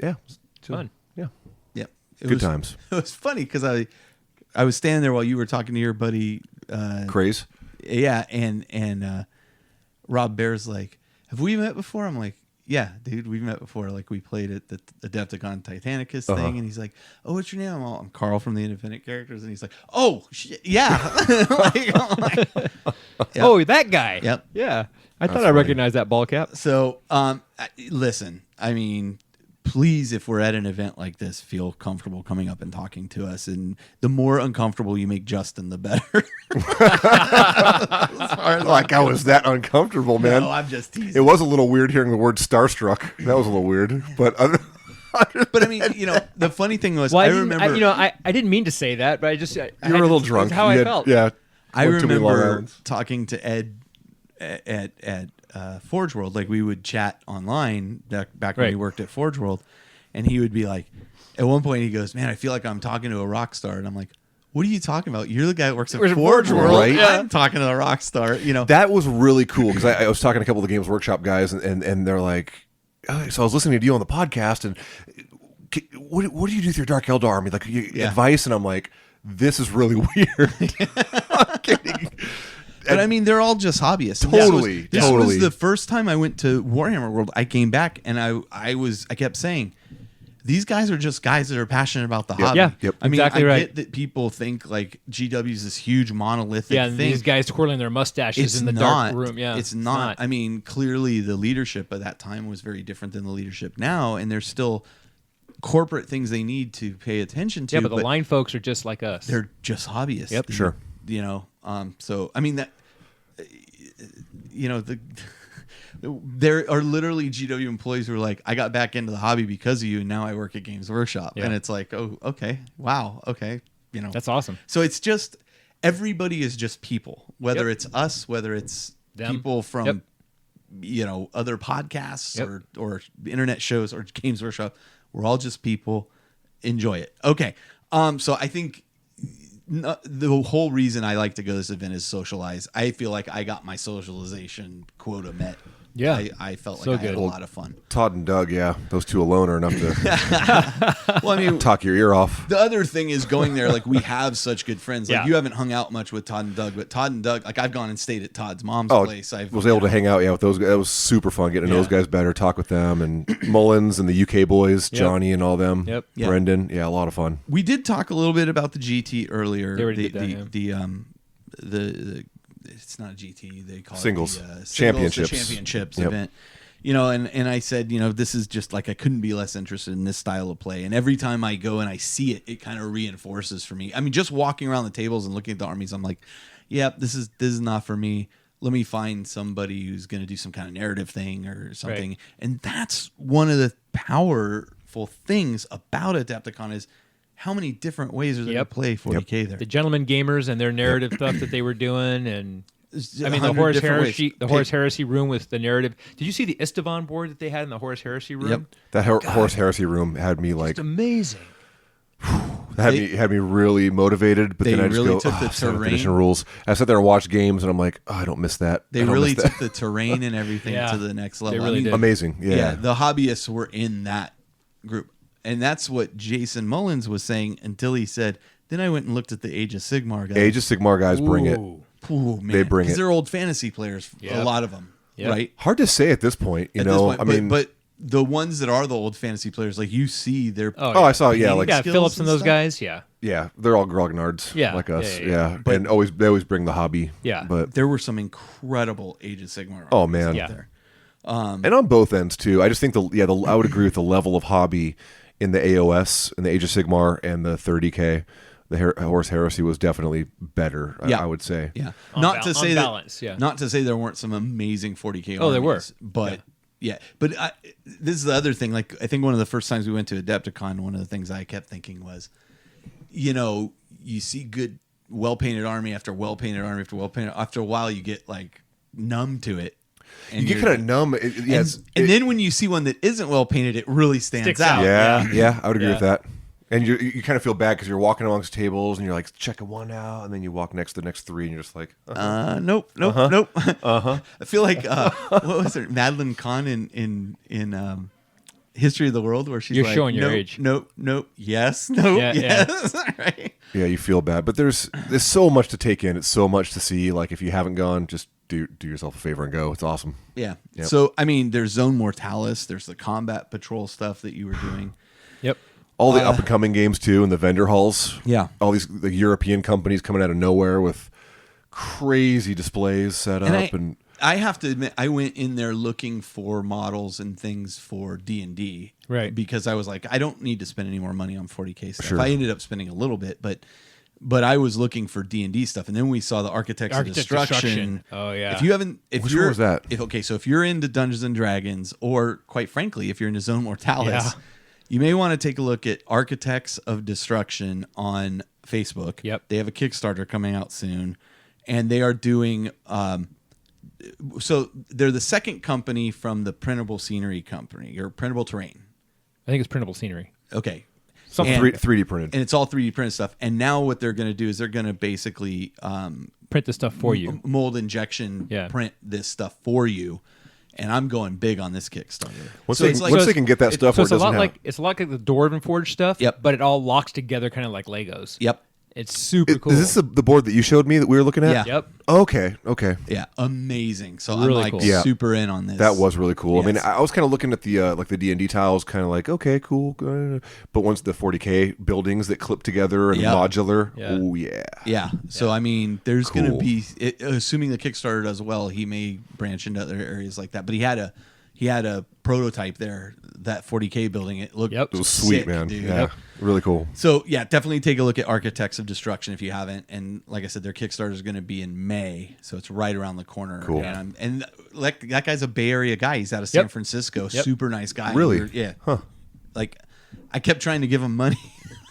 yeah, Fun. Yeah, Yeah. It good was, times. It was funny because I was standing there while you were talking to your buddy. Craze. Yeah, and Rob Bear's like, "Have we met before?" I'm like, "Yeah, dude, we've met before. Like, we played at the Adepticon Titanicus thing." And he's like, "Oh, what's your name?" I'm Carl from the Independent Characters, and he's like, "Oh, shit, yeah." Like, Yep. Oh, that guy. Yep. Yeah. I thought I funny. recognized that ball cap. So, listen, I mean, please, if we're at an event like this, feel comfortable coming up and talking to us. And the more uncomfortable you make Justin, the better. Like I was that uncomfortable, man. No, I'm just teasing. It was a little weird hearing the word starstruck. That was a little weird, but But I mean, the funny thing was, Well, I I remember, didn't, I didn't mean to say that, but I just I you were a little drunk. That's how You I had- felt. Yeah, I one too many Long remember Islands. talking to Ed at Forge World. Like we would chat online back when Right. we worked at Forge World, and he would be like, at one point he goes, "Man, I feel like I'm talking to a rock star," and I'm like, "What are you talking about? You're the guy that works at Where's Forge Forge World. World? Right. I'm talking to a rock star." That was really cool because I was talking to a couple of the Games Workshop guys, and they're like, oh, so I was listening to you on the podcast, and what do you do with your Dark Eldar army? Like advice, and I'm like, this is really weird. I'm kidding. But I mean, they're all just hobbyists. Totally, This was the first time I went to Warhammer World. I came back and I kept saying, these guys are just guys that are passionate about the hobby. Yeah, I mean, exactly I right. get that people think like GW is this huge monolithic Yeah, and thing. these guys twirling their mustaches It's in the not. dark room. Yeah, it's not. I mean, clearly the leadership at that time was very different than the leadership now, and there's still corporate things they need to pay attention to. Yeah, but the line folks are just like us. They're just hobbyists. Yep. Sure. You know, so I mean that. You know, there are literally GW employees who are like, I got back into the hobby because of you, and now I work at Games Workshop. Yeah. And it's like, oh, okay, wow, okay, you know, That's awesome. So it's just everybody is just people, whether it's us, whether it's Them. people from Yep. you know, other podcasts Yep. or internet shows or Games Workshop. We're all just people. Enjoy it. Okay. So I think the whole reason I like to go to this event is socialize. I feel like I got my socialization quota met. Yeah. I felt like So I had good. a lot of fun. Todd and Doug, yeah, those two alone are enough to Well, I mean, talk your ear off. the other thing is going there, like we have such good friends. Like Yeah. you haven't hung out much with Todd and Doug, but Todd and Doug, like I've gone and stayed at Todd's mom's Oh, place. I was able to hang out, with those guys. It was super fun getting to know Yeah. those guys better, talk with them, and Mullins and the UK boys, Yep. Johnny and all them, Yep. Yeah. Brendan, yeah, a lot of fun. We did talk a little bit about the GT earlier. They already did that, The it's not a GT. They call Singles. it the, Championships. the championships Yep. event. You know, and I said, you know, this is just like I couldn't be less interested in this style of play. And every time I go and I see it, it kind of reinforces for me. I mean, just walking around the tables and looking at the armies, I'm like, yeah, this is not for me. Let me find somebody who's going to do some kind of narrative thing or something. Right. And that's one of the powerful things about Adepticon is how many different ways are there Yep. to play 40K there. The gentleman gamers and their narrative stuff that they were doing, and There's I mean the 100 Horus different Heresy, ways. the Horus Heresy room with the narrative. Did you see the Istvan board that they had in the Horus Heresy room? Yep. That Horse Heresy room had me like It's amazing. had me really motivated, but They then I just really go, took the 7th terrain. edition rules. I sat there and watched games, and I'm like, oh, I don't miss that. They I don't really miss that. took the terrain and everything Yeah. to the next level. really did. Amazing. Yeah. The hobbyists were in that group. And that's what Jason Mullins was saying until he said, then I went and looked at the Age of Sigmar guys. Age of Sigmar guys bring it. Ooh. Ooh, man. They bring 'Cause it. they're old fantasy players, a Yep. lot of them, Yep. right? Hard to say at this point, you At know. this point, I mean, but the ones that are the old fantasy players, like you see, they're oh, I saw, yeah, like Yeah, skills Phillips and and those stuff. guys. Yeah. yeah, they're all grognards, Yeah, like us, yeah. and they always bring the hobby, Yeah. But there were some incredible Age of Sigmar. Oh, armies man. out Yeah. there. and on both ends too. I just think I would agree with the level of hobby in the AOS, in the Age of Sigmar, and the 30K. The Horse Heresy was definitely better. Yeah. I would say. Yeah, On not to on say balance, that. yeah. Not to say there weren't some amazing 40K. Oh, there were. armies, but but this is the other thing. Like I think one of the first times we went to Adepticon, one of the things I kept thinking was, you know, you see good, well painted army after well painted army after well painted. After a while, you get like numb to it. And You get kind of numb. and then when you see one that isn't well painted, it really stands Sticks out. out. yeah, I would agree Yeah. with that. And you kind of feel bad because you're walking amongst tables and you're like checking one out, and then you walk next to the next three, and you're just like, Nope. I feel like what was it, Madeline Kahn in History of the World, where she's You're like, showing your nope, age. Nope. Yes. Nope. Yeah, yeah. yes. Right. yeah, you feel bad. But there's so much to take in. It's so much to see. Like if you haven't gone, just do yourself a favor and go. It's awesome. Yeah. Yep. So I mean, there's Zone Mortalis. There's the combat patrol stuff that you were doing. Yep. All the up and coming games too, in the vendor halls. Yeah. all the European companies coming out of nowhere with crazy displays set up, and I have to admit, I went in there looking for models and things for D&D, Right. Because I was like, I don't need to spend any more money on 40K stuff. Sure. I ended up spending a little bit, but I was looking for D&D stuff, and then we saw the Architects of Destruction. Oh, yeah. If you haven't, if Which you're, one was that? So if you're into Dungeons and Dragons, or quite frankly, if you're into Zone Mortalis, Yeah. you may want to take a look at Architects of Destruction on Facebook. Yep. They have a Kickstarter coming out soon, and they are doing. So they're the second company from the Printable Scenery Company or Printable Terrain. I think it's printable scenery. Okay. something And- 3D printed. And it's all 3D printed stuff. And now what they're going to do is they're going to basically Print the stuff for you. mold injection Yeah. print this stuff for you. and I'm going big on this Kickstarter. Once So they, it's like- once they can get that stuff So where it's it a lot doesn't have. like it's a lot like the Dwarven Forge stuff. Yep. But it all locks together, kind of like Legos. Yep. It's super cool. Is this the board that you showed me that we were looking at? Yeah. Yep. Okay. Yeah, amazing. So Really I'm like cool. Yeah. super in on this. That was really cool. I mean, Yes. I was kind of looking at the like the D&D tiles, kind of like, okay, cool. But once the 40K buildings that clip together and Yep. modular, Yeah. oh yeah. Yeah. So I mean, there's going to Cool. be, assuming the Kickstarter does well, he may branch into other areas like that. But he had a prototype there, that 40K building. It looked Yep. It was sweet, sick, man. dude. Yeah, Yep. really cool. So yeah, definitely take a look at Architects of Destruction if you haven't. And like I said, their Kickstarter is going to be in May, so it's right around the corner. Cool. And like that guy's a Bay Area guy. He's out of San Yep. Francisco. Yep. Super nice guy. Really? Yeah. Huh. Like I kept trying to give him money.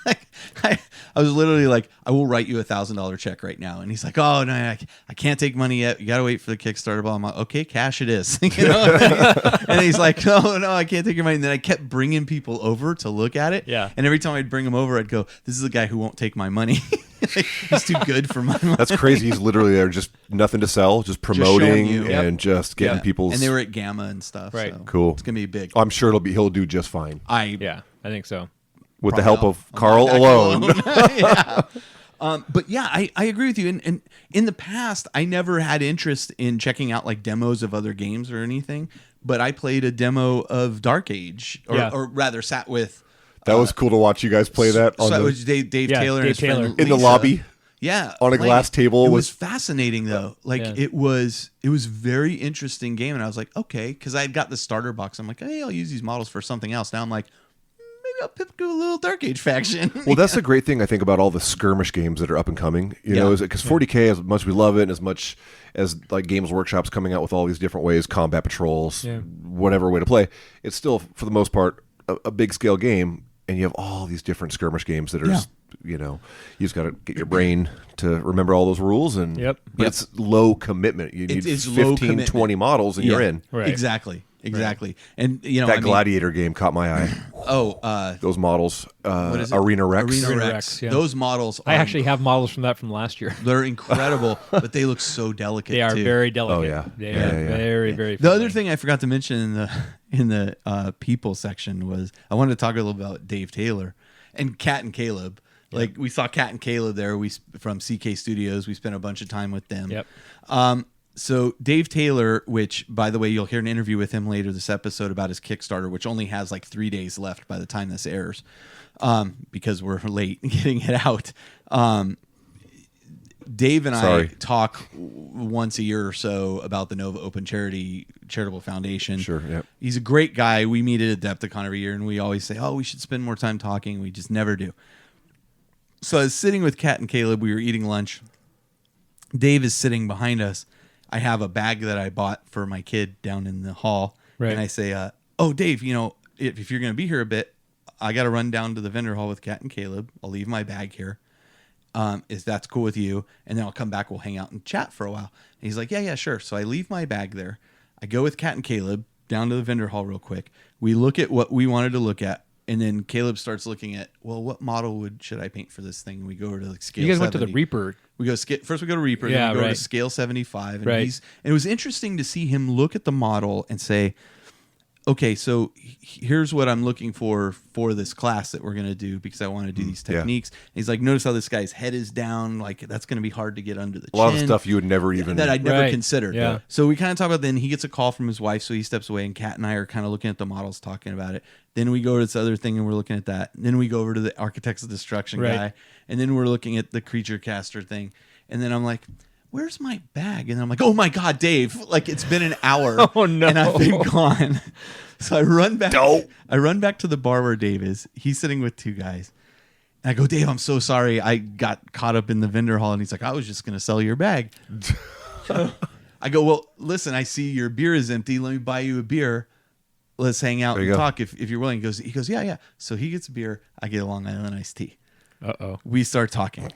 Like I was literally like, I will write you $1,000 check right now, and he's like, oh no, I can't take money yet. You got to wait for the Kickstarter. Blah. I'm like, okay, cash it is. You know? And he's like, no, I can't take your money. And then I kept bringing people over to look at it. Yeah. And every time I'd bring him over, I'd go, this is a guy who won't take my money. Like, he's too good for my money. That's crazy. He's literally there, just nothing to sell, just promoting you. and just getting Yeah. people's. And they were at Gamma and stuff. Right. So Cool. It's gonna be big. I'm sure he'll do just fine Yeah, I think so. with the Probably help of I'll Carl buy back alone. yeah. But yeah, I agree with you. And in the past, I never had interest in checking out like demos of other games or anything. But I played a demo of Dark Age, Yeah. or rather, sat with. That was cool to watch you guys play that on So it the, was Dave Yeah, Taylor and Dave his friend Taylor. in the Lisa. lobby. Yeah, on a playing glass it. table It with- was fascinating though. Like Yeah. it was very interesting game, and I was like, okay, because I had got the starter box. I'm like, hey, I'll use these models for something else. Now I'm like, maybe I'll pick a little Dark Age faction. Well, that's the great thing I think about all the skirmish games that are up and coming. You know, Yeah. is because 40K, as much as we love it, and as much as like Games Workshop's coming out with all these different ways, combat patrols, Yeah. whatever way to play, it's still for the most part a big scale game, and you have all these different skirmish games that are, Yeah. you know, you just got to get your brain to remember all those rules, and Yep. but Yep. it's low commitment. You need It's low 15, commitment. 20 models, and you're Yeah. in. Right. Exactly. And you know, That I mean, Gladiator game caught my eye. what Those models, is it? Arena Rex. Arena Arena Rex. Rex, yeah. Those models. I actually have models from last year. they're incredible, but they look so delicate. They are too. very delicate. Oh, yeah. They Yeah, are yeah. very, very. The other friendly. thing I forgot to mention in the people section was I wanted to talk a little about Dave Taylor and Kat and Caleb. Like we saw Kat and Caleb there. From CK Studios. We spent a bunch of time with them. Yep. So Dave Taylor, which by the way, you'll hear an interview with him later this episode about his Kickstarter, which only has like 3 days left by the time this airs, because we're late getting it out. Dave and Sorry. I talk once a year or so about the Nova Open Charitable Foundation. Sure, yep. He's a great guy. We meet at Adepticon every year, and we always say, "Oh, we should spend more time talking." We just never do. So I was sitting with Kat and Caleb. We were eating lunch. Dave is sitting behind us. I have a bag that I bought for my kid down in the hall, Right. and I say, "Oh, Dave, you know, if you're going to be here a bit, I got to run down to the vendor hall with Kat and Caleb. I'll leave my bag here. Is that's cool with you? And then I'll come back. We'll hang out and chat for a while." And he's like, "Yeah, sure." So I leave my bag there. I go with Kat and Caleb down to the vendor hall real quick. We look at what we wanted to look at, and then Caleb starts looking at, well, what model should I paint for this thing? And we go over to like scale. You guys went to 70. the Reaper. We go first. We go to Reaper. Yeah, then we go right. to scale 75. And Right. and it was interesting to see him look at the model and say, "Okay, so here's what I'm looking for this class that we're going to do because I want to do these yeah. techniques." And he's like, "Notice how this guy's head is down. Like that's going to be hard to get under the A lot of chin." the stuff you would never even. that I'd never Right. considered. Yeah. So we kind of talk about. Then he gets a call from his wife, so he steps away, and Kat and I are kind of looking at the models, talking about it. Then we go to this other thing, and we're looking at that. And then we go over to the Architects of Destruction Right. guy, and then we're looking at the Creature Caster thing. And then I'm like, "Where's my bag?" And then I'm like, "Oh my God, Dave! Like it's been an hour, Oh, no. and I've been gone." So I run back. I run back to the bar where Dave is. He's sitting with two guys. And I go, "Dave, I'm so sorry. I got caught up in the vendor hall." And he's like, "I was just going to sell your bag." I go, "Well, listen, I see your beer is empty. Let me buy you a beer. Let's hang out There and you go. talk if you're willing." He goes, yeah. So he gets a beer. I get a Long Island iced tea. Uh-oh. We start talking.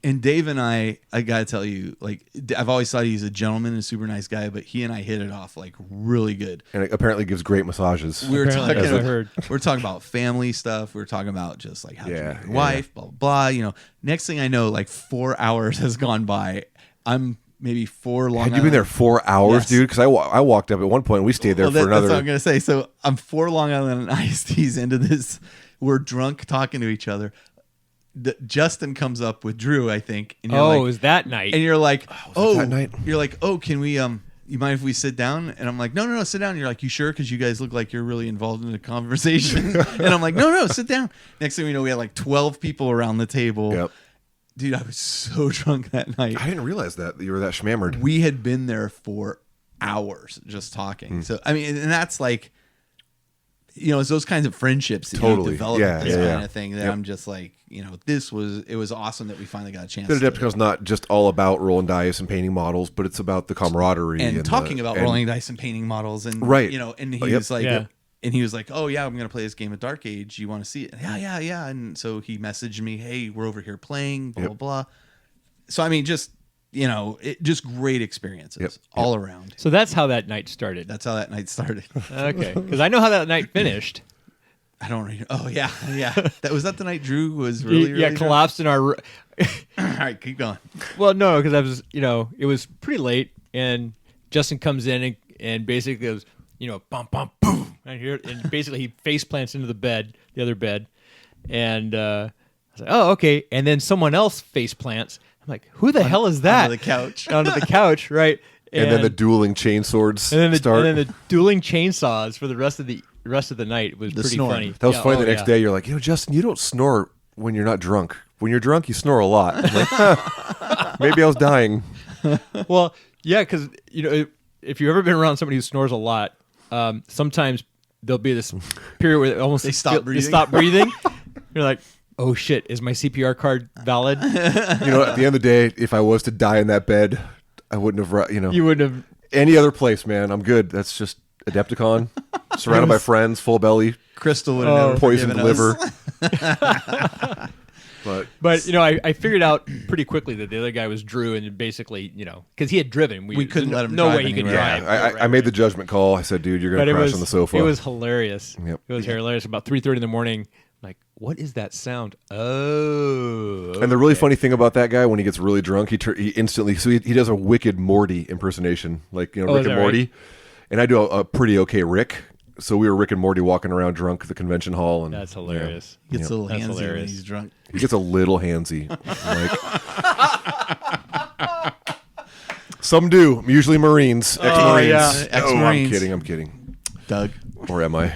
And Dave and I got to tell you, like, I've always thought he's a gentleman and a super nice guy, but he and I hit it off like really good. And it apparently gives great massages. We were Apparently, talking. as I heard. We're talking about family stuff. We were talking about just like how to Yeah, make your yeah. wife, blah blah blah. You know, next thing I know, like 4 hours has gone by. I'm maybe 4 Long Had you Island. been there 4 hours, Yes. dude? Because I walked up at one point and we stayed there for That's another. what I'm gonna say. So I'm 4 Long Island iced teas into this. We're drunk talking to each other. Justin comes up with Drew, I think. And you're Oh, like, it was that night. and you're like, was it that night? You're like, oh, can we you mind if we sit down? And I'm like, no, sit down. And you're like, you sure? Because you guys look like you're really involved in the conversation. And I'm like, no, sit down. Next thing we know, we had like 12 people around the table. Yep. Dude, I was so drunk that night. I didn't realize that you were that schmammered. We had been there for hours just talking. So I mean, and that's like, it's those kinds of friendships that Totally. you develop Yeah, with this yeah, kind yeah. of thing that Yep. I'm just like, it was awesome that we finally got a chance. But to Adepticon's not just all about rolling dice and painting models, but it's about the camaraderie and talking about and- rolling dice and painting models and Right. and he Oh, yep. was like, Yeah. and he was like, oh yeah, I'm gonna play this game of Dark Age. You want to see it? Yeah. And so he messaged me, hey, we're over here playing, blah blah blah. So I mean, just just great experiences all around. So that's how that night started. That's how that night started. Okay, because I know how that night finished. I don't really. Oh yeah. Was that the night Drew was really Yeah, drunk? collapsed in our. All right, keep going. Well, no, because I was, it was pretty late, and Justin comes in and basically goes, bum bum boom, I hear it, and basically he face plants into the other bed, and I was like, oh okay, and then someone else face plants. I'm like, who the hell is that? Onto the couch. Onto the couch, right? And then the dueling chain swords and then start. and then the dueling chainsaws for the rest of the night was pretty snoring. funny. That was Yeah, funny. oh, The next yeah. day, you're like, Justin, you don't snore when you're not drunk. When you're drunk, you snore a lot. I'm like, maybe I was dying. Well, yeah, because if you've ever been around somebody who snores a lot, sometimes there'll be this period where almost They stop breathing. They stop breathing. You're like, oh shit, is my CPR card valid? At the end of the day, if I was to die in that bed, I wouldn't have. You wouldn't have. Any other place, man. I'm good. That's just Adepticon, surrounded by friends, full belly, Crystal would have never poisoned forgiven us. liver. But I figured out pretty quickly that the other guy was Drew, and basically, because he had driven, We couldn't there's let him No drive way he could anywhere. drive. I made the judgment call. I said, dude, you're But gonna crash on the sofa. It was hilarious. Yep. It was hilarious. About 3:30 in the morning, like, what is that sound? Oh. And the really funny thing about that guy, when he gets really drunk, he instantly he does a wicked Morty impersonation, like is Rick that and Morty. right? And I do a pretty okay Rick. So we were Rick and Morty walking around drunk at the convention hall, and That's hilarious. He gets a little That's handsy when hilarious. he's drunk. he gets a little handsy. Some do. Usually Marines, ex-Marines. yeah. Oh, Ex-Marines. I'm kidding. Doug. Or am I?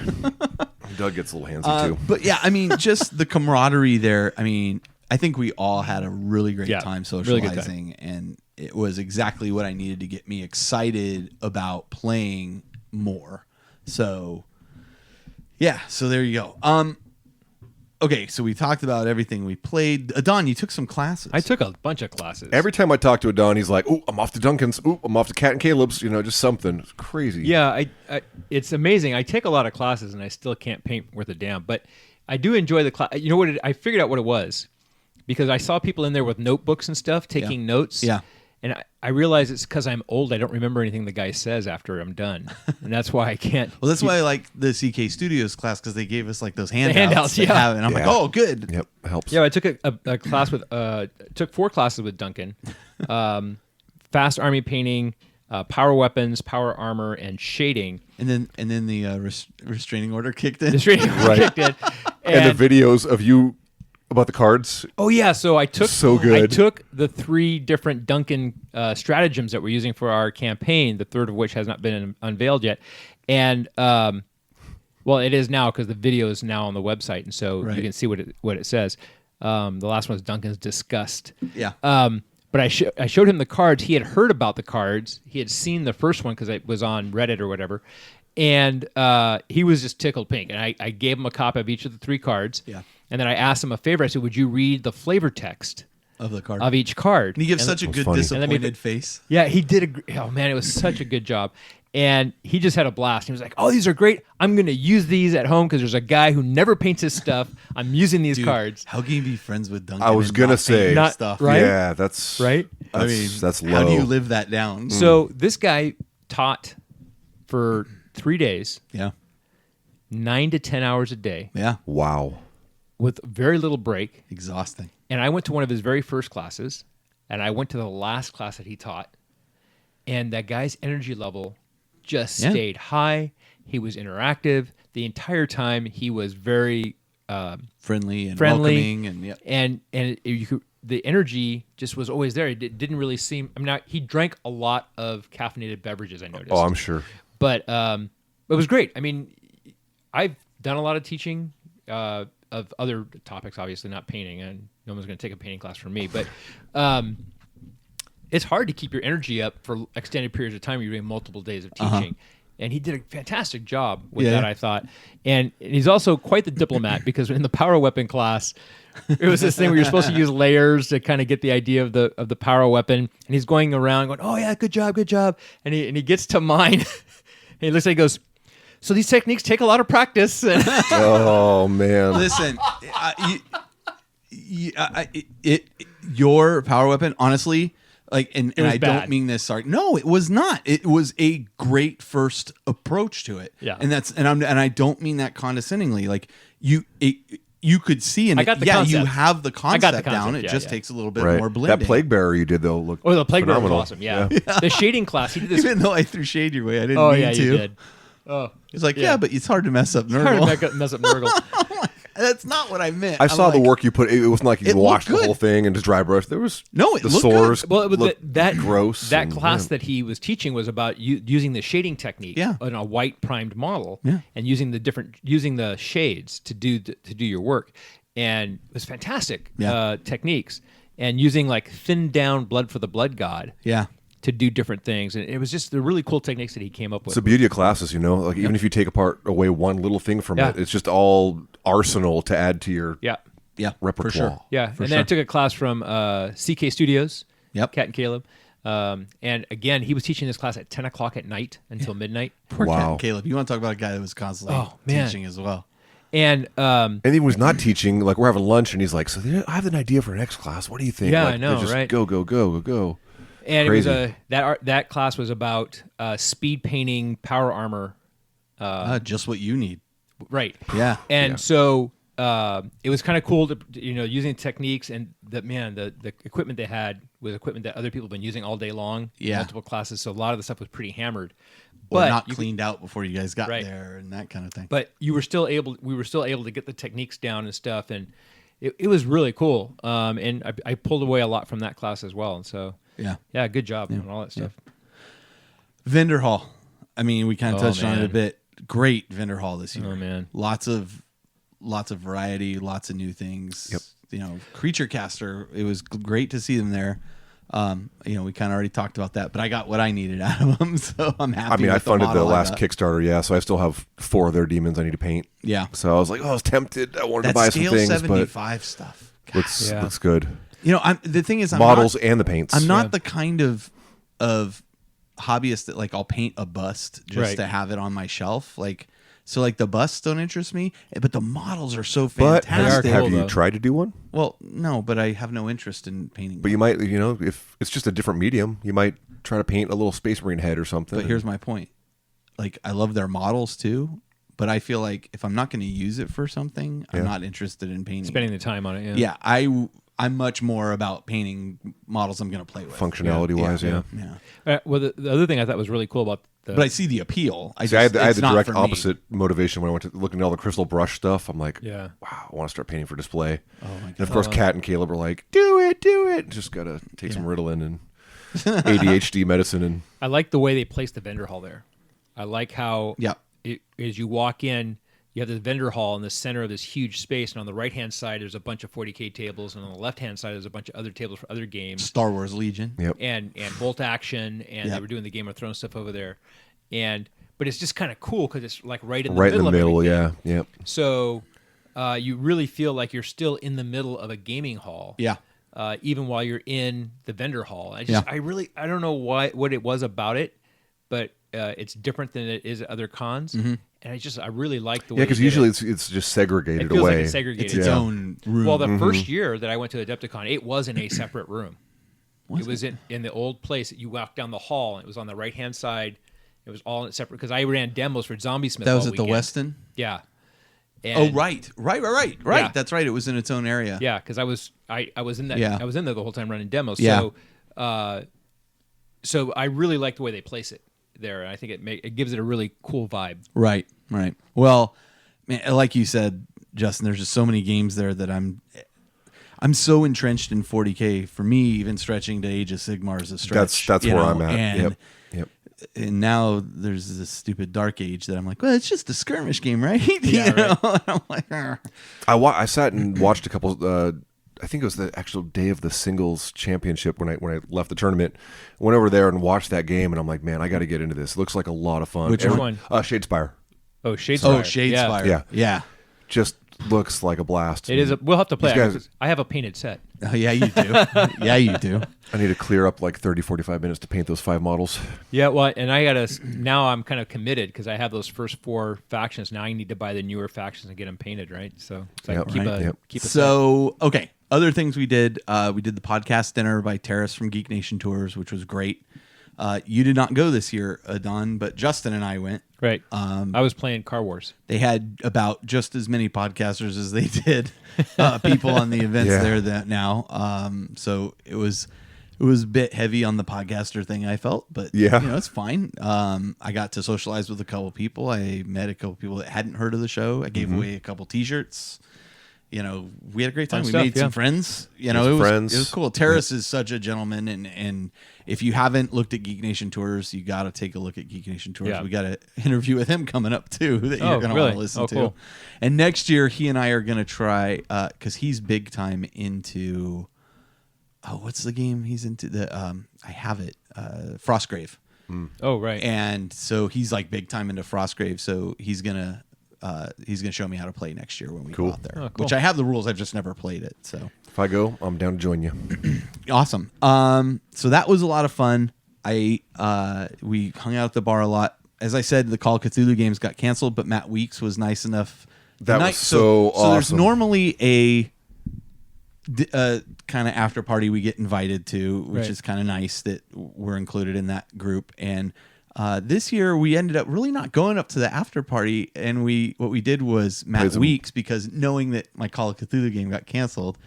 Doug gets a little handsy too. But yeah, I mean, just the camaraderie there. I mean, I think we all had a really great time really good socializing, and it was exactly what I needed to get me excited about playing more. So, yeah. So there you go. Okay, so we talked about everything we played. Don, you took some classes. I took a bunch of classes. Every time I talk to Adon, he's like, "Ooh, I'm off to Duncan's. Ooh, I'm off to Cat and Caleb's." Just something. It's crazy. Yeah, I it's amazing. I take a lot of classes and I still can't paint worth a damn, but I do enjoy the class. You know what? I figured out what it was because I saw people in there with notebooks and stuff taking notes. Yeah. And I realize it's because I'm old. I don't remember anything the guy says after I'm done, and that's why I can't. Well, that's why I like the CK Studios class because they gave us like those handouts. handouts, to yeah. have, and I'm like, Yeah. oh, good. Yep. Helps. Yeah, I took a class with took 4 classes with Duncan, fast army painting, power weapons, power armor, and shading. And then the restraining order kicked in. The training Right. kicked in. And the videos of you about the cards. Oh yeah, so I took So good. I took the 3 different Duncan stratagems that we're using for our campaign, the third of which has not been unveiled yet, and well, it is now because the video is now on the website, and so Right. you can see what it says. The last one is Duncan's Disgust. Yeah. But I showed him the cards. He had heard about the cards. He had seen the first one because it was on Reddit or whatever. And he was just tickled pink. And I gave him a copy of each of the 3 cards. Yeah. And then I asked him a favor. I said, would you read the flavor text Of the card. of each card? And he gives And such a good funny. And let me- disappointed face. yeah, he did. Oh, man, it was such a good job. And he just had a blast. He was like, oh, these are great. I'm going to use these at home because there's a guy who never paints his stuff. I'm using these Dude, cards. How can you be friends with Duncan? I was and gonna not paint say- your Not- stuff. right? Yeah, that's Right? I mean, that's low. how do you live that down? So this guy taught for 3 days, Yeah. 9 to 10 hours a day Yeah. Wow. with very little break. Exhausting. And I went to one of his very first classes, and I went to the last class that he taught. and that guy's energy level just stayed high. He was interactive the entire time. He was very friendly and welcoming, and you could, the energy just was always there. It didn't really seem. I mean, he drank a lot of caffeinated beverages, I noticed. Oh, I'm sure. But it was great. I mean, I've done a lot of teaching of other topics, obviously not painting, and no one's going to take a painting class from me. But it's hard to keep your energy up for extended periods of time. You're doing multiple days of teaching. And he did a fantastic job with that, I thought. And he's also quite the diplomat, because in the power weapon class, it was this thing where you're supposed to use layers to kind of get the idea of the power weapon. And he's going around going, "Oh yeah, good job." And he gets to mine. And he looks like he goes, "So these techniques take a lot of practice." Oh man! Listen, your power weapon, honestly. Like, and I bad. don't mean this. Sorry, no, it was not. It was a great first approach to it. Yeah, and I don't mean that condescendingly. Like you could see, and I got the concept. you have the concept, the down. concept, It just takes a little bit more blending. That plague bearer you did though looked the plague bearer was phenomenal. awesome. Yeah. The shading class, he did this. Even though I threw shade your way, I didn't mean to. You did. Oh, He's like, yeah, but it's hard to mess up Nurgle. Hard to mess up Nurgle. That's not what I meant. I saw the work you put. It wasn't like you It washed looked the whole good. thing and just dry brush. There was It the looked sores. good. Well, it was looked that gross. That and, class that he was teaching was about using the shading technique on a white primed model, and using the shades to do your work, and it was fantastic techniques, and using like thinned down blood for the blood god. Yeah. To do different things, and it was just the really cool techniques that he came up with. It's the beauty of classes, like even if you take away one little thing from it, it's just all arsenal to add to your repertoire. For sure. Yeah, and then I took a class from CK Studios. Yep. Cat and Caleb. And again, he was teaching this class at 10 o'clock at night until midnight. Poor Cat Wow. and Caleb. You want to talk about a guy that was constantly teaching as well. And he was not teaching. Like we're having lunch, and he's like, "So I have an idea for an next class. What do you think?" Yeah, like, I know, just right? Go. And Crazy. it was that class was about speed painting power armor. Just what you need. Right. Yeah. And so it was kind of cool to using techniques, and the equipment they had was equipment that other people have been using all day long. Yeah. Multiple classes, so a lot of the stuff was pretty hammered. Or But not you cleaned out before you guys got Right. there and that kind of thing. But we were still able to get the techniques down and stuff, and it was really cool. And I pulled away a lot from that class as well. And so yeah, good job on all that stuff. Vendor hall. I mean, we kind of touched on it a man. bit. Great vendor hall this year. Oh man, Lots of variety, lots of new things. Yep. Creature Caster. It was great to see them there. We kind of already talked about that, but I got what I needed out of them, so I'm happy. I mean, I with funded the model I last got. Kickstarter, so I still have 4 of their demons I need to paint. Yeah. So I was like, I was tempted. I wanted That to buy some scale things, 75 stuff. but looks good. The thing is, Models and the paints. I'm not the kind of hobbyist that like I'll paint a bust just to have it on my shelf. So the busts don't interest me, but the models are so But fantastic. have cool, you though. tried to do one? Well, no, but I have no interest in painting. But you might, if it's just a different medium, you might try to paint a little Space Marine head or something. But here's my point. I love their models too, but I feel like if I'm not going to use it for something, I'm not interested in painting. spending the time on it. Yeah, I'm much more about painting models I'm going to play with. Functionality-wise, yeah. Well, the other thing I thought was really cool about But I see the appeal. I See, I had it's the not direct for me. opposite motivation when I went to looking at all the crystal brush stuff. I'm like, Yeah. wow, I want to start painting for display. Oh my God. And of course, Kat and Caleb were like, do it. Just got to take some Ritalin and ADHD medicine. And I like the way they placed the vendor hall there. I like how as you walk in, you have the vendor hall in the center of this huge space, and on the right-hand side, there's a bunch of 40K tables, and on the left-hand side, there's a bunch of other tables for other games. Star Wars Legion. Yep. And Bolt Action, and they were doing the Game of Thrones stuff over there. But it's just kind of cool because it's like right in the middle of everything. Yep. So you really feel like you're still in the middle of a gaming hall. Yeah. Even while you're in the vendor hall. I don't know what it was about it, but it's different than it is at other cons. Mm-hmm. And I really like the way. Yeah, because usually it's just segregated it feels away. like it's segregated. It's its own room. Well, the first year that I went to Adepticon, it was in a separate room. It was in the old place. You walked down the hall, and it was on the right-hand side. It was all separate because I ran demos for Zombie Smith. That was all at the weekend. Weston? Yeah. Oh, right. Yeah. That's right. It was in its own area. Yeah, because I was in that. Yeah. I was in there the whole time running demos. Yeah. So so I really like the way they place it there. I think it gives it a really cool vibe. Right. Well, man, like you said, Justin, there's just so many games there that I'm so entrenched in 40K. For me, even stretching to Age of Sigmar is a stretch. That's where I'm at. And, Yep. and now there's this stupid Dark Age that I'm like, well, it's just a skirmish game, right? Yeah, right. And I'm like, "Argh." I sat and watched a couple. I think it was the actual day of the singles championship when I left the tournament. Went over there and watched that game, and I'm like, man, I got to get into this. It looks like a lot of fun. Which one? Shadespire. Oh, Shadespire. Shadespire. Yeah. Just looks like a blast. It is. We'll have to play. These guys- I have a painted set. Oh, yeah, you do. Yeah, you do. I need to clear up like 30, 45 minutes to paint those 5 models. Yeah, well, and now I'm kind of committed because I have those first 4 factions. Now I need to buy the newer factions and get them painted, right? So it's like keep a So, okay. Other things we did the podcast dinner by Teras from Geek Nation Tours, which was great. You did not go this year, Don, but Justin and I went. Right. I was playing Car Wars. They had about just as many podcasters as they did people on the events there that now. So it was a bit heavy on the podcaster thing, I felt, but it's fine. I got to socialize with a couple people. I met a couple people that hadn't heard of the show. I gave away a couple T-shirts. We had a great time. We made some friends. It was cool. Teras is such a gentleman, and if you haven't looked at Geek Nation Tours, you got to take a look at Geek Nation Tours. Yeah. We got an interview with him coming up too that you're going to want to listen to. Cool. And next year, he and I are going to try because he's big time into. Oh, what's the game he's into? I have it. Frostgrave. Oh, right. And so he's like big time into Frostgrave. So he's gonna show me how to play next year when we go out there. Oh, cool. Which I have the rules. I've just never played it. So If I go, I'm down to join you. awesome. So that was a lot of fun. We hung out at the bar a lot. As I said, the Call of Cthulhu games got canceled, but Matt Weeks was nice enough. That was so awesome. So there's normally a kind of after party we get invited to, which is kind of nice that we're included in that group. And this year we ended up really not going up to the after party, and what we did was Matt Weeks, because knowing that my Call of Cthulhu game got canceled,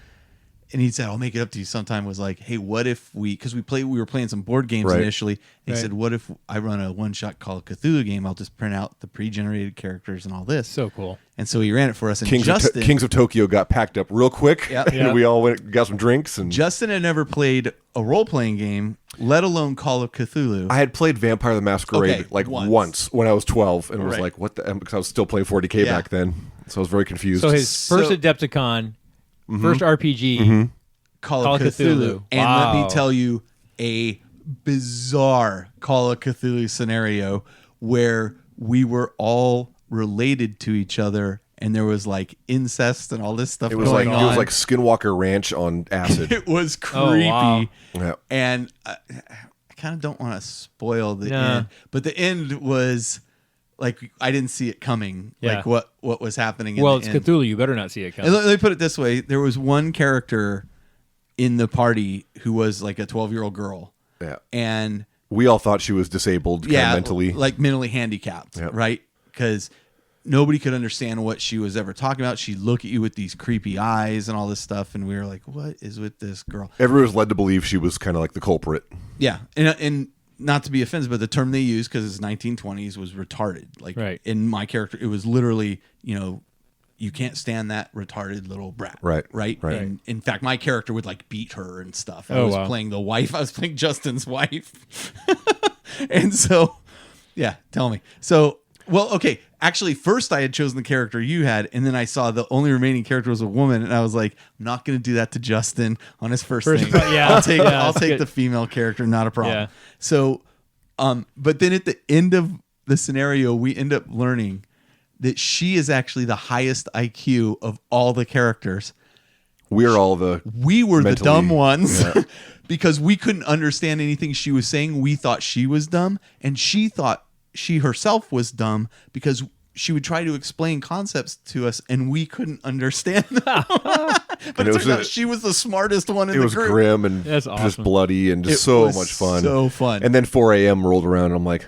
and he said, I'll make it up to you sometime, was like, hey, what if because we were playing some board games initially. He said, what if I run a one-shot Call of Cthulhu game? I'll just print out the pre-generated characters and all this. So cool. And so he ran it for us. And Kings of Tokyo got packed up real quick. And we all got some drinks. And Justin had never played a role-playing game, let alone Call of Cthulhu. I had played Vampire the Masquerade once when I was 12, and was Right. like, what the? Because I was still playing 40K back then. So I was very confused. So his first Adepticon, first RPG, Call of Cthulhu. And let me tell you a bizarre Call of Cthulhu scenario where we were all related to each other, and there was like incest and all this stuff going on. It was like Skinwalker Ranch on acid. It was creepy. Wow. Yeah. And I kind of don't want to spoil the end, but the end was like I didn't see it coming. Yeah. Like what was happening. Well, in it's the end. Cthulhu. You better not see it And coming. let me put it this way: there was one character in the party who was like a 12-year-old girl, and We all thought she was disabled mentally. like mentally handicapped, right? Because nobody could understand what she was ever talking about. She'd look at you with these creepy eyes and all this stuff, and we were like, what is with this girl? Everyone was led to believe she was kind of like the culprit. Yeah, and not to be offensive, but the term they used, because it's 1920s, was retarded. Like in my character, it was literally, you can't stand that retarded little brat. Right. And in fact, my character would like beat her and stuff. I was playing the wife. I was playing Justin's wife. And so, yeah, tell me. So, well, okay. Actually, first I had chosen the character you had, and then I saw the only remaining character was a woman, and I was like, I'm not going to do that to Justin on his first thing. I'll take the female character, not a problem. Yeah. So, but then at the end of the scenario, we end up learning that she is actually the highest IQ of all the characters. We were the dumb ones because we couldn't understand anything she was saying. We thought she was dumb, and she thought she herself was dumb because she would try to explain concepts to us, and we couldn't understand them. But it turns out she was the smartest one in the group. It was grim and That's just awesome. bloody and just so much fun. So fun. And then 4 a.m. rolled around, and I'm like,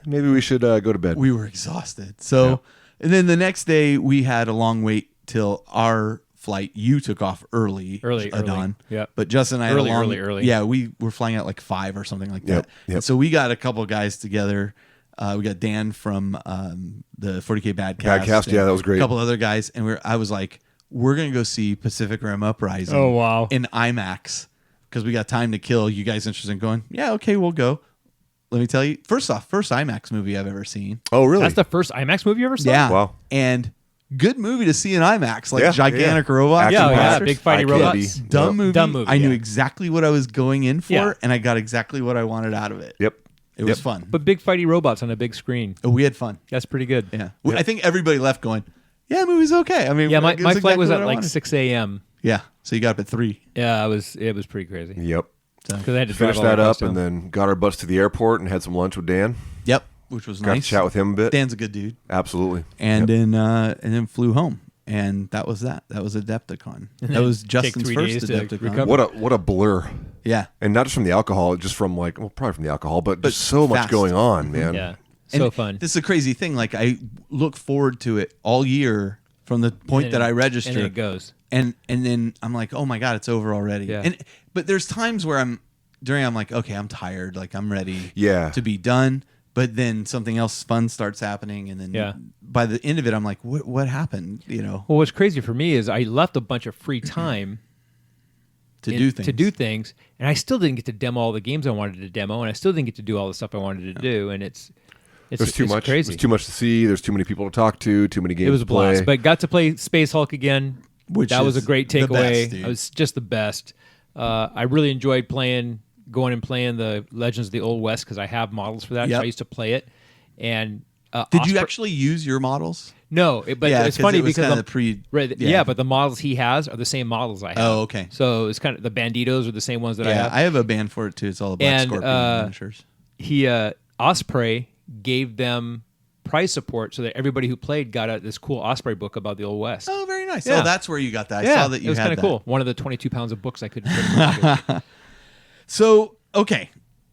maybe we should go to bed. We were exhausted. So, and then the next day we had a long wait till our flight. You took off early, Adon. Yeah. But Justin and I had a long, early. Yeah, we were flying at like 5 or something like Yep, that. yep. And so we got a couple guys together. We got Dan from the 40K Badcast. Badcast, yeah, that was great. A couple other guys, and I was like, we're gonna go see Pacific Rim Uprising. Oh, wow. In IMAX because we got time to kill. You guys interested in going? Yeah, okay, we'll go. Let me tell you. First off, first IMAX movie I've ever seen. Oh, really? That's the first IMAX movie you ever saw? Yeah. Wow. And good movie to see in IMAX, like Yeah, gigantic yeah. robots. Action and Yeah, monsters. big fighty Eye robots. candy. Dumb Yep. movie. Dumb movie, I knew yeah. exactly what I was going in for, Yeah. and I got exactly what I wanted out of it. Yep. It was fun. But big fighty robots on a big screen. We had fun. That's pretty good. Yeah. I think everybody left going, yeah, the movie's okay. I mean, Yeah, my it was flight exactly was what at I like wanted. 6 a.m. Yeah. So you got up at 3. Yeah, it was pretty crazy. Yep. Because I had to drive Finished all the that way up across and town. then got our butts to the airport and had some lunch with Dan. Yep. Which was Got nice. to chat with him a bit. Dan's a good dude. Absolutely. And Yep. then flew home. And that was that. That was Adepticon. That was Justin's 3 first days to Adepticon. recover. What a blur. Yeah. And not just from the alcohol, just from probably from the alcohol, but just so much fast. going on, man. Yeah. And So fun. This is a crazy thing. Like I look forward to it all year from the point And that I then- register. And then it goes. And then I'm like, oh my God, it's over already. Yeah. But there's times where I'm like, okay, I'm tired. Like I'm ready Yeah. to be done. But then something else fun starts happening. And then Yeah. by the end of it, I'm like, what happened? You know, Well, what's crazy for me is I left a bunch of free time to do things. To do things, and I still didn't get to demo all the games I wanted to demo, and I still didn't get to do all the stuff I wanted to do, and it's There's too much. crazy. There's too much to see. There's too many people to talk to. Too many games It was to a blast, play. but got to play Space Hulk again. Which that was a is great the takeaway. best, dude. It was just the best. I really enjoyed going and playing the Legends of the Old West because I have models for that. Yep. So I used to play it. And Did you actually use your models? No, but Yeah, it's 'cause funny it was because kinda pre- right, yeah. but the models he has are the same models I have. Oh, okay. So it's kind of the Banditos are the same ones that I Yeah, have. I have a band for it too. It's all Black And, Scorpion miniatures. He Osprey gave them prize support so that everybody who played got this cool Osprey book about the Old West. Oh, very nice. Yeah. Oh, that's where you got that. I yeah, saw that you it was had kind that. of cool. One of the 22 pounds of books I couldn't fit. So, okay,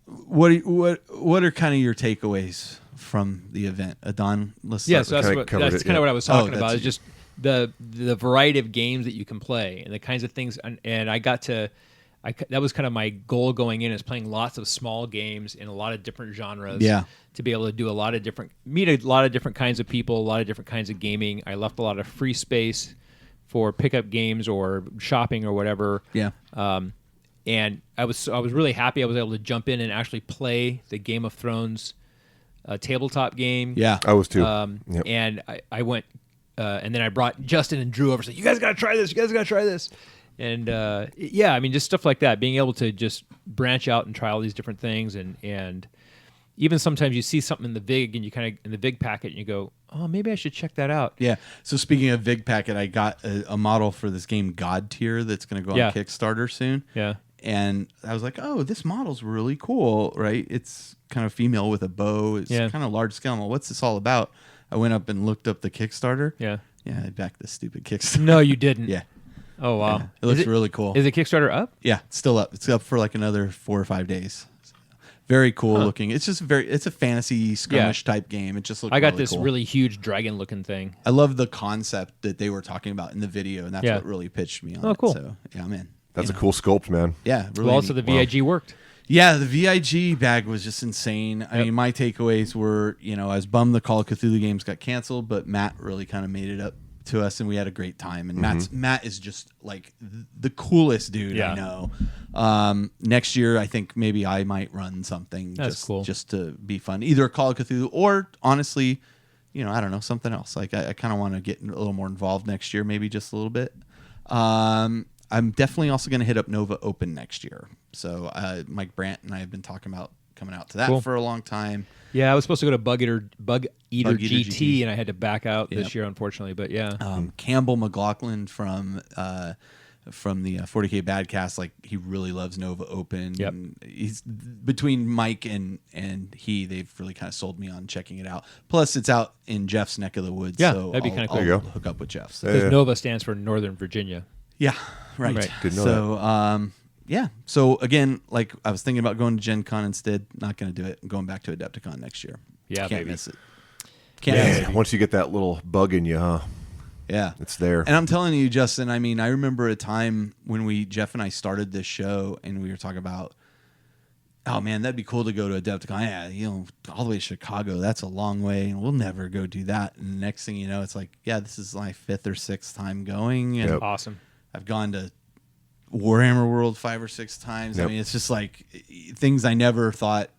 what are kind of your takeaways from the event, Adon? Let's Yeah, start so Kinda covered that's it, kind yeah. of what I was talking Oh, about. that's- Is just the variety of games that you can play and the kinds of things. And I got to, that was kind of my goal going in, is playing lots of small games in a lot of different genres. Yeah. To be able to do meet a lot of different kinds of people, a lot of different kinds of gaming. I left a lot of free space for pickup games or shopping or whatever. Yeah. And I was really happy I was able to jump in and actually play the Game of Thrones tabletop game. Yeah. I was too. Yep. And I went, and then I brought Justin and Drew over. Said, "You guys got to try this. You guys got to try this." And yeah, I mean, just stuff like that. Being able to just branch out and try all these different things, and even sometimes you see something in the VIG and you kind of in the VIG packet and you go, "Oh, maybe I should check that out." Yeah. So speaking of VIG packet, I got a model for this game God Tier that's going to go Yeah. on Kickstarter soon. Yeah. And I was like, oh, this model's really cool, right? It's kind of female with a bow. It's Yeah. kind of large scale. I'm like, what's this all about? I went up and looked up the Kickstarter. Yeah. Yeah, I backed this stupid Kickstarter. No, you didn't. Yeah. Oh wow. Yeah. It looks really cool. Is it Kickstarter up? Yeah, it's still up. It's up for like another 4 or 5 days. Very cool looking. It's just it's a fantasy skirmish type game. It just looks I got really this cool. really huge dragon looking thing. I love the concept that they were talking about in the video, and that's Yeah. what really pitched me on Oh, it. cool. So, yeah, I'm in. That's You a know. cool sculpt, man. Yeah, really. Well, also neat. the VIG worked. Yeah, the VIG bag was just insane. I mean, my takeaways were, I was bummed the Call of Cthulhu games got canceled, but Matt really kind of made it up to us, and we had a great time. And Matt is just like the coolest dude I know. Next year, I think maybe I might run something Cool. just to be fun, either Call of Cthulhu or honestly, I don't know, something else. Like I kind of want to get a little more involved next year, maybe just a little bit. I'm definitely also going to hit up Nova Open next year. So Mike Brandt and I have been talking about coming out to that Cool. for a long time. Yeah, I was supposed to go to Bug Eater GT, GT. and I had to back out Yep. this year, unfortunately. But yeah, Campbell McLaughlin from the 40K Badcast, like he really loves Nova Open. Yep. And he's between Mike and they've really kind of sold me on checking it out. Plus, it's out in Jeff's neck of the woods. Yeah, so that'd be kinda cool. I'll There you go. hook up with Jeff. So. because Yeah. NOVA stands for Northern Virginia. Yeah, right. Right. Didn't know so, yeah. So again, like I was thinking about going to Gen Con instead. Not going to do it. I'm going back to Adepticon next year. Yeah, Can't baby. miss it. Can't miss Yeah, it. once you get that little bug in you, huh? Yeah. It's there. And I'm telling you, Justin, I mean, I remember a time when Jeff and I started this show and we were talking about, oh man, that'd be cool to go to Adepticon. Yeah, you know, all the way to Chicago, that's a long way, and we'll never go do that. And the next thing you know, it's like, yeah, this is my 5th or 6th time going. And Awesome. I've gone to Warhammer World 5 or 6 times. I mean, it's just like things I never thought,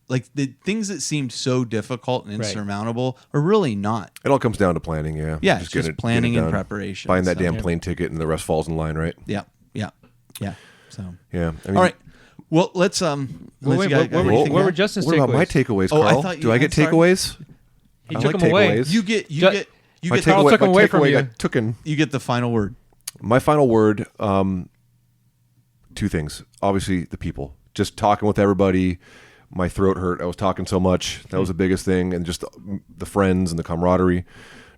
like the things that seemed so difficult and insurmountable are really not. It all comes down to planning, yeah. Yeah, it's just planning and preparation. Find that damn plane ticket and the rest falls in line, right? Yeah. So, yeah. I mean, all right. Well, let's what were Justin's What takeaways? about my takeaways, Oh, Carl? I thought Do I get takeaways? He I took like them away. takeaways. You get My Carl took 'em away from you. got taken. You get the final word. My final word, 2 things. Obviously, the people. Just talking with everybody. My throat hurt. I was talking so much. That was the biggest thing. And just the friends and the camaraderie,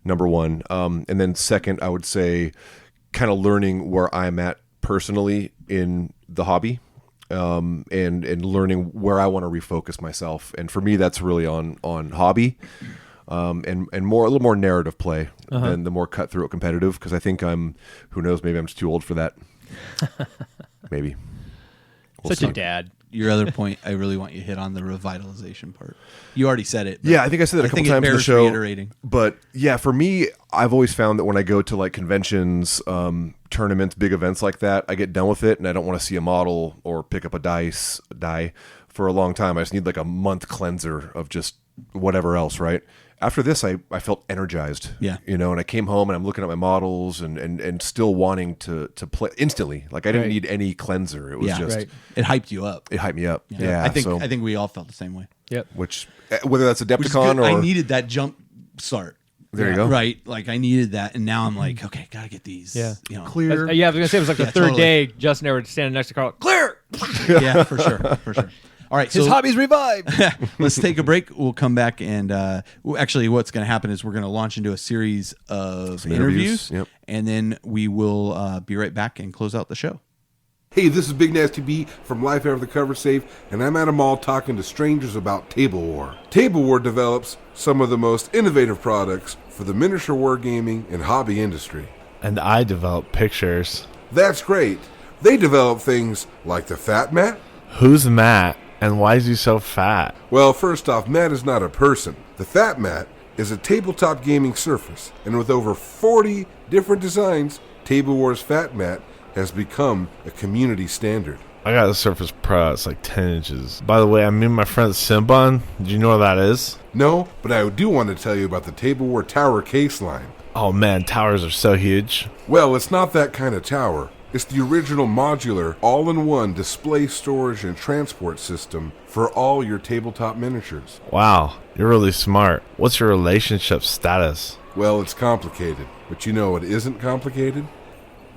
number 1. And then second, I would say kind of learning where I'm at personally in the hobby. And learning where I want to refocus myself. And for me, that's really on hobby. And a little more narrative play than the more cutthroat competitive, because I think who knows, maybe I'm just too old for that. Maybe. Such a dad. Your other point, I really want you to hit on the revitalization part. You already said it. Yeah, I think I said that a couple times in the show. Reiterating. But yeah, for me, I've always found that when I go to like conventions, tournaments, big events like that, I get done with it and I don't want to see a model or pick up a die for a long time. I just need like a month cleanser of just whatever else, right? After this, I felt energized. Yeah. You know, and I came home and I'm looking at my models and still wanting to play instantly. Like I didn't need any cleanser. It was just it hyped you up. it hyped me up. Yeah. I think we all felt the same way. Yep. Which whether that's Which is Adepticon good. or I needed that jump start. There you go. Right. Like I needed that, and now I'm like, okay, gotta get these. Yeah. You know, clear. Yeah, I was gonna say it was like the third totally. day. Justin and I were standing next to Carl. Clear. Yeah, for sure. All right, His hobby's revived. Let's take a break. We'll come back, and actually, what's going to happen is we're going to launch into a series of interviews, Yep. and then we will be right back and close out the show. Hey, this is Big Nasty B from Life After the Cover Safe, and I'm at a mall talking to strangers about Table War. Table War develops some of the most innovative products for the miniature wargaming and hobby industry. And I develop pictures. That's great. They develop things like the Fat Mat. Who's Matt, and why is he so fat? Well, first off, Mat is not a person. The Fat Mat is a tabletop gaming surface, and with over 40 different designs, Table War's Fat Mat has become a community standard. I got a Surface Pro. It's like 10 inches. By the way, I'm meeting my friend Simbon. Do you know what that is? No, but I do want to tell you about the Table War Tower case line. Oh man, towers are so huge. Well, it's not that kind of tower. It's the original modular, all-in-one display, storage, and transport system for all your tabletop miniatures. Wow, you're really smart. What's your relationship status? Well, it's complicated, but you know what isn't complicated?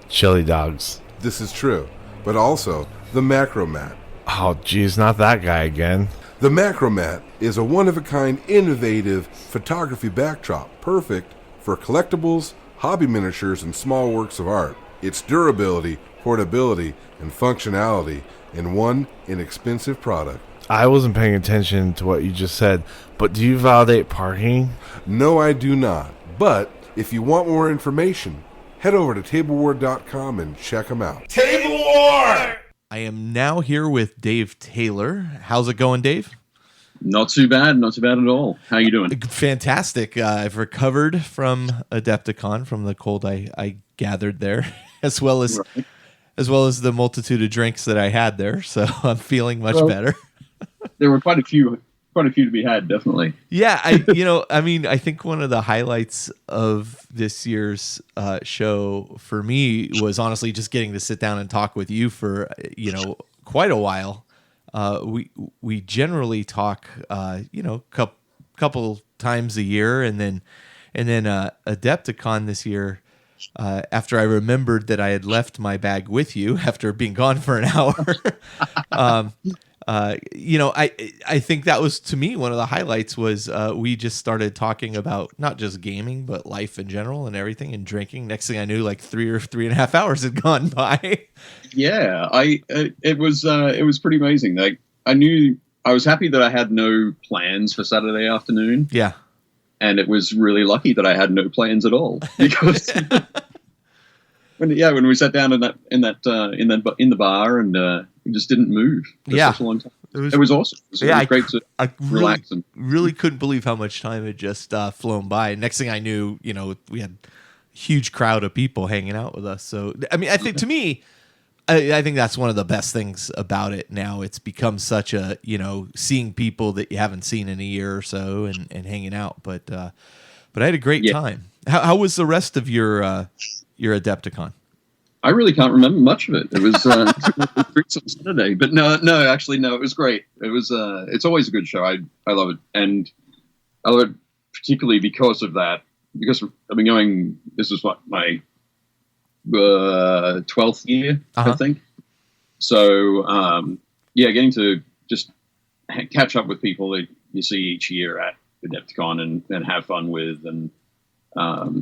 Chili dogs. This is true, but also the Macromat. Oh geez, not that guy again. The Macromat is a one-of-a-kind, innovative photography backdrop, perfect for collectibles, hobby miniatures, and small works of art. Its durability, portability, and functionality in one inexpensive product. I wasn't paying attention to what you just said, but do you validate parking? No, I do not. But if you want more information, head over to tablewar.com and check them out. I am now here with Dave Taylor. How's it going, Dave? Not too bad at all. How you doing? Fantastic. I've recovered from Adepticon, from the cold I gathered there, as well as the multitude of drinks that I had there. So I'm feeling much better. There were quite a few to be had, definitely. Yeah, I think one of the highlights of this year's show for me was honestly just getting to sit down and talk with you for quite a while. We generally talk couple times a year, and then Adepticon this year. After I remembered that I had left my bag with you after being gone for an hour, I think that was, to me, one of the highlights was we just started talking about not just gaming, but life in general and everything, and drinking. Next thing I knew, like 3 or 3.5 hours had gone by. Yeah, it was pretty amazing. Like I was happy that I had no plans for Saturday afternoon. Yeah. and it was really lucky that I had no plans at all, because when we sat down in the bar and we just didn't move for such a long time. It was awesome. It was great to relax. Really couldn't believe how much time had just flown by. Next thing I knew, we had a huge crowd of people hanging out with us. So, I mean, I think to me, I think that's one of the best things about it now. It's become such a, seeing people that you haven't seen in a year or so and hanging out. But I had a great time. How was the rest of your Adepticon? I really can't remember much of it. It was on Saturday, but no, it was great. It was it's always a good show. I love it, and I love it particularly because of that. Because I've been going. This was my 12th year, I think. So getting to just catch up with people that you see each year at Adepticon and have fun with, and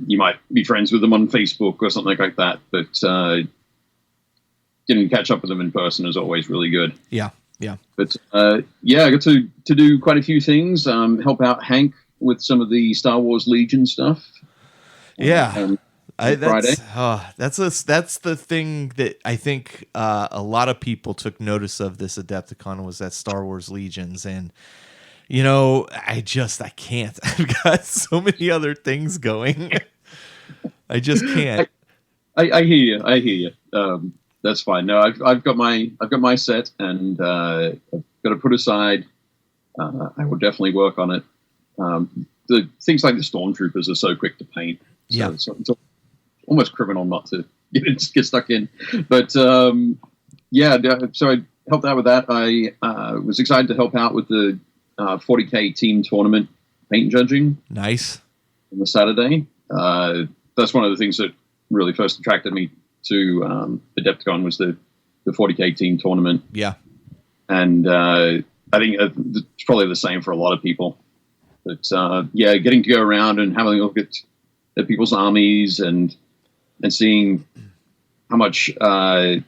you might be friends with them on Facebook or something like that, but getting to catch up with them in person is always really good. Yeah. But I got to do quite a few things, help out Hank with some of the Star Wars Legion stuff. Yeah. Friday. That's the thing that I think a lot of people took notice of this Adepticon was that Star Wars Legions, and I can't. I've got so many other things going. I just can't. I hear you. That's fine. No, I've got my set, and I've got to put aside. I will definitely work on it. The things like the stormtroopers are so quick to paint. So it's almost criminal not to get stuck in. But so I helped out with that. I was excited to help out with the 40K team tournament paint judging. Nice. On the Saturday. That's one of the things that really first attracted me to Adepticon was the 40K team tournament. Yeah. And I think it's probably the same for a lot of people. But getting to go around and having a look at people's armies and seeing how much, I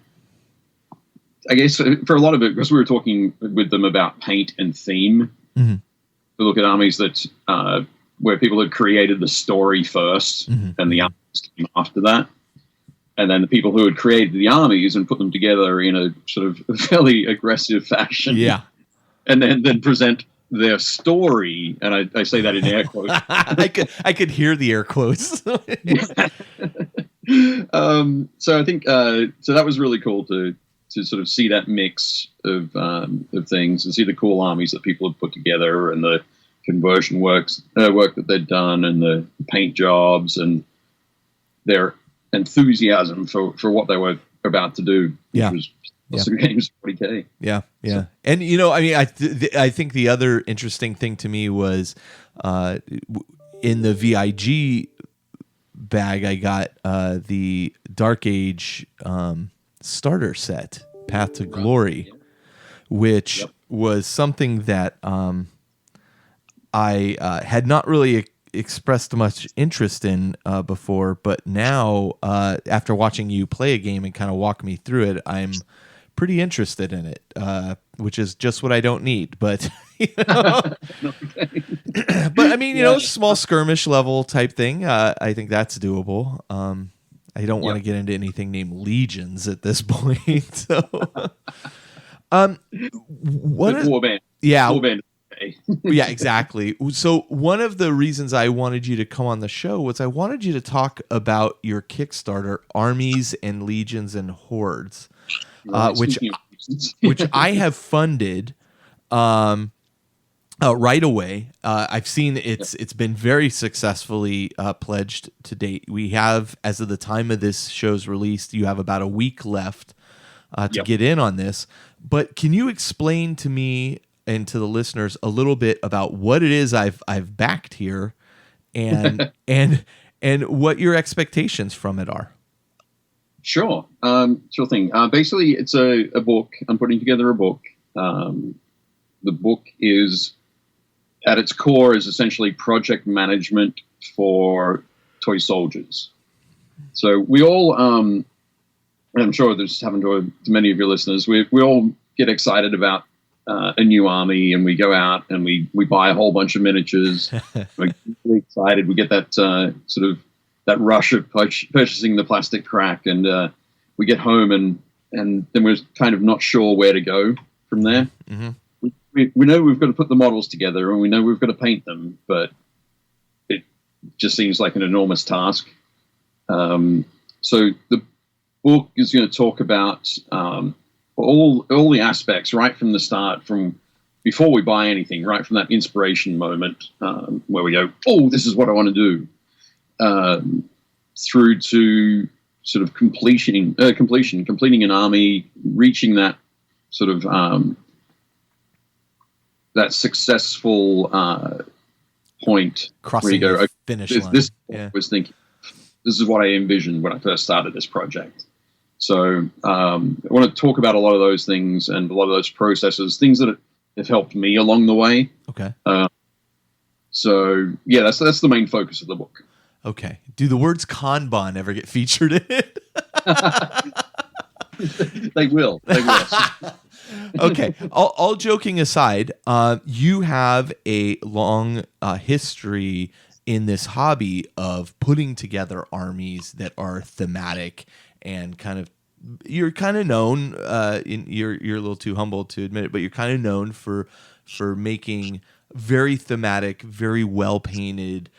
guess for a lot of it, because we were talking with them about paint and theme, to look at armies that where people had created the story first and the armies came after that. And then the people who had created the armies and put them together in a sort of fairly aggressive fashion. Yeah. And then present their story, and I say that in air quotes. I could hear the air quotes. So I think so that was really cool to sort of see that mix of things and see the cool armies that people have put together and the conversion work that they'd done and the paint jobs and their enthusiasm for what they were about to do. Which was awesome games 40K. Yeah. And I think the other interesting thing to me was in the VIG bag I got the Dark Age starter set, Path to Glory, which was something that I had not really expressed much interest in before, but now after watching you play a game and kind of walk me through it, I'm pretty interested in it, which is just what I don't need. But but I mean, small skirmish level type thing. I think that's doable. I don't want to get into anything named Legions at this point. So, Warband. Yeah. Warband. Yeah, exactly. So one of the reasons I wanted you to come on the show was I wanted you to talk about your Kickstarter, Armies and Legions and Hordes, which I have funded right away. I've seen it's been very successfully pledged to date. We have, as of the time of this show's released, you have about a week left to get in on this. But can you explain to me and to the listeners a little bit about what it is I've backed here, and and what your expectations from it are? Sure thing. Basically, it's a book. I'm putting together a book. The book is, at its core, is essentially project management for toy soldiers. So we all, and I'm sure this happened to many of your listeners, we all get excited about a new army, and we go out and we buy a whole bunch of miniatures. We're really excited. We get that sort of that rush of purchasing the plastic crack, and we get home and then we're kind of not sure where to go from there. Mm-hmm. We know we've got to put the models together, and we know we've got to paint them, but it just seems like an enormous task. So the book is going to talk about all the aspects right from the start, from before we buy anything, right from that inspiration moment where we go, oh, this is what I want to do, through to sort of completing an army, reaching that sort of that successful point Crossing where you go, the finish line. This I was thinking, this is what I envisioned when I first started this project. So I want to talk about a lot of those things and a lot of those processes, things that have helped me along the way. Okay. So yeah, that's the main focus of the book. Okay. Do the words Kanban ever get featured in it? They will. Okay. All joking aside, you have a long history in this hobby of putting together armies that are thematic and you're kind of known. You're a little too humble to admit it, but you're kind of known for making very thematic, very well painted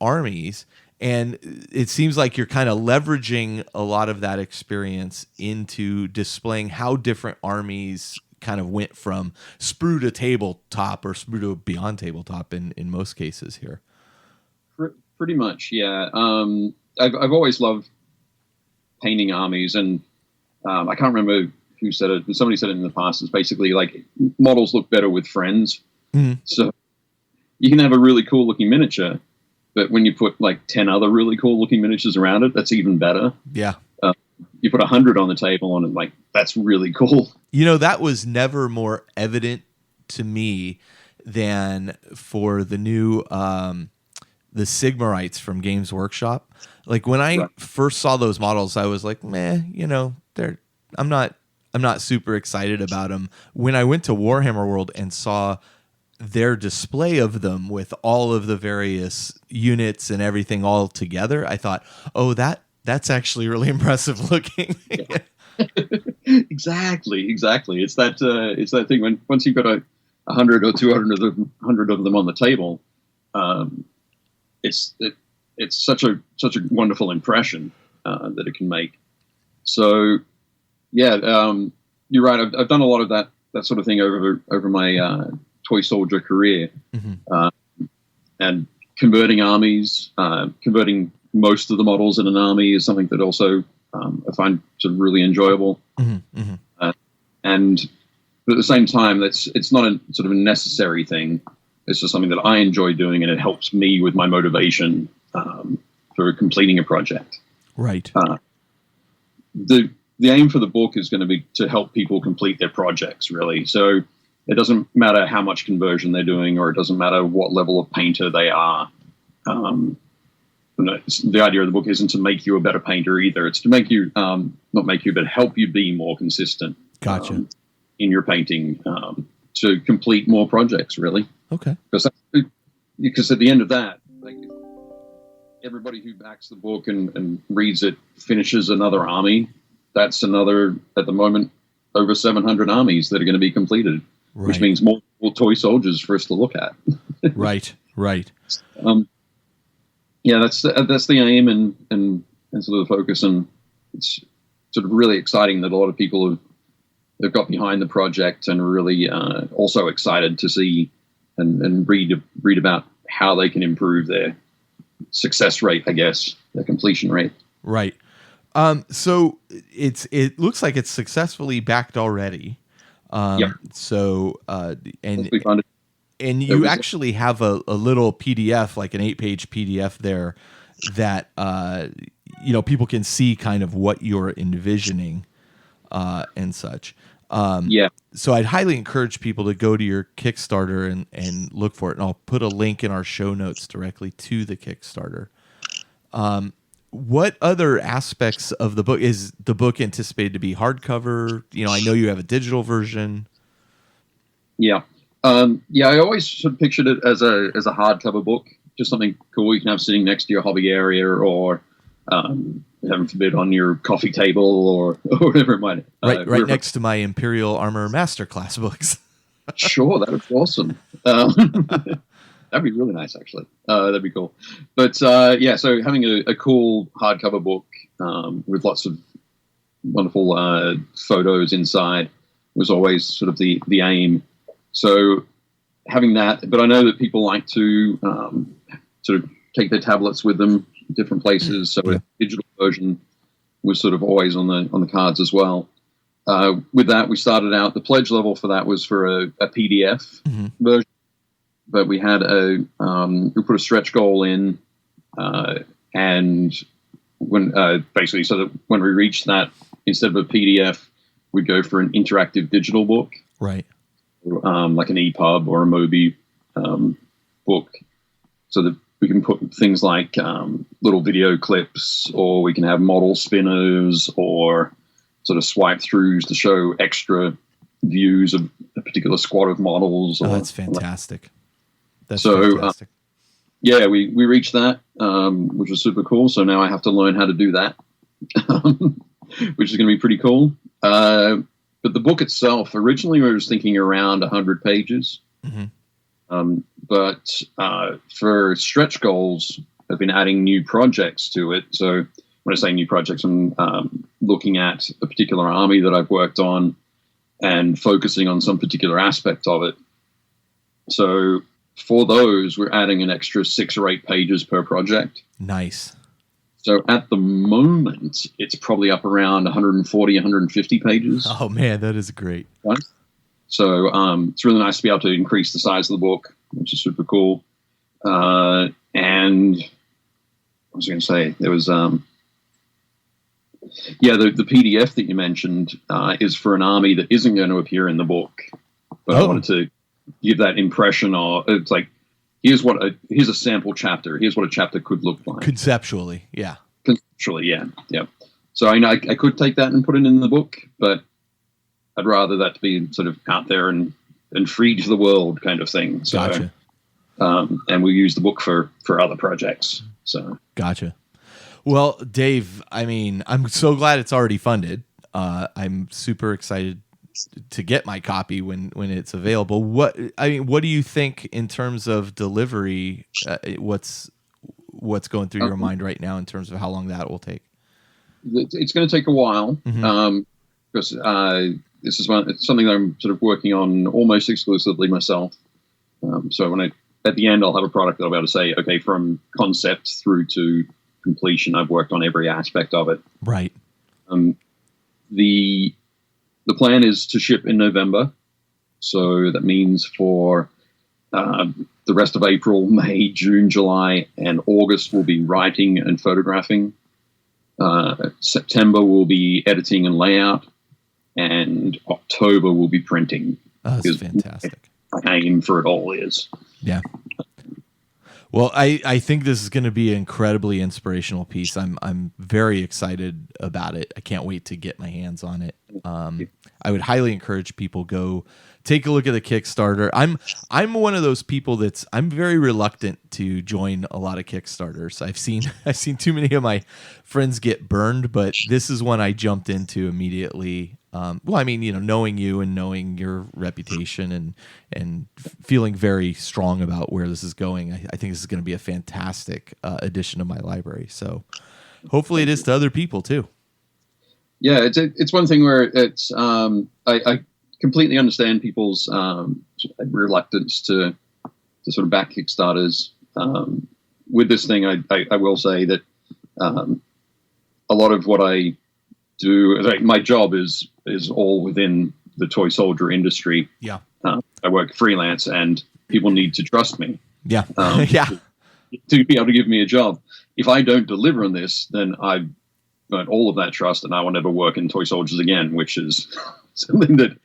armies. And it seems like you're kind of leveraging a lot of that experience into displaying how different armies kind of went from sprue to tabletop or sprue to beyond tabletop in most cases here. Pretty much, yeah. I've always loved painting armies, and I can't remember who said it, but somebody said it in the past. It's basically like models look better with friends. Mm-hmm. So you can have a really cool looking miniature, but when you put like 10 other really cool looking miniatures around it, that's even better. Yeah. You put 100 on the table and like, that's really cool. You know, that was never more evident to me than for the new, the Sigmarites from Games Workshop. Like when I first saw those models, I was like, meh, you know, I'm not super excited about them. When I went to Warhammer World and saw their display of them with all of the various units and everything all together, I thought, oh, that's actually really impressive looking. Yeah. Exactly. It's that thing when once you've got 100 or 200 of them on the table, it's such a wonderful impression that it can make. So yeah, you're right. I've done a lot of that sort of thing over my toy soldier career, and converting armies, converting most of the models in an army is something that also I find sort of really enjoyable. Mm-hmm, mm-hmm. And but at the same time, it's not a sort of a necessary thing. It's just something that I enjoy doing, and it helps me with my motivation for completing a project. Right. The aim for the book is going to be to help people complete their projects, really. So it doesn't matter how much conversion they're doing, or it doesn't matter what level of painter they are. The idea of the book isn't to make you a better painter either. It's to make you, not make you, but help you be more consistent. Gotcha. In your painting, to complete more projects, really. Okay. Because at the end of that, like, everybody who backs the book and reads it finishes another army. That's another, at the moment, over 700 armies that are going to be completed, which means more toy soldiers for us to look at. Right. Yeah, that's the aim and sort of the focus, and it's sort of really exciting that a lot of people have got behind the project and are really also excited to see and read about how they can improve their success rate, I guess, their completion rate. Right. So it looks like it's successfully backed already. So and you actually have a little PDF, like an 8-page PDF there that people can see kind of what you're envisioning and such. So I'd highly encourage people to go to your Kickstarter and look for it. And I'll put a link in our show notes directly to the Kickstarter. What other aspects of the book is the book anticipated to be hardcover? I know you have a digital version. Yeah. I always sort of pictured it as a hardcover book, just something cool you can have sitting next to your hobby area, or heaven forbid on your coffee table, or whatever it might. Right next to my Imperial Armor Masterclass books. Sure, that would be awesome. That'd be really nice, actually. That'd be cool. But so having a cool hardcover book with lots of wonderful photos inside was always sort of the aim. So having that, but I know that people like to sort of take their tablets with them different places. So a digital version was sort of always on the cards as well. With that, we started out, the pledge level for that was for a PDF version, but we had we put a stretch goal in, and when basically, so that when we reached that, instead of a PDF, we'd go for an interactive digital book, right? Like an EPUB or a Mobi book, so that we can put things like little video clips, or we can have model spinners, or sort of swipe throughs to show extra views of a particular squad of models. Oh, that's fantastic. That's so, fantastic. We reached that, which was super cool. So now I have to learn how to do that, which is going to be pretty cool. But the book itself, originally I was thinking around 100 pages. But for stretch goals, I've been adding new projects to it. So when I say new projects, I'm looking at a particular army that I've worked on and focusing on some particular aspect of it. So for those, we're adding an extra 6 or 8 pages per project. Nice. So at the moment, it's probably up around 140, 150 pages. Oh, man, that is great. Right? So it's really nice to be able to increase the size of the book, which is super cool. And what was I going to say? There was, the PDF that you mentioned is for an army that isn't going to appear in the book. But I wanted to give that impression of, it's like, here's a sample chapter. Here's what a chapter could look like. Conceptually, yeah. Yeah. So I know I could take that and put it in the book, but I'd rather that be sort of out there and free to the world kind of thing. So, gotcha. And we use the book for other projects. So gotcha. Well, Dave, I mean, I'm so glad it's already funded. I'm super excited to get my copy when it's available. What do you think in terms of delivery? What's going through your mind right now in terms of how long that will take? It's going to take a while because this is it's something that I'm sort of working on almost exclusively myself. So at the end, I'll have a product that I'll be able to say, okay, from concept through to completion, I've worked on every aspect of it. Right. The plan is to ship in November. So that means for the rest of April, May, June, July, and August will be writing and photographing. September will be editing and layout. And October will be printing. Oh, that's fantastic. My aim for it all is. Yeah. Well, I think this is going to be an incredibly inspirational piece. I'm very excited about it. I can't wait to get my hands on it. I would highly encourage people go take a look at the Kickstarter. I'm one of those people I'm very reluctant to join a lot of Kickstarters. I've seen too many of my friends get burned, but this is one I jumped into immediately. Knowing you and knowing your reputation and feeling very strong about where this is going, I think this is going to be a fantastic addition to my library. So hopefully it is to other people too. Yeah, it's one thing where it's I completely understand people's reluctance to sort of back Kickstarters. With this thing, I will say that a lot of what I do, like my job is all within the toy soldier industry. Yeah. I work freelance and people need to trust me. Yeah. To be able to give me a job. If I don't deliver on this, then I've earned all of that trust and I will never work in toy soldiers again, which is something that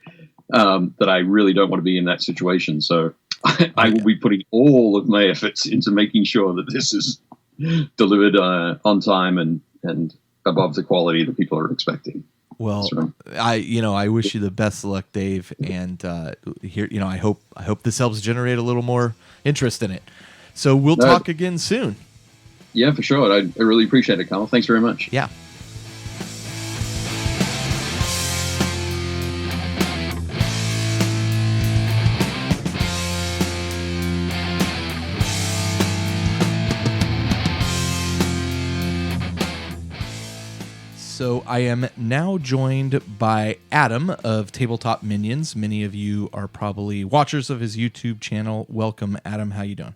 I really don't want to be in that situation. So I will be putting all of my efforts into making sure that this is delivered on time and above the quality that people are expecting. Well, Sure. I wish you the best of luck, Dave, and here, I hope this helps generate a little more interest in it. So we'll talk again soon. Yeah, for sure. I really appreciate it, Carl. Thanks very much. Yeah. So I am now joined by Adam of Tabletop Minions. Many of you are probably watchers of his YouTube channel. Welcome, Adam. How you doing?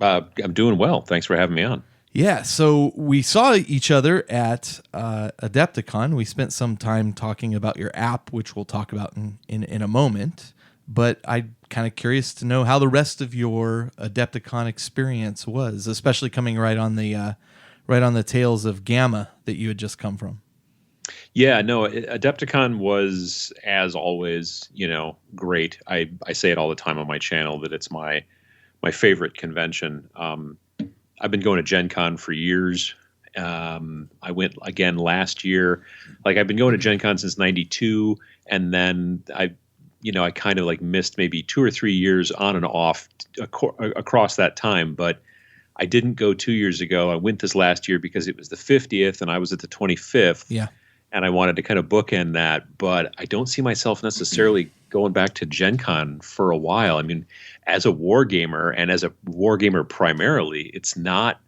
I'm doing well. Thanks for having me on. Yeah, so we saw each other at Adepticon. We spent some time talking about your app, which we'll talk about in a moment. But I'm kind of curious to know how the rest of your Adepticon experience was, especially coming right on the tails of Gamma that you had just come from. Yeah, no, Adepticon was, as always, great. I say it all the time on my channel that it's my favorite convention. I've been going to Gen Con for years. I went again last year. I've been going to Gen Con since '92, and then I kind of missed maybe 2 or 3 years on and off across that time, but I didn't go 2 years ago. I went this last year because it was the 50th and I was at the 25th. Yeah. And I wanted to kind of bookend that, but I don't see myself necessarily going back to Gen Con for a while. I mean, as a wargamer and as a wargamer primarily, it's not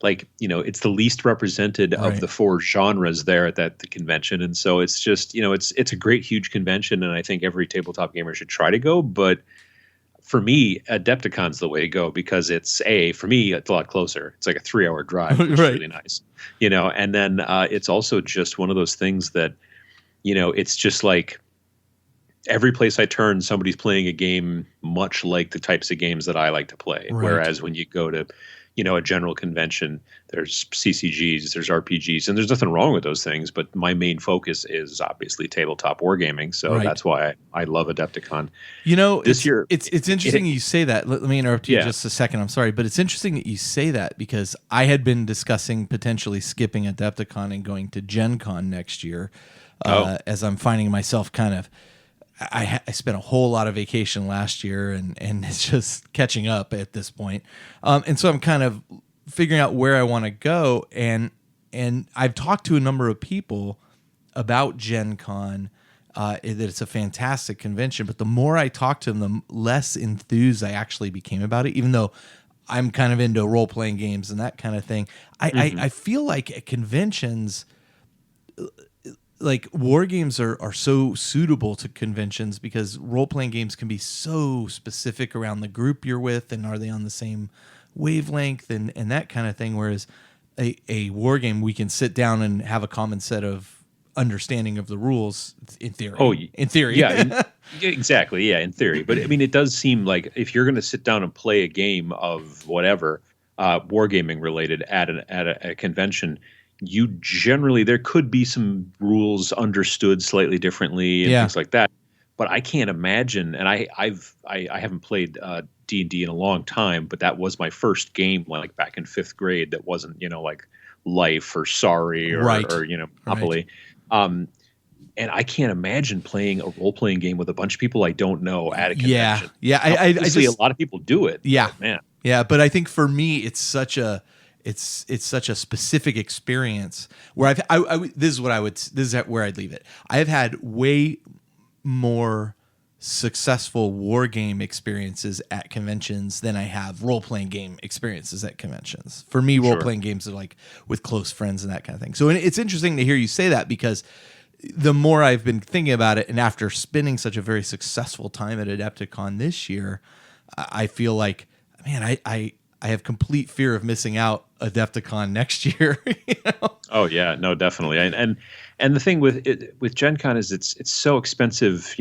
it's the least represented of the 4 genres there at the convention. And so it's just, it's a great, huge convention. And I think every tabletop gamer should try to go. But for me, Adepticon's the way to go because for me, it's a lot closer. It's like a 3-hour drive, which is really nice, and then it's also just one of those things that, it's just like every place I turn, somebody's playing a game much like the types of games that I like to play. Right. Whereas when you go to, a general convention, there's CCGs, there's RPGs, and there's nothing wrong with those things. But my main focus is obviously tabletop wargaming. So that's why I love Adepticon. This year, it's interesting you say that. Let me interrupt you just a second. I'm sorry, but it's interesting that you say that because I had been discussing potentially skipping Adepticon and going to Gen Con next year, as I'm finding myself kind of. I spent a whole lot of vacation last year, and it's just catching up at this point. And so I'm kind of figuring out where I want to go. And I've talked to a number of people about Gen Con, that it's a fantastic convention. But the more I talk to them, the less enthused I actually became about it, even though I'm kind of into role-playing games and that kind of thing. I feel like at conventions... war games are so suitable to conventions because role-playing games can be so specific around the group you're with and are they on the same wavelength and that kind of thing. Whereas a war game, we can sit down and have a common set of understanding of the rules in theory. Oh, in theory. Yeah, exactly. Yeah, in theory. But I mean, it does seem like if you're going to sit down and play a game of whatever, wargaming related at a convention, you generally, there could be some rules understood slightly differently and things like that. But I can't imagine, and I haven't played D&D in a long time, but that was my first game back in 5th grade that wasn't, Life or Sorry or Monopoly. Right. And I can't imagine playing a role-playing game with a bunch of people I don't know at a convention. Yeah. Obviously, a lot of people do it. Yeah. But, man. Yeah, but I think for me, it's such a specific experience where this is where I'd leave it. I've had way more successful war game experiences at conventions than I have role-playing game experiences at conventions. For me, role-playing games are with close friends and that kind of thing. So it's interesting to hear you say that because the more I've been thinking about it, and after spending such a very successful time at Adepticon this year, I feel like, man, I have complete fear of missing out Adepticon next year. Oh yeah, no, definitely. And the thing with Gen Con is it's so expensive,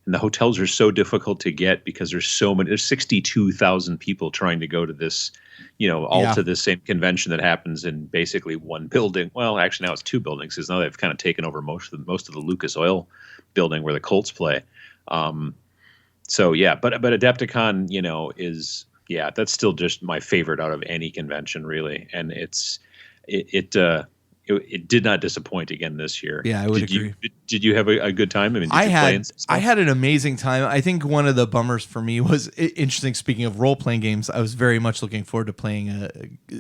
and the hotels are so difficult to get because there's 62,000 people trying to go to this, to this same convention that happens in basically one building. Well, actually now it's 2 buildings because now they've kind of taken over most of the Lucas Oil building where the Colts play. So yeah, but Adepticon, is. Yeah, that's still just my favorite out of any convention, really. And it it did not disappoint again this year. Yeah, I would agree. Did you have a good time? I mean, did you play and stuff? I had an amazing time. I think one of the bummers for me was interesting. Speaking of role playing games, I was very much looking forward to playing.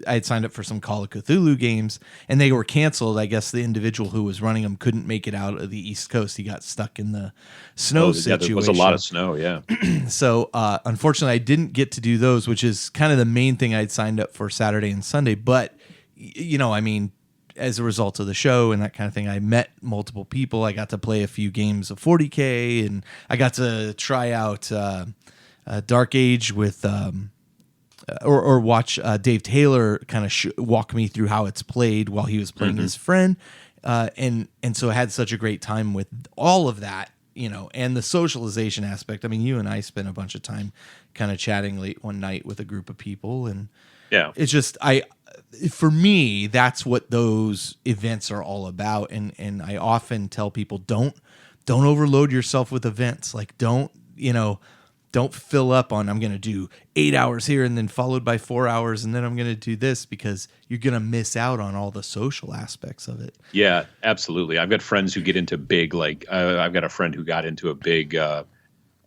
I had signed up for some Call of Cthulhu games, and they were canceled. I guess the individual who was running them couldn't make it out of the East Coast. He got stuck in the snow situation. There was a lot of snow. Yeah. So unfortunately, I didn't get to do those, which is kind of the main thing I'd signed up for Saturday and Sunday. But I mean, as a result of the show and that kind of thing, I met multiple people. I got to play a few games of 40K, and I got to try out Dark Age with, or watch Dave Taylor kind of walk me through how it's played while he was playing his friend. And so I had such a great time with all of that, and the socialization aspect. I mean, you and I spent a bunch of time kind of chatting late one night with a group of people, and yeah, it's just, for me, that's what those events are all about. And I often tell people, don't overload yourself with events. Like, don't fill up on, I'm going to do 8 hours here and then followed by 4 hours. And then I'm going to do this, because you're going to miss out on all the social aspects of it. Yeah, absolutely. I've got friends who get into big, I've got a friend who got into a big,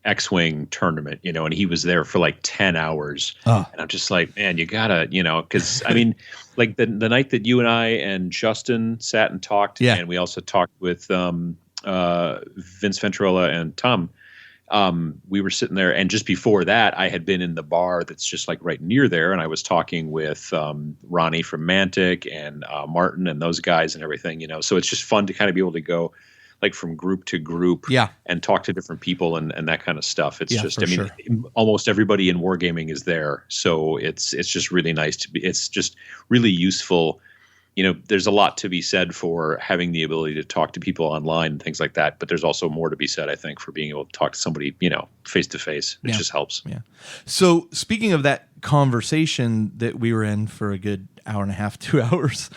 X-Wing tournament, and he was there for like 10 hours. And I'm just like, man, you gotta, because I mean, like the night that you and I and Justin sat and talked, and we also talked with Vince Venturella and Tom, we were sitting there, and just before that, I had been in the bar that's just like right near there, and I was talking with Ronnie from Mantic and Martin and those guys and everything, so it's just fun to kind of be able to go like from group to group, and talk to different people and that kind of stuff. It's just, I mean, almost everybody in wargaming is there, so it's just really nice to be. It's just really useful. There's a lot to be said for having the ability to talk to people online and things like that, but there's also more to be said, I think, for being able to talk to somebody, face to face. It just helps. Yeah. So speaking of that conversation that we were in for a good hour and a half, 2 hours,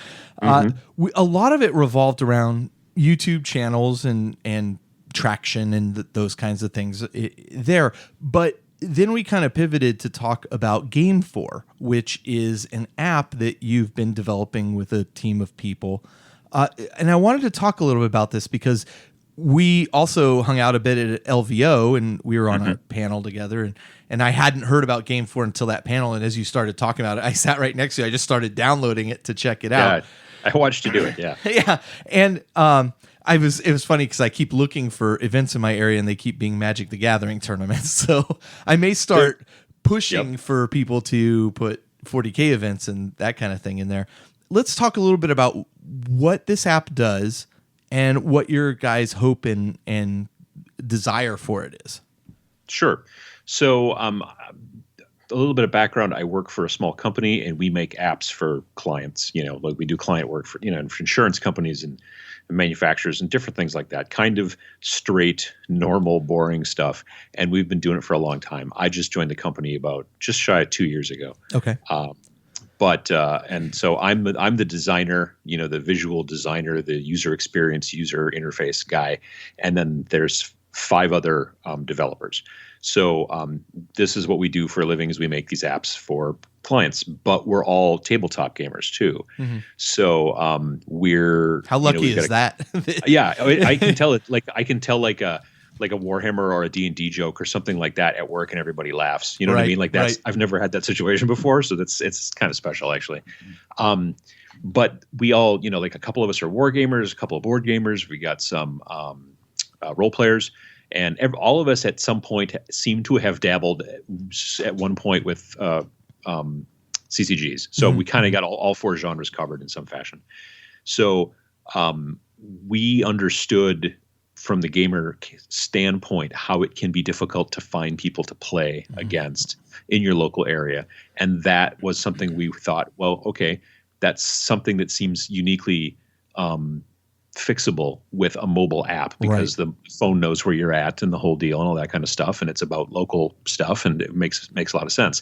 a lot of it revolved around YouTube channels and traction and those kinds of things there. But then we kind of pivoted to talk about Gamefor, which is an app that you've been developing with a team of people. And I wanted to talk a little bit about this because we also hung out a bit at LVO, and we were on a panel together, and I hadn't heard about Gamefor until that panel. And as you started talking about it, I sat right next to you. I just started downloading it to check it out. I watched you do it, yeah. Yeah, and it was funny because I keep looking for events in my area, and they keep being Magic the Gathering tournaments. So I may start pushing for people to put 40K events and that kind of thing in there. Let's talk a little bit about what this app does and what your guys' hope and desire for it is. Sure. So a little bit of background, I work for a small company, and we make apps for clients, like we do client work for, for insurance companies and manufacturers and different things like that, kind of straight, normal, boring stuff. And we've been doing it for a long time. I just joined the company about just shy of 2 years ago. Okay. And so I'm the designer, the visual designer, the user experience, user interface guy. And then there's 5 other developers. So this is what we do for a living, is we make these apps for clients, but we're all tabletop gamers too. So we're how lucky is that? Yeah, I can tell it I can tell like a Warhammer or a D&D joke or something like that at work, and everybody laughs. You know what I mean? Like that's I've never had that situation before, so it's kind of special actually. But we all, like a couple of us are war gamers, a couple of board gamers. We got some role players. And all of us at some point seem to have dabbled at one point with CCGs. So we kind of got all 4 genres covered in some fashion. So we understood from the gamer standpoint how it can be difficult to find people to play against in your local area. And that was something we thought, well, okay, that's something that seems uniquely fixable with a mobile app, because the phone knows where you're at and the whole deal and all that kind of stuff, and it's about local stuff, and it makes a lot of sense.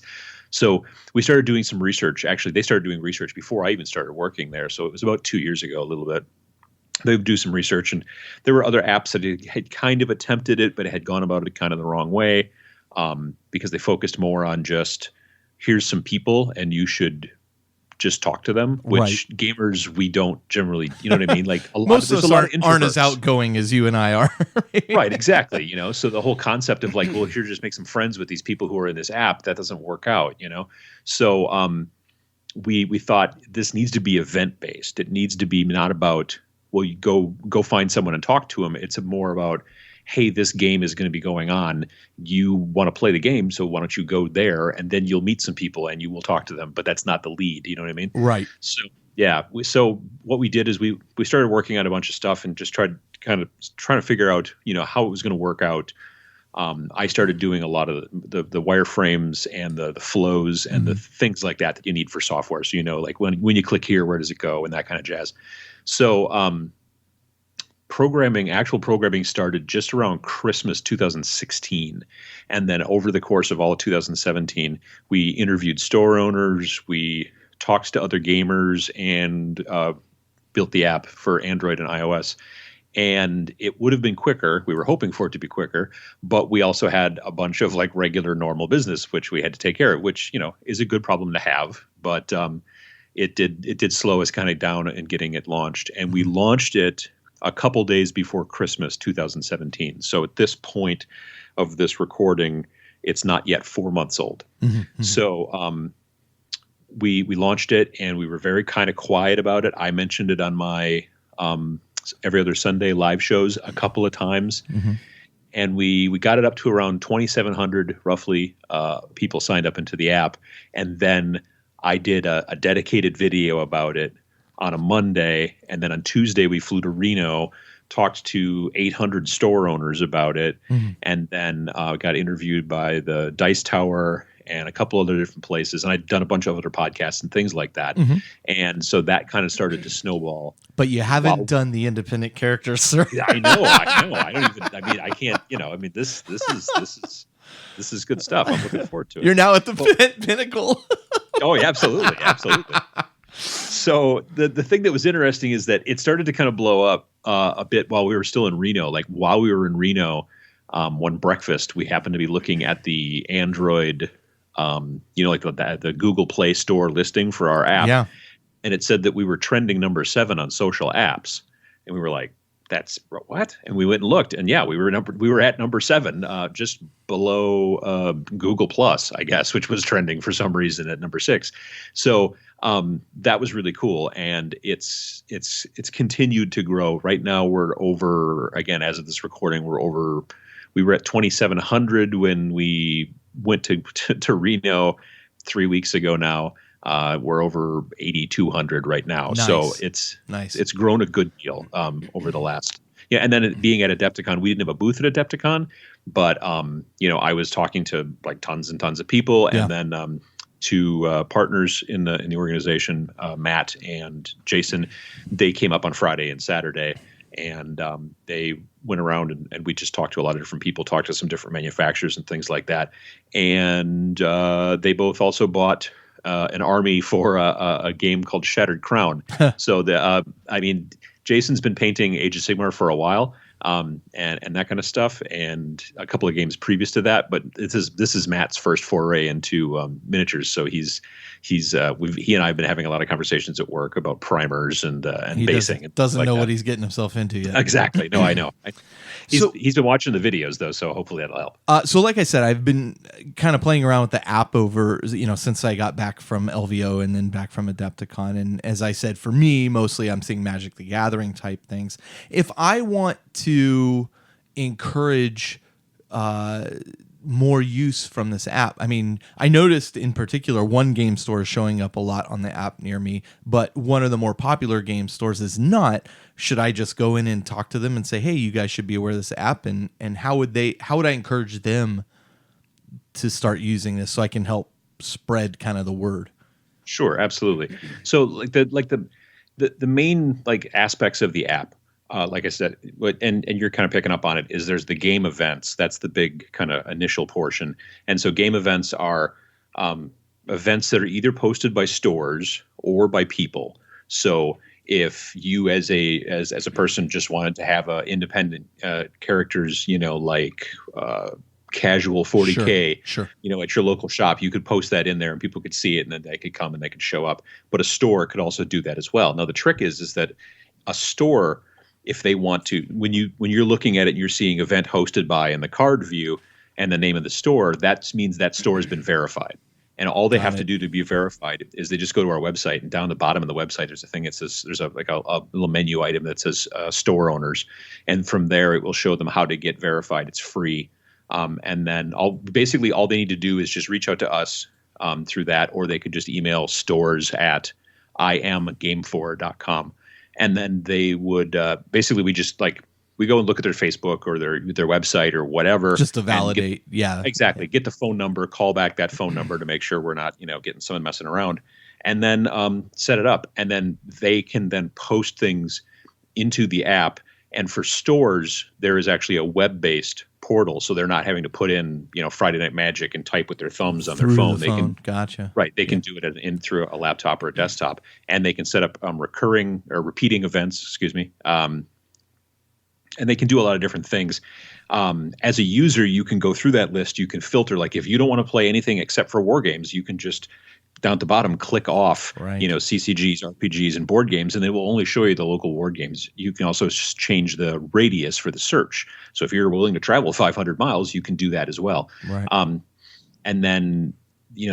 So we started doing some research. Actually, they started doing research before I even started working there, so it was about 2 years ago, a little bit. They would do some research, and there were other apps that had kind of attempted it, but had gone about it kind of the wrong way, because they focused more on just, here's some people and you should just talk to them, which gamers, we don't generally, you know what I mean? Like most of us aren't as introverts. Outgoing as you and I are. Right, exactly. You know, so the whole concept of like, well, here, just make some friends with these people who are in this app, that doesn't work out, you know? So we thought this needs to be event based. It needs to be not about, well, you go find someone and talk to them. It's more about, hey, this game is going to be going on. You want to play the game, so why don't you go there, and then you'll meet some people and you will talk to them. But that's not the lead. You know what I mean? Right. So yeah. So what we did is we started working on a bunch of stuff and just trying to figure out, you know, how it was going to work out. I started doing a lot of the wireframes and the flows and the things like that you need for software. So, you know, like when you click here, where does it go, and that kind of jazz. So actual programming started just around Christmas 2016. And then over the course of all of 2017, we interviewed store owners, we talked to other gamers, and built the app for Android and iOS. And it would have been quicker. We were hoping for it to be quicker, but we also had a bunch of like regular normal business, which we had to take care of, which, you know, is a good problem to have. But it did slow us kind of down in getting it launched. And we launched it a couple days before Christmas 2017. So at this point of this recording, it's not yet 4 months old. So we launched it, and we were very kind of quiet about it. I mentioned it on my Every Other Sunday live shows a couple of times. And we got it up to around 2,700 roughly people signed up into the app. And then I did a dedicated video about it on a Monday, and then on Tuesday we flew to Reno, talked to 800 store owners about it, and then got interviewed by the Dice Tower and a couple other different places, and I'd done a bunch of other podcasts and things like that, and so that kind of started to snowball. But you haven't done the independent characters, sir. I know. I don't even. I mean, I can't. You know, I mean, this is good stuff. I'm looking forward to it. You're now at the pinnacle. Oh, yeah, absolutely. So the thing that was interesting is that it started to kind of blow up a bit while we were still in Reno. Like while we were in Reno, one breakfast, we happened to be looking at the Android, like the Google Play Store listing for our app. Yeah. And it said that we were trending number 7 on social apps. And we were like, that's what? And we went and looked, and yeah, we were at number 7, just below Google Plus, I guess, which was trending for some reason at number 6. So that was really cool, and it's continued to grow. Right now, we're over, again, as of this recording, we were at 2,700 when we went to Reno 3 weeks ago now. We're over 8,200 right now. Nice. So it's grown a good deal over the last. Yeah. And then being at Adepticon, we didn't have a booth at Adepticon, but I was talking to like tons and tons of people, and then two partners in the organization, Matt and Jason, they came up on Friday and Saturday, and they went around and we just talked to a lot of different people, talked to some different manufacturers and things like that. And they both also bought an army for a game called Shattered Crown. So Jason's been painting Age of Sigmar for a while, and that kind of stuff, and a couple of games previous to that. But this is Matt's first foray into miniatures. So he and I have been having a lot of conversations at work about primers and basing. Doesn't know what he's getting himself into yet. Exactly. No, I know. He's been watching the videos though, so hopefully that'll help. So like I said, I've been kind of playing around with the app over, since I got back from LVO and then back from Adepticon. And as I said, for me, mostly I'm seeing Magic the Gathering type things. If I want to encourage more use from this app, I mean, I noticed in particular one game store is showing up a lot on the app near me, but one of the more popular game stores is not. Should I just go in and talk to them and say, hey, you guys should be aware of this app, and how would I encourage them to start using this so I can help spread kind of the word? Sure, absolutely. So the main aspects of the app, like I said, and you're kind of picking up on it, is there's the game events. That's the big kind of initial portion. And so game events are events that are either posted by stores or by people. So if you as a person just wanted to have independent characters, like casual 40K, Sure. At your local shop, you could post that in there and people could see it, and then they could come and they could show up. But a store could also do that as well. Now, the trick is that a store, if they want to, when you're looking at it and you're seeing event hosted by in the card view and the name of the store, that means that store has been verified. And all they have to do to be verified is they just go to our website, and down the bottom of the website, there's a thing that says, there's a little menu item that says store owners. And from there, it will show them how to get verified. It's free. And then all they need to do is just reach out to us through that, or they could just email stores@iamgamefor.com. And then they would we go and look at their Facebook or their website or whatever. Just to validate. Exactly. Get the phone number, call back that phone number to make sure we're not, getting someone messing around, and then set it up. And then they can then post things into the app. And for stores, there is actually a web-based portal. So they're not having to put in, Friday Night Magic and type with their thumbs on their phone. They can, gotcha. Right. They can do it through a laptop or a desktop, and they can set up recurring or repeating events, and they can do a lot of different things. As a user, you can go through that list. You can filter. Like if you don't want to play anything except for war games, you can just down at the bottom click off, CCGs, RPGs, and board games, and it will only show you the local war games. You can also change the radius for the search. So if you're willing to travel 500 miles, you can do that as well. Right. And then,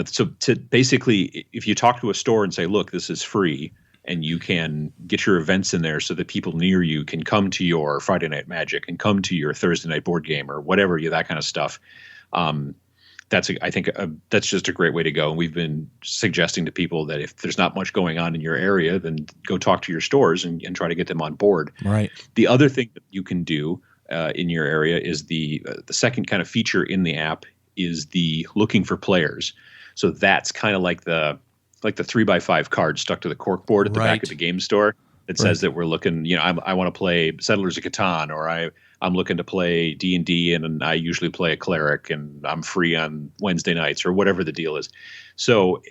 so to basically, if you talk to a store and say, look, this is free, and you can get your events in there so that people near you can come to your Friday Night Magic and come to your Thursday night board game or whatever, that kind of stuff. I think that's just a great way to go. And we've been suggesting to people that if there's not much going on in your area, then go talk to your stores and try to get them on board. Right. The other thing that you can do in your area is the second kind of feature in the app is the looking for players. So that's kind of like the 3x5 card stuck to the cork board at the back of the game store that says that we're looking, I want to play Settlers of Catan, or I'm looking to play D&D, and I usually play a cleric, and I'm free on Wednesday nights, or whatever the deal is. So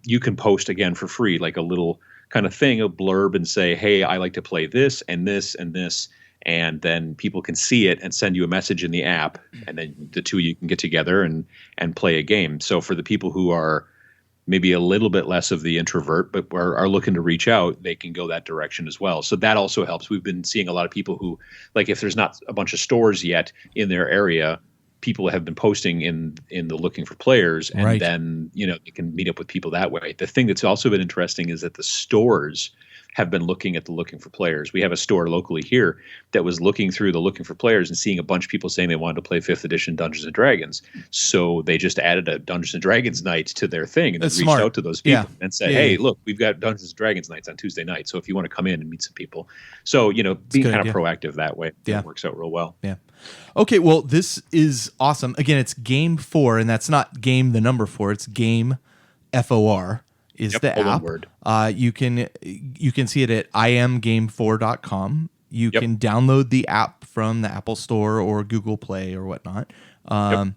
you can post again for free, like a little kind of thing, a blurb, and say, hey, I like to play this and this and this. And then people can see it and send you a message in the app, and then the two of you can get together and play a game. So for the people who are maybe a little bit less of the introvert, but are looking to reach out, they can go that direction as well. So that also helps. We've been seeing a lot of people who, like, if there's not a bunch of stores yet in their area, people have been posting in the looking for players, and then, they can meet up with people that way. The thing that's also been interesting is that the stores have been looking at the looking for players. We have a store locally here that was looking through the looking for players and seeing a bunch of people saying they wanted to play 5th edition Dungeons and Dragons. So they just added a Dungeons and Dragons night to their thing, and reached out to those people and said, hey, look, we've got Dungeons and Dragons nights on Tuesday night. So if you want to come in and meet some people. So, being kind of proactive that way, it works out real well. Yeah. Okay. Well, this is awesome. Again, it's Gamefor, and that's not game the number 4. It's Game FOR. Is the app. You can see it at iamgamefor.com. You can download the app from the Apple Store or Google Play or whatnot. And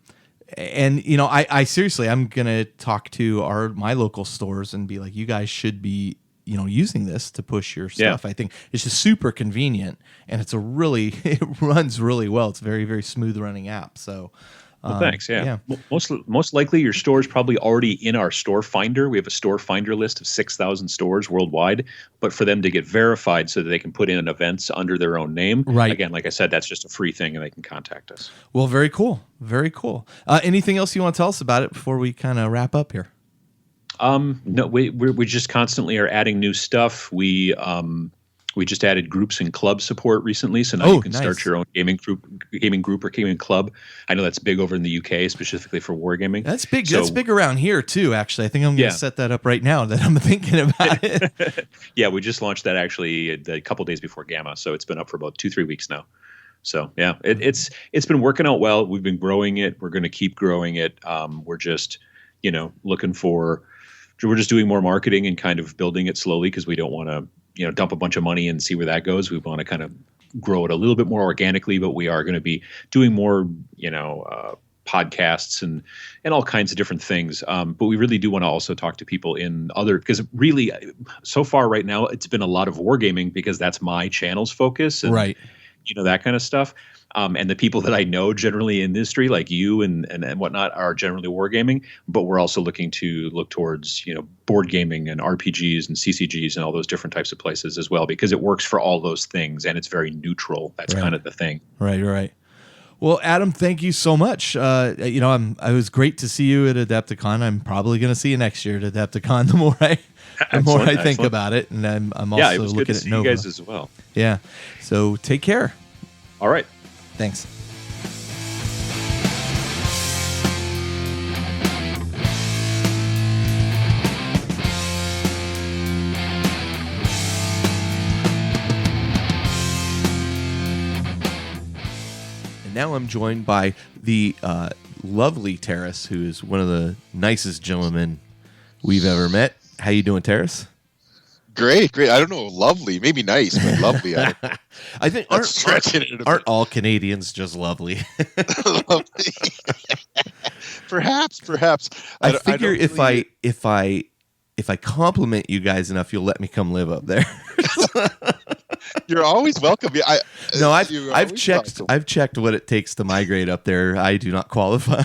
I seriously, I'm gonna talk to my local stores and be like, you guys should be using this to push your stuff. I think it's just super convenient, and it runs really well. It's a very, very smooth running app. So. Well, thanks. Yeah. Most likely your store is probably already in our store finder. We have a store finder list of 6,000 stores worldwide, but for them to get verified so that they can put in events under their own name. Right. Again, like I said, that's just a free thing, and they can contact us. Well, very cool. Very cool. Anything else you want to tell us about it before we kind of wrap up here? No, we just constantly are adding new stuff. We just added groups and club support recently, so now you can start your own gaming group or gaming club. I know that's big over in the UK, specifically for wargaming. That's big. That's big around here too. Actually, I think I'm going to set that up right now that I'm thinking about it. Yeah, we just launched that actually a couple days before Gamma, so it's been up for about 2-3 weeks now. So yeah, it's been working out well. We've been growing it. We're going to keep growing it. We're just we're just doing more marketing and kind of building it slowly, because we don't want to dump a bunch of money and see where that goes. We want to kind of grow it a little bit more organically, but we are going to be doing more, podcasts and all kinds of different things. But we really do want to also talk to people because really so far right now, it's been a lot of wargaming because that's my channel's focus. And, that kind of stuff. And the people that I know generally in the industry, like you and whatnot, are generally wargaming, but we're also look towards, board gaming and RPGs and CCGs and all those different types of places as well, because it works for all those things and it's very neutral. That's kind of the thing. Right. Well, Adam, thank you so much. It was great to see you at Adepticon. I'm probably going to see you next year at Adepticon. The more I think about it, and I'm also it was looking good to at see Nova you guys as well. Yeah. So take care. All right. Thanks. And now I'm joined by the lovely Teras, who is one of the nicest gentlemen we've ever met. How you doing, Teras? Great. I don't know, lovely, maybe nice, but lovely. I think aren't all Canadians just lovely? Lovely. Perhaps. I figure if I compliment you guys enough, you'll let me come live up there. You're always welcome. I've checked what it takes to migrate up there. I do not qualify.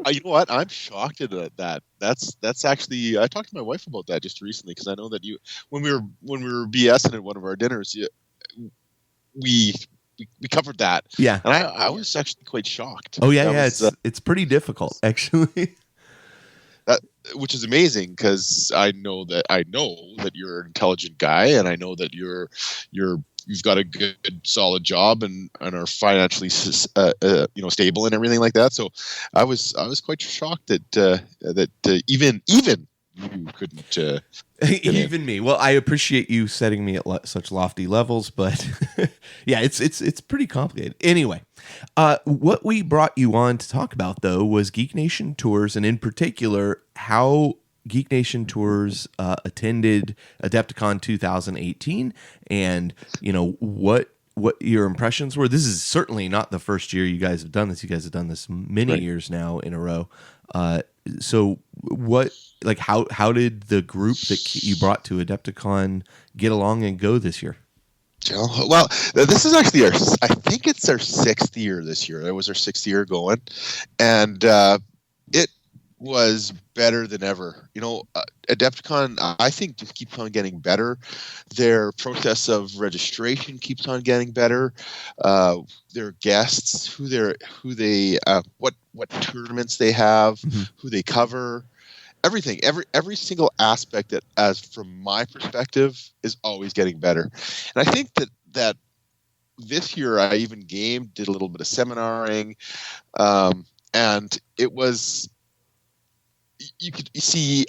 You know what? I'm shocked at that. That's actually, I talked to my wife about that just recently, because I know that when we were BSing at one of our dinners, we covered that. Yeah, and I was actually quite shocked. Oh yeah, it's pretty difficult actually. Which is amazing, because I know that you're an intelligent guy, and I know that you've got a good solid job and are financially stable and everything like that. So I was quite shocked that even you couldn't even me. Well, I appreciate you setting me at such lofty levels, but yeah, it's pretty complicated. Anyway, what we brought you on to talk about, though, was Geek Nation Tours, and in particular, how Geek Nation Tours attended Adepticon 2018, and what your impressions were. This is certainly not the first year you guys have done this. You guys have done this many years now in a row. So how did the group that you brought to Adepticon get along and go this year? Well, this is actually I think it's our 6th year this year. It was our 6th year going, and it was better than ever. Adepticon, I think, just keeps on getting better. Their process of registration keeps on getting better. Their guests, what tournaments they have, who they cover, everything, every single aspect that, as from my perspective, is always getting better. And I think that this year I even did a little bit of seminaring, and it was. You see,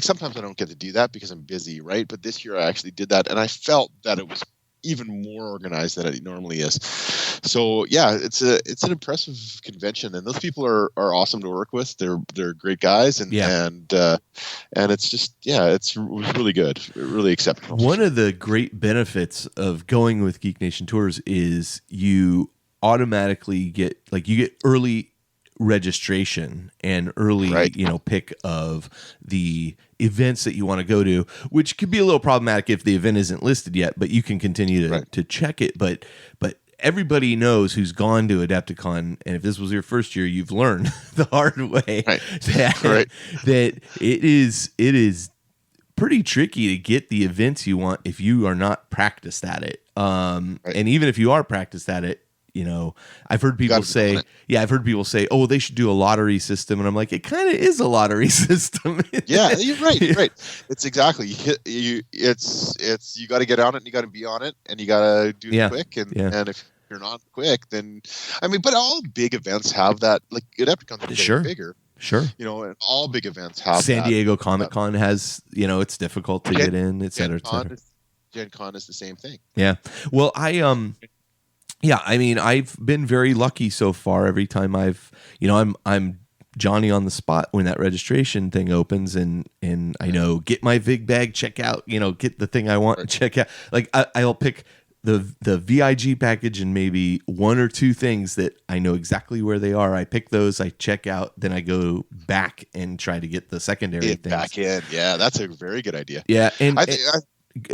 sometimes I don't get to do that because I'm busy, right? But this year I actually did that, and I felt that it was even more organized than it normally is. So yeah, it's an impressive convention, and those people are awesome to work with. They're great guys, and it's just it was really good, really exceptional. One of the great benefits of going with Geek Nation Tours is you automatically get early registration and early pick of the events that you want to go to, which could be a little problematic if the event isn't listed yet, but you can continue to check it. But everybody knows who's gone to Adepticon, and if this was your first year, you've learned the hard way that it is pretty tricky to get the events you want if you are not practiced at it. And even if you are practiced at it, I've heard people say, oh, they should do a lottery system. And I'm like, it kind of is a lottery system. Yeah, you're right. You're right. It's exactly, you got to get on it, and you got to be on it, and you got to do it quick. And if you're not quick, then, but all big events have that, like Adepticon's getting bigger. Sure. And all big events have San Diego Comic-Con has, it's difficult to get in, et cetera, et cetera. Gen Con is the same thing. Yeah. Well, I've been very lucky so far. Every time I'm Johnny on the spot when that registration thing opens, and I know, get my VIG bag, check out, get the thing I want and check out. Like I'll pick the VIG package and maybe one or two things that I know exactly where they are. I pick those, I check out, then I go back and try to get the secondary things back in. Yeah, that's a very good idea. Yeah,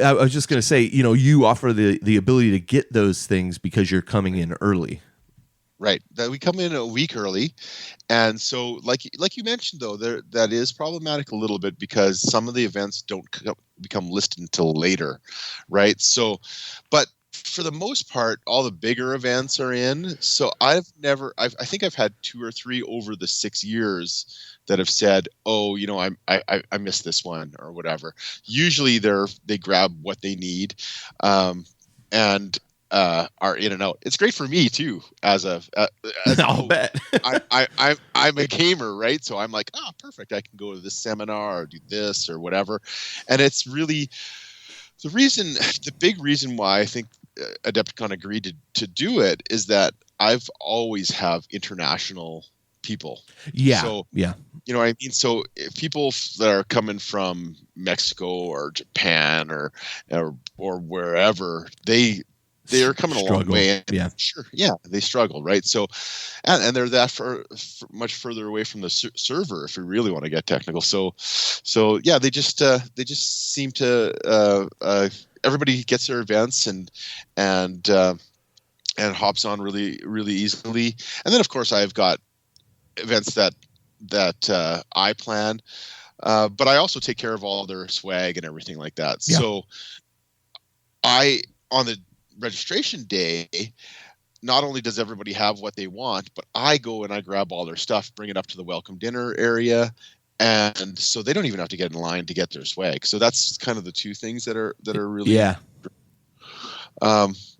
I was just going to say, you offer the ability to get those things because you're coming in early. Right. That we come in a week early. And so like you mentioned, though, that is problematic a little bit because some of the events don't become listed until later. Right. So, but for the most part, all the bigger events are in. So I think I've had 2 or 3 over the 6 years that have said, "Oh, I missed this one," or whatever. Usually they grab what they need, and are in and out. It's great for me too, I'll bet. I'm a gamer, right? So I'm like, perfect. I can go to this seminar or do this or whatever, and it's really the big reason why I think Adepticon agreed to do it is that I've always have international people. Yeah. So, yeah. You know what I mean? So if people that are coming from Mexico or Japan or wherever, they are coming a long way. And yeah. Sure. Yeah. They struggle. Right. So, and they're that for much further away from the server if we really want to get technical. So yeah, they just seem to, everybody gets their events and hops on really, really easily. And then of course I've got events that I plan, but I also take care of all their swag and everything like that. Yeah. So on the registration day, not only does everybody have what they want, but I go and I grab all their stuff, bring it up to the welcome dinner area, and so they don't even have to get in line to get their swag. So that's kind of the two things that are really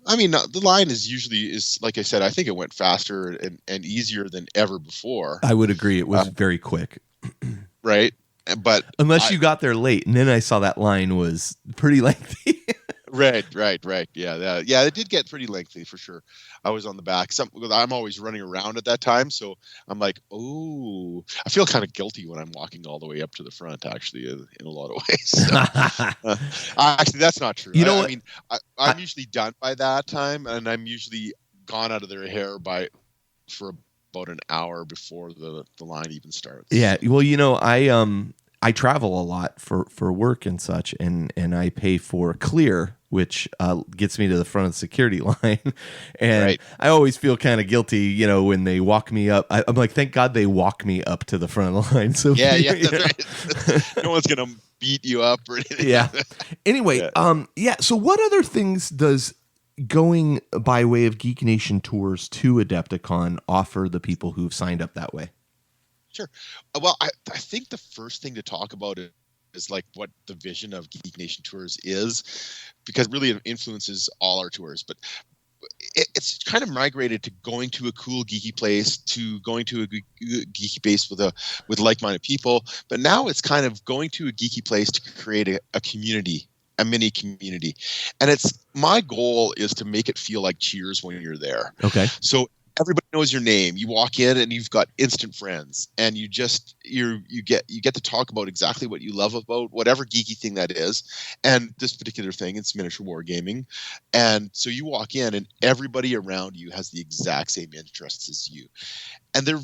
I mean, the line is like I said, I think it went faster and easier than ever before. I would agree. It was very quick. Right. But unless you got there late, and then I saw that line was pretty lengthy. Right. Yeah. It did get pretty lengthy for sure. I was on the back. I'm always running around at that time, so I'm like, oh, I feel kind of guilty when I'm walking all the way up to the front. Actually, in a lot of ways. So, actually, that's not true. I mean, I'm usually done by that time, and I'm usually gone out of their hair for about an hour before the line even starts. Yeah. Well, I travel a lot for work and such, and I pay for Clear, which gets me to the front of the security line. And right. I always feel kind of guilty, when they walk me up. I'm like, thank God they walk me up to the front of the line. So yeah, that's right. No one's gonna beat you up or anything. Yeah. Anyway, So what other things does going by way of Geek Nation tours to Adepticon offer the people who've signed up that way? Sure. Well, I think the first thing to talk about is like what the vision of Geek Nation tours is, because really it influences all our tours. But it's kind of migrated to going to a cool geeky place, to going to a geeky base with like-minded people. But now it's kind of going to a geeky place to create a community, a mini community. And my goal is to make it feel like Cheers when you're there. Okay. So everybody knows your name. You walk in and you've got instant friends, and you get to talk about exactly what you love about whatever geeky thing that is. And this particular thing, it's miniature wargaming. And so you walk in and everybody around you has the exact same interests as you. And they're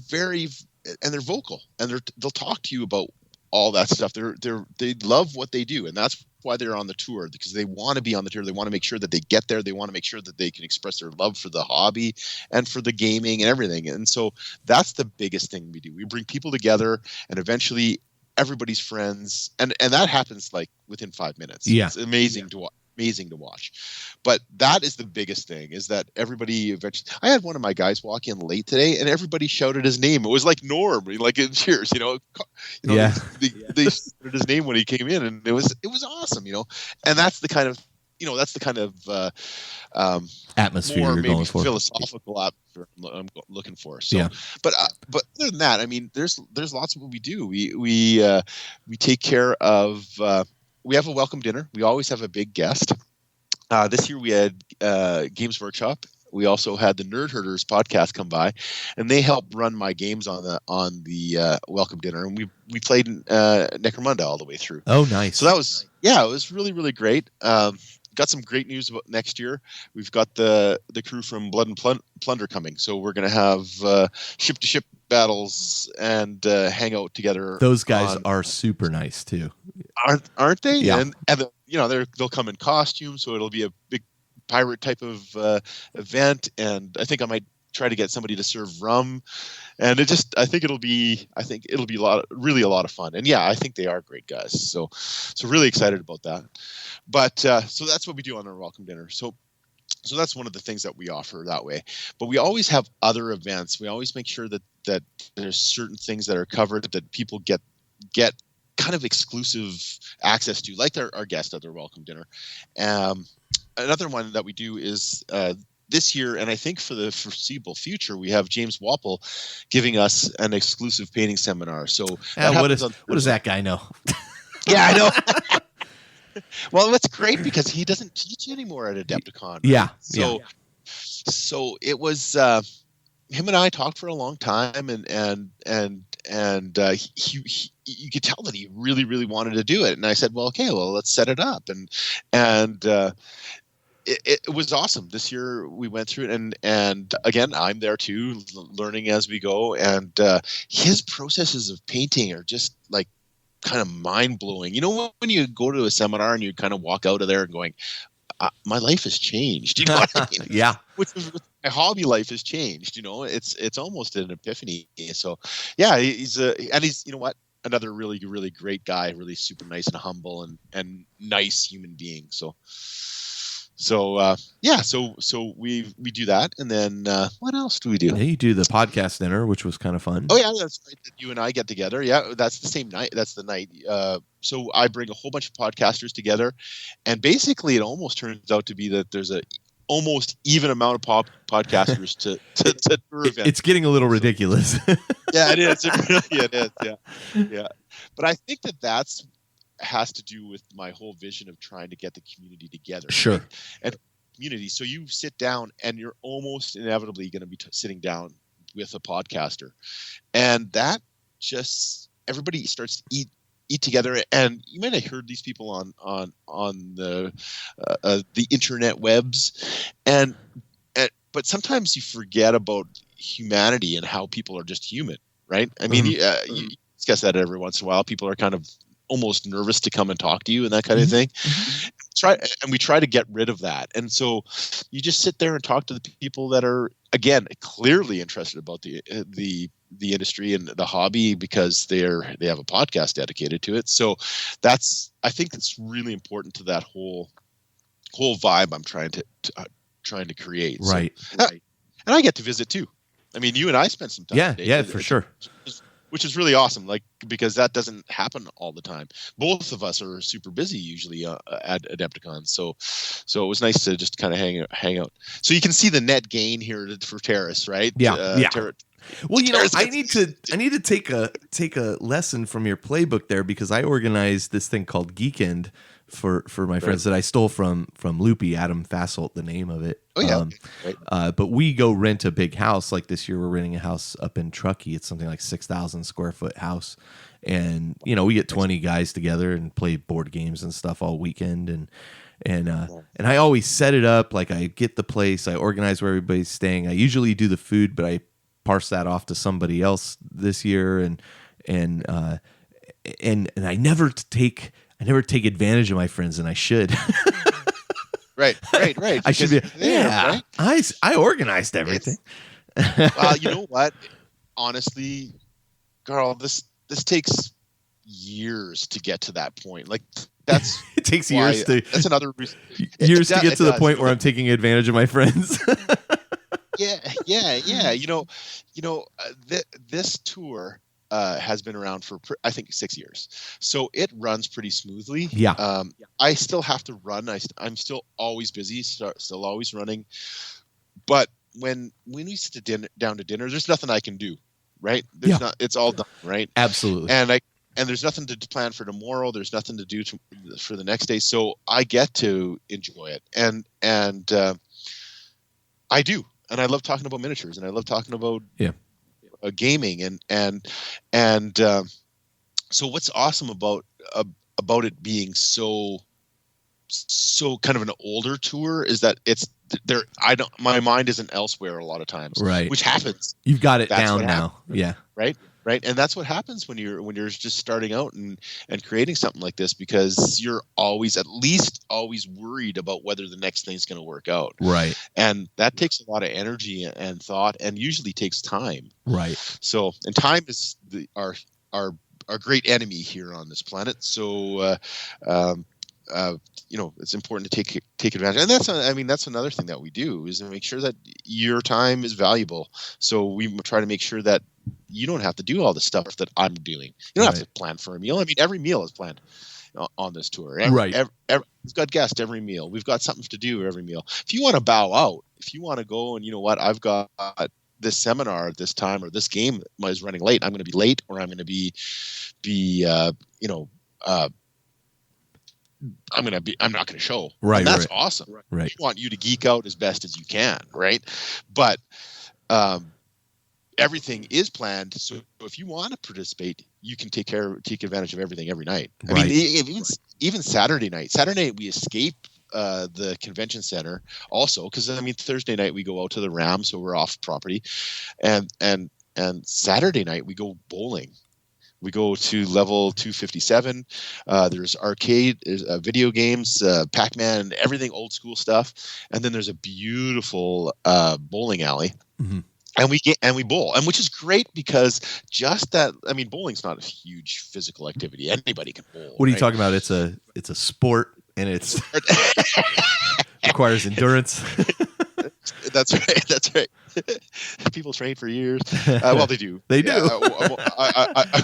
vocal, and they'll talk to you about all that stuff. They love what they do, and that's why they're on the tour, because they want to be on the tour. They want to make sure that they get there. They want to make sure that they can express their love for the hobby and for the gaming and everything. And so that's the biggest thing we do. We bring people together, and eventually everybody's friends, and that happens like within 5 minutes. Yeah. It's amazing to watch. Amazing to watch. But that is the biggest thing, is that everybody eventually. I had one of my guys walk in late today, and everybody shouted his name. It was like Norm, like in Cheers, Yeah. They shouted his name when he came in, and it was awesome, And that's the kind of atmosphere more you're maybe going for. philosophical atmosphere I'm looking for. So, yeah. But other than that, I mean, there's lots of what we do. We take care of. We have a welcome dinner. We always have a big guest. This year we had Games Workshop. We also had the Nerd Herders podcast come by, and they helped run my games on the welcome dinner. And we played Necromunda all the way through. Oh, nice. So that was it was really, really great. Got some great news about next year. We've got the crew from Blood and Plunder coming, so we're going to have ship to ship battles and hang out together. Those guys are super nice too, aren't they? Yeah. And they'll come in costume, so it'll be a big pirate type of event, and I think I might try to get somebody to serve rum, and I think it'll be really a lot of fun. And yeah, I think they are great guys, so really excited about that. But so that's what we do on our welcome dinner. So that's one of the things that we offer that way. But we always have other events. We always make sure that there's certain things that are covered that people get kind of exclusive access to, like our guest at their welcome dinner. Another one that we do is this year, and I think for the foreseeable future, we have James Wapple giving us an exclusive painting seminar. So what does that guy know? Yeah, I know. Well, that's great because he doesn't teach anymore at Adepticon. Right? Yeah. So it was him and I talked for a long time, and he you could tell that he really, really wanted to do it. And I said, well, okay, let's set it up. And it was awesome. This year we went through it, and again, I'm there too, learning as we go. And his processes of painting are just like kind of mind blowing. You know, when you go to a seminar and you kind of walk out of there and going, my life has changed. You know what I mean? Yeah. Which my hobby life has changed. You know, it's almost an epiphany. So yeah, he's you know what? Another really, really great guy, really super nice and humble and nice human being. So we do that, and then what else do we do? Yeah, you do the podcast dinner, which was kind of fun. Oh yeah, that's right. You and I get together. Yeah, that's the same night. That's the night. So I bring a whole bunch of podcasters together, and basically it almost turns out to be that there's a almost even amount of podcasters to tour event. It's getting a little ridiculous. Yeah, it is. It is. Yeah. But I think that's has to do with my whole vision of trying to get the community together. Sure. Right? And community. So you sit down and you're almost inevitably going to be sitting down with a podcaster, and that just everybody starts to eat together. And you might have heard these people on the internet webs, but sometimes you forget about humanity and how people are just human, right? I mean, you discuss that every once in a while. People are kind of almost nervous to come and talk to you and that kind of thing. We try to get rid of that. And so you just sit there and talk to the people that are, again, clearly interested about the industry and the hobby because they have a podcast dedicated to it. So I think it's really important to that whole vibe I'm trying to create. Right. So, and I get to visit too. I mean, you and I spent some time. Yeah, for sure. Which is really awesome, because that doesn't happen all the time. Both of us are super busy usually at Adepticon, so it was nice to just kind of hang out. So you can see the net gain here for Teras, right? Yeah. Well, I need to take a lesson from your playbook there, because I organized this thing called Geek for my friends that I stole from Loopy, Adam Fasselt, the name of it. Oh yeah. But we go rent a big house. Like this year, we're renting a house up in Truckee. It's something like 6,000 square foot house, and we get 20 guys together and play board games and stuff all weekend. And I always set it up like I get the place, I organize where everybody's staying. I usually do the food, but I parse that off to somebody else this year, and I never take advantage of my friends, and I should. Right. I should be. Yeah, right? I organized everything. Well, you know what? Honestly, Carl, this takes years to get to that point. Like that's it takes years to. That's another reason. Years to get to the point where I'm taking advantage of my friends. Yeah. This tour has been around for I think 6 years, so it runs pretty smoothly. Yeah. I still have to run. I'm still always busy, still always running. But when we sit down to dinner, there's nothing I can do, right? There's not. It's all done, right? Absolutely. And there's nothing to plan for tomorrow. There's nothing to do for the next day. So I get to enjoy it, and I do, and I love talking about miniatures, and I love talking about gaming, and so what's awesome about it being so kind of an older tour is that it's there. My mind isn't elsewhere a lot of times, right? Which happens. You've got it down now, yeah. Right. right? And that's what happens when you're just starting out and creating something like this, because you're always always worried about whether the next thing's going to work out. Right. And that takes a lot of energy and thought, and usually takes time. Right. So, and time is our great enemy here on this planet. So, it's important to take advantage. And that's another thing that we do, is to make sure that your time is valuable. So we try to make sure that you don't have to do all the stuff that I'm doing. You don't have to plan for a meal. I mean, every meal is planned on this tour. We've got guests every meal. We've got something to do every meal. If you want to bow out, if you want to go and, you know what, I've got this seminar at this time, or this game is running late, I'm going to be late, or I'm going to be I'm not going to show. Right. And that's awesome. Right. We want you to geek out as best as you can. Right. But, everything is planned. So if you want to participate, you can take advantage of everything every night. Right. I mean, even Saturday night we escape the convention center also, because I mean, Thursday night we go out to the Ram, so we're off property, and Saturday night we go bowling. We go to level 257. There's arcade, video games, Pac-Man, and everything old school stuff. And then there's a beautiful bowling alley. Mm-hmm. And we bowl, and which is great, because just that, I mean, bowling's not a huge physical activity. Anybody can bowl. What are you talking about? It's a sport, and it's requires endurance. That's right. People train for years. Well, they do. They do. I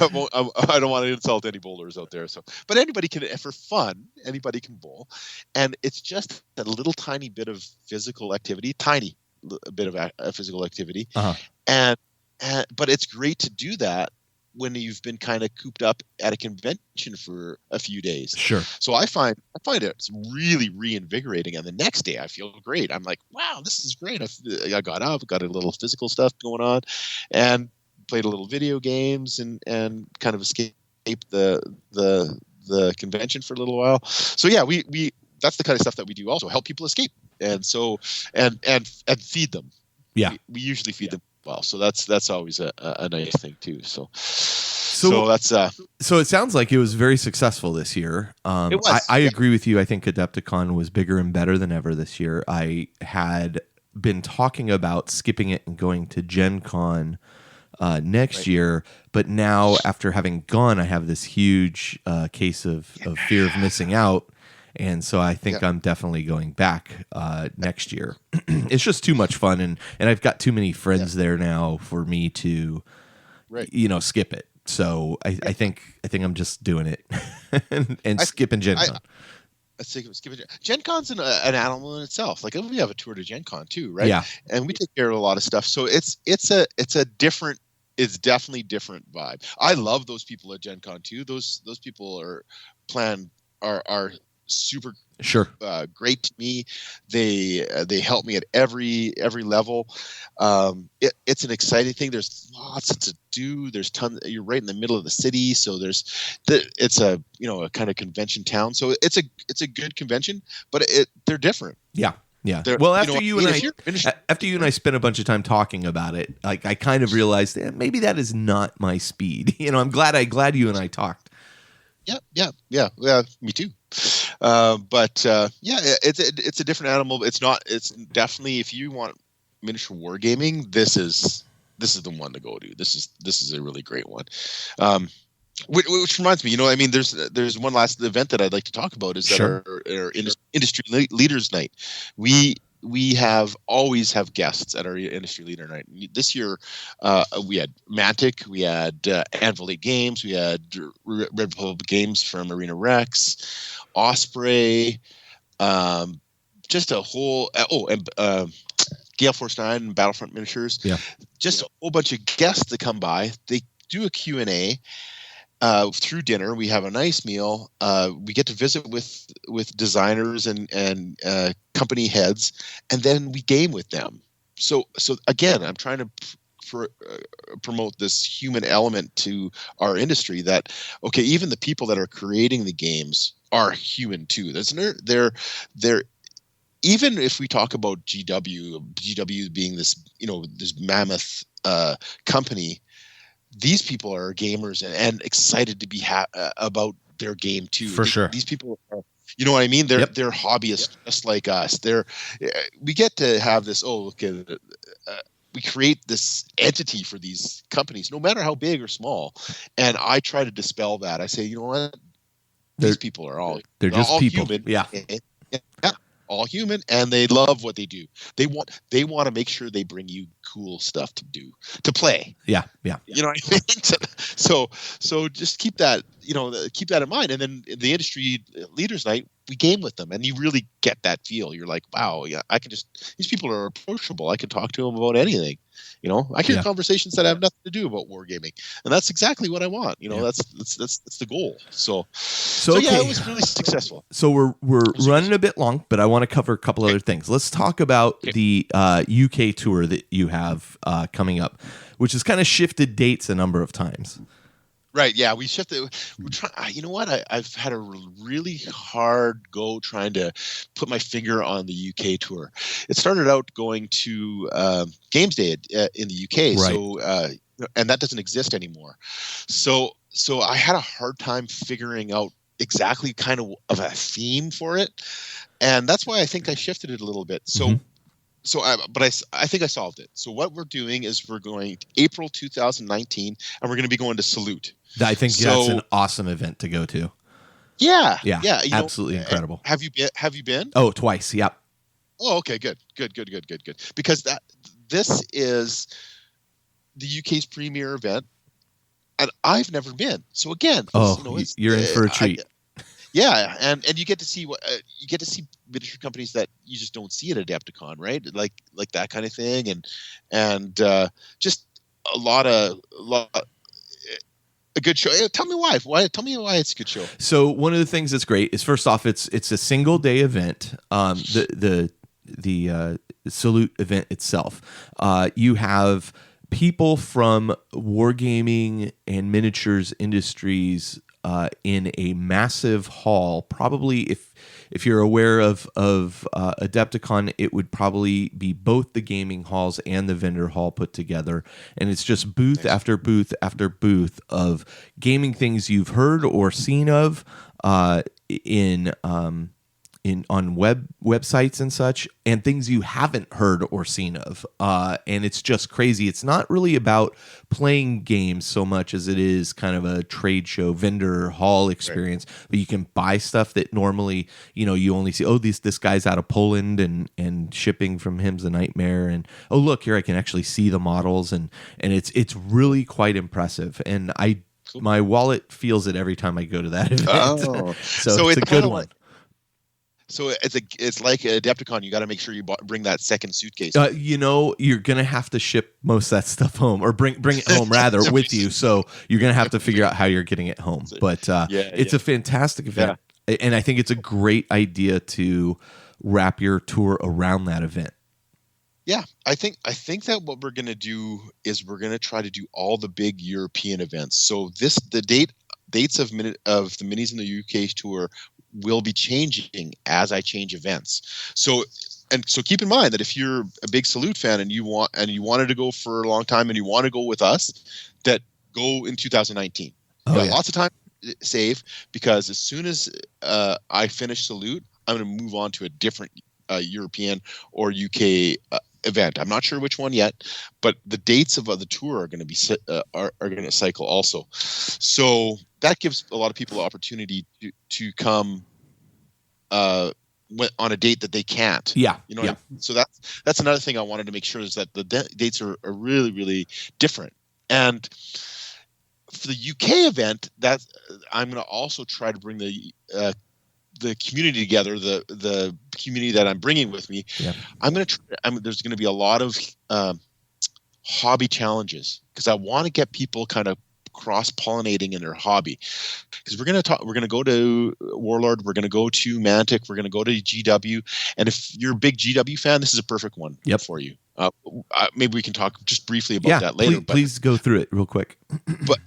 don't want to insult any bowlers out there. So, but anybody can, for fun, anybody can bowl, and it's just a little tiny bit of physical activity, physical activity, but it's great to do that when you've been kind of cooped up at a convention for a few days. Sure. So I find it's really reinvigorating, and the next day I feel great. I'm like, wow, this is great. I got up, got a little physical stuff going on, and played a little video games, and kind of escaped the convention for a little while. So yeah, we that's the kind of stuff that we do. Also help people escape, and so and feed them. Yeah, we usually feed them well, so that's always a nice thing too. So that's so it sounds like it was very successful this year. It was. I agree with you. I think Adepticon was bigger and better than ever this year. I had been talking about skipping it and going to Gen Con next year, but now after having gone, I have this huge case of fear of missing out. And so I think I'm definitely going back next year. It's just too much fun, and I've got too many friends there now for me to, skip it. So I think I'm just doing it and skipping Gen Con. Gen Con's an animal in itself. Like, we have a tour to Gen Con too, right? Yeah, and we take care of a lot of stuff. So it's definitely different vibe. I love those people at Gen Con too. Those people are super great to me. They help me at every level. It's an exciting thing. There's lots to do. There's tons. You're right in the middle of the city, so it's a kind of convention town. So it's a good convention, but they're different. Yeah. Well, after you and I spent a bunch of time talking about it, like, I kind of realized maybe that is not my speed. I'm glad you and I talked. Yeah. Me too. But it's a different animal. It's definitely, if you want miniature wargaming, this is the one to go to. This is a really great one. Which reminds me, there's one last event that I'd like to talk about, is that our industry leaders night. We always have guests at our industry leader night. This year, we had Mantic, we had Anvil 8 Games, we had Red Republic Games from Arena Rex, Osprey, just a whole and Gale Force 9 and Battlefront Miniatures. Yeah, just a whole bunch of guests that come by. They do a Q&A. Through dinner, we have a nice meal. We get to visit with designers and company heads, and then we game with them. So again, I'm trying to promote this human element to our industry. That even the people that are creating the games are human too. They're even if we talk about GW being this this mammoth company. these people are gamers and excited to be about their game too. For sure. These people are, you know what I mean? They're hobbyists just like us. We get to have this. Oh, look at it. We create this entity for these companies, no matter how big or small. And I try to dispel that. I say, you know what? These people are they're just all people. Human. Yeah. All human, and they love what they do. They want to make sure they bring you cool stuff to play. Yeah. You know what I mean? So just keep that, keep that in mind. And then in the industry leaders night, we game with them, and you really get that feel. You're like, wow, yeah, these people are approachable. I can talk to them about anything. I hear conversations that have nothing to do about wargaming, and that's exactly what I want. That's the goal. So yeah, it was really successful. So we're running a bit long, but I want to cover a couple other things. Let's talk about the UK tour that you have coming up, which has kind of shifted dates a number of times. Right. Yeah, we shifted. We're trying. You know what? I've had a really hard go trying to put my finger on the UK tour. It started out going to Games Day in the UK, right. So and that doesn't exist anymore. So I had a hard time figuring out exactly kind of a theme for it, and that's why I think I shifted it a little bit. So. But I think I solved it. So what we're doing is we're going to April 2019, and we're going to be going to Salute. I think that's an awesome event to go to. Yeah. Absolutely incredible. Have you been? Oh, twice. Yep. Oh, okay, good. Because this is the UK's premier event, and I've never been. So again, you're in for a treat. Yeah, and you get to see miniature companies that you just don't see at Adepticon, right? Like that kind of thing, and just a good show. Tell me why. Tell me why it's a good show. So one of the things that's great is, first off, it's a single day event. The Salute event itself, you have people from wargaming and miniatures industries in a massive hall. Probably, if you're aware of Adepticon, it would probably be both the gaming halls and the vendor hall put together, and it's just booth after booth after booth of gaming things you've heard or seen of on websites and such, and things you haven't heard or seen of. And it's just crazy. It's not really about playing games so much as it is kind of a trade show, vendor hall experience. Right. But you can buy stuff that normally, you only see, this guy's out of Poland and shipping from him's a nightmare. And, oh, look, here I can actually see the models. And it's really quite impressive. And my wallet feels it every time I go to that event. Oh. so it's a good one. So it's like Adepticon. You got to make sure you bring that second suitcase. You're gonna have to ship most of that stuff home, or bring it home rather with you. So you're gonna have to figure out how you're getting it home. But it's a fantastic event, and I think it's a great idea to wrap your tour around that event. Yeah, I think that what we're gonna do is we're gonna try to do all the big European events. So the dates of the minis in the UK tour will be changing as I change events. So keep in mind that if you're a big Salute fan and you wanted to go for a long time and you want to go with us, that go in 2019. Lots of time to save, because as soon as I finish Salute, I'm going to move on to a different European or UK event. I'm not sure which one yet, but the dates of the tour are going to be are going to cycle also. So that gives a lot of people the opportunity to come on a date that they can't. Yeah. So that's another thing I wanted to make sure is that the dates are really, really different. And for the UK event, that I'm going to also try to bring the community together, the community that I'm bringing with me. Yeah. There's going to be a lot of hobby challenges, because I want to get people kind of cross-pollinating in their hobby, because we're going to go to Warlord, we're going to go to Mantic, we're going to go to GW, and if you're a big GW fan, this is a perfect one for you. Maybe we can talk just briefly about that later. Please go through it real quick. But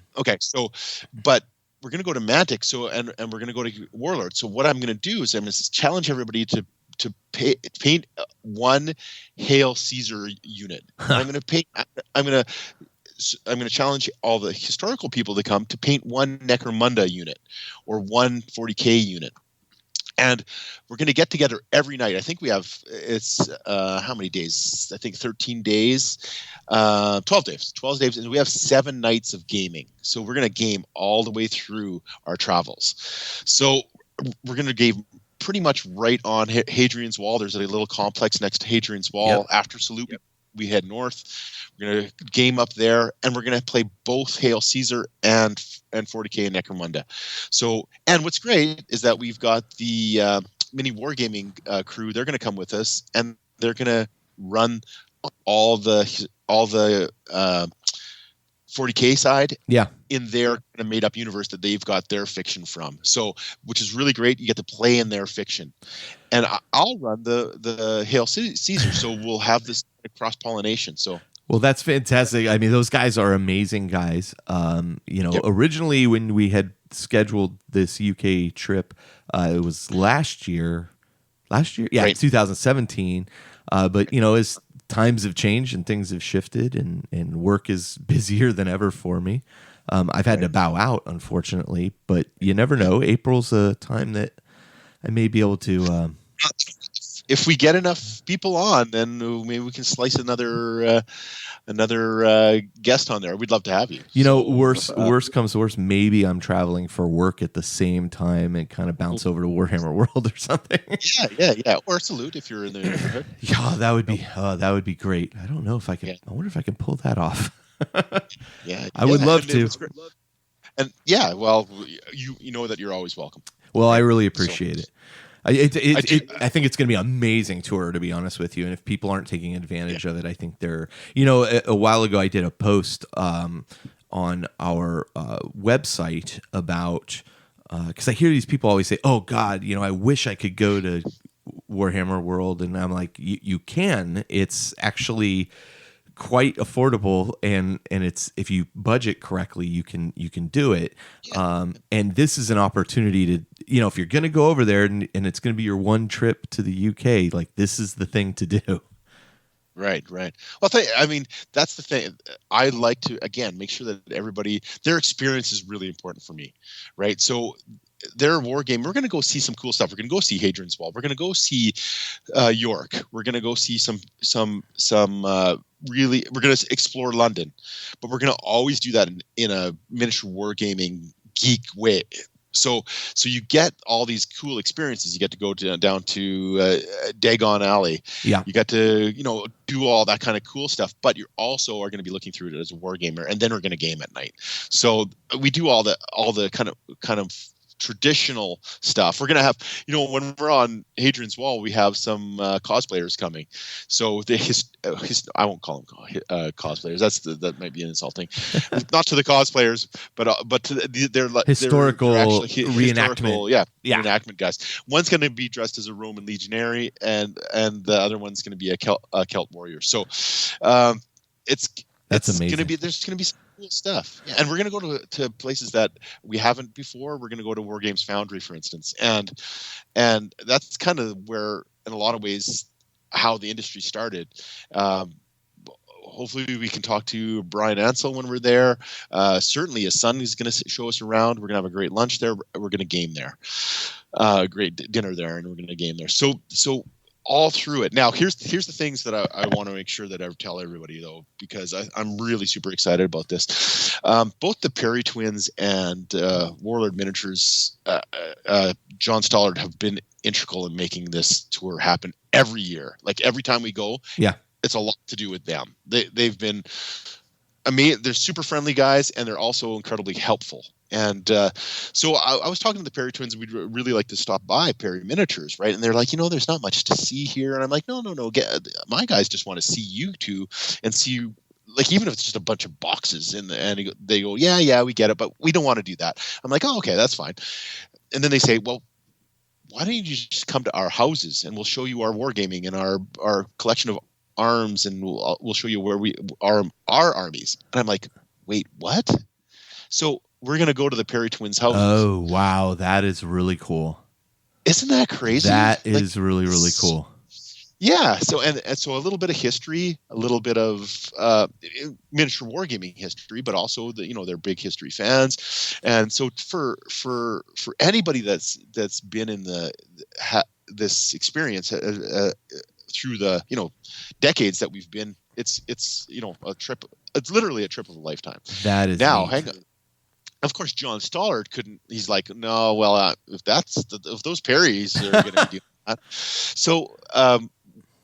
we're going to go to Mantic, and we're going to go to Warlord. So what I'm going to do is I'm going to challenge everybody to paint one Hail Caesar unit. I'm going to I'm going to challenge all the historical people to come to paint one Necromunda unit or one 40K unit. And we're going to get together every night. I think we have, it's how many days? I think 13 days, 12 days. And we have 7 nights of gaming. So we're going to game all the way through our travels. So we're going to game pretty much right on Hadrian's Wall. There's a little complex next to Hadrian's Wall. Yep. After Salute, we head north. We're going to game up there, and we're going to play both Hail Caesar and 40K and Necromunda. So, and what's great is that we've got the mini wargaming crew. They're going to come with us, and they're going to run all the 40K side in their made up universe that they've got their fiction from. So, which is really great. You get to play in their fiction, and I'll run the Hail Caesar. So we'll have this cross pollination. So. Well, that's fantastic. I mean, those guys are amazing guys. Originally when we had scheduled this UK trip, it was last year. Yeah, right. 2017. But, as times have changed and things have shifted and work is busier than ever for me, I've had to bow out, unfortunately. But you never know. April's a time that I may be able to... if we get enough people on, then maybe we can slice another guest on there. We'd love to have you. Worst comes to worst, maybe I'm traveling for work at the same time and kind of bounce over to Warhammer World or something. Yeah. Or Salute if you're in the neighborhood. Yeah, that would be great. I don't know if I can. I wonder if I can pull that off. I would love to. And well, you know that you're always welcome. Well, I really appreciate it. I think it's going to be an amazing tour, to be honest with you. And if people aren't taking advantage of it, I think they're, a while ago I did a post on our website about, because I hear these people always say, oh God, I wish I could go to Warhammer World. And I'm like, you can. It's actually quite affordable, and it's, if you budget correctly, you can do it. And this is an opportunity to, if you're going to go over there and it's going to be your one trip to the UK, like, this is the thing to do. Right. Well, that's the thing. I like to, again, make sure that everybody, their experience is really important for me, right? So their war game, we're going to go see some cool stuff. We're going to go see Hadrian's Wall. We're going to go see York. We're going to go see some really, we're going to explore London, but we're going to always do that in a miniature wargaming geek way. So you get all these cool experiences. You get to go down to Dagon Alley. Yeah. You get to, do all that kind of cool stuff, but you also are going to be looking through it as a wargamer, and then we're going to game at night. So we do all the kind of traditional stuff. We're going to have, when we're on Hadrian's Wall, we have some cosplayers coming. So I won't call them cosplayers. That might be insulting. Not to the cosplayers, but to their historical reenactment. Reenactment guys. One's going to be dressed as a Roman legionary, and the other one's going to be a Celt warrior. So that's amazing. There's going to be some cool stuff. Yeah. And we're going to go to places that we haven't before. We're going to go to War Games Foundry, for instance. And that's kind of where, in a lot of ways, how the industry started. Hopefully we can talk to Brian Ansell when we're there. Certainly his son is going to show us around. We're going to have a great lunch there. We're going to game there. Great dinner there, and we're going to game there. So all through it. Now, here's the things that I want to make sure that I tell everybody, though, because I'm really super excited about this. Both the Perry twins and Warlord Miniatures, John Stollard, have been integral in making this tour happen every year. Like, every time we go, it's a lot to do with them. They've been amazing. They're super friendly guys, and they're also incredibly helpful. And so I was talking to the Perry twins. We'd really like to stop by Perry Miniatures, right? And they're like, there's not much to see here. And I'm like, no. My guys just want to see you two and see you, like, even if it's just a bunch of boxes. And they go, yeah, we get it, but we don't want to do that. I'm like, oh, okay, that's fine. And then they say, well, why don't you just come to our houses and we'll show you our wargaming and our collection of arms, and we'll show you where we are, our armies. And I'm like, wait, what? So we're going to go to the Perry twins' house. Oh, wow. That is really cool. Isn't that crazy? That is really, really cool. Yeah, so and so a little bit of history, a little bit of miniature wargaming history, but also they're big history fans, and so for anybody that's been in this experience through the decades that we've been, it's a trip. It's literally a trip of a lifetime. That is now. neat. Hang on. Of course, John Stollard couldn't. He's like, no, well, if those Perrys are going to be doing that, so.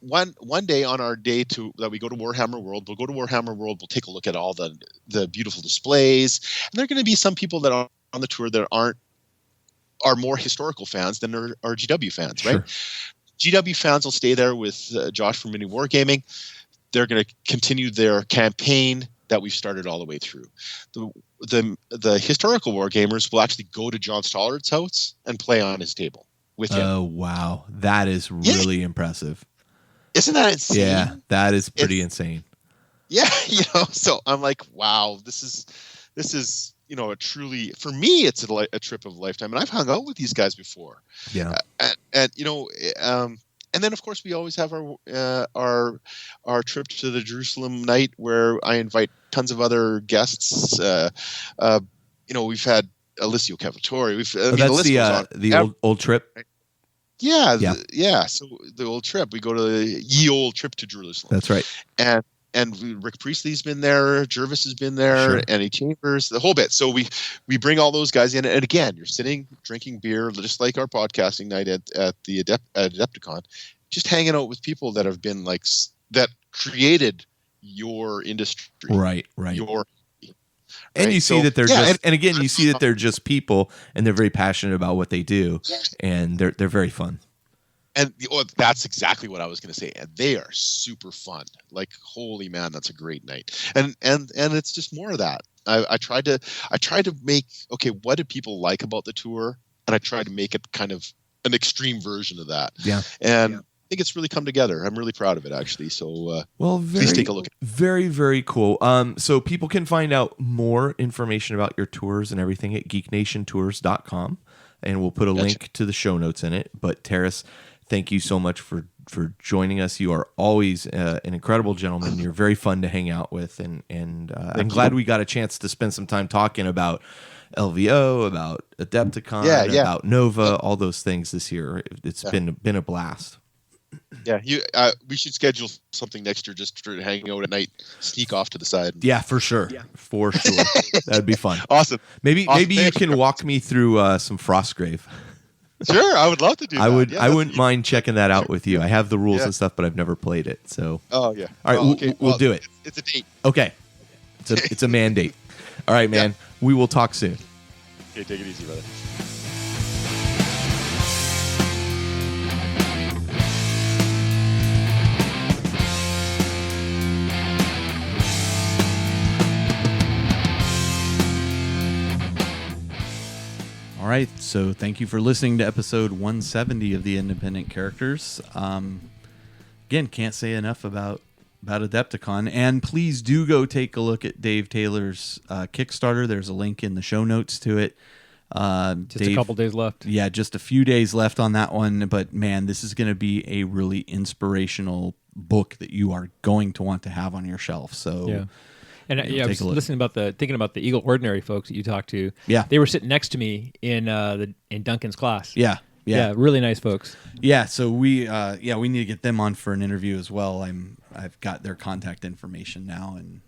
One day on our day that we go to Warhammer World, we'll go to Warhammer World. We'll take a look at all the beautiful displays, and there are going to be some people that are on the tour that are more historical fans than are GW fans, right? Sure. GW fans will stay there with Josh from Mini Wargaming. They're going to continue their campaign that we've started all the way through. The historical wargamers will actually go to John Stollard's house and play on his table with him. Oh wow, that is really impressive. Isn't that insane? Yeah, that is pretty insane. Yeah, so I'm like, wow, this is a truly, for me, it's a trip of a lifetime, and I've hung out with these guys before. Yeah, and then of course we always have our trip to the Jerusalem night where I invite tons of other guests. We've had Alessio Cavatore. That's the old trip. Right? Yeah. So the old trip, we go to the ye old trip to Jerusalem. That's right. And Rick Priestley's been there, Jervis has been there, sure. Annie Chambers, the whole bit. So we bring all those guys in, and again, you're sitting drinking beer, just like our podcasting night at the Adepticon, just hanging out with people that have been that created your industry, right. And right? you see that they're you see that they're just people, and they're very passionate about what they do, and they're very fun. And that's exactly what I was going to say. And they are super fun. Like, holy man, that's a great night. And it's just more of that. I tried to make, okay, what do people like about the tour? And I tried to make it kind of an extreme version of that. Yeah. And I think it's really come together. I'm really proud of it, actually. So please take a look. Very, very cool. So people can find out more information about your tours and everything at geeknationtours.com. And we'll put a link to the show notes in it. But Teras, thank you so much for joining us. You are always an incredible gentleman. You're very fun to hang out with, and I'm glad we got a chance to spend some time talking about LVO, about Adepticon, about Nova, all those things this year. It's been a blast. Yeah, we should schedule something next year just for hanging out at night, sneak off to the side. Yeah, for sure. For sure. That'd be fun. Awesome. Maybe you can walk me through some Frostgrave. Sure, I would love to do that. I wouldn't mind checking that out with you. I have the rules and stuff, but I've never played it. So. Oh yeah. All right, we'll do it. It's a date. Okay. It's a mandate. All right, man. Yeah. We will talk soon. Okay, take it easy, brother. All right, so thank you for listening to episode 170 of the Independent Characters. Again, can't say enough about Adepticon, and please do go take a look at Dave Taylor's Kickstarter. There's a link in the show notes to it. Just a couple days left. Yeah, just a few days left on that one, but man, this is going to be a really inspirational book that you are going to want to have on your shelf. So. Yeah. And I was thinking about the Eagle Ordinary folks that you talked to. Yeah, they were sitting next to me in Duncan's class. Yeah, really nice folks. Yeah, so we need to get them on for an interview as well. I've got their contact information now, and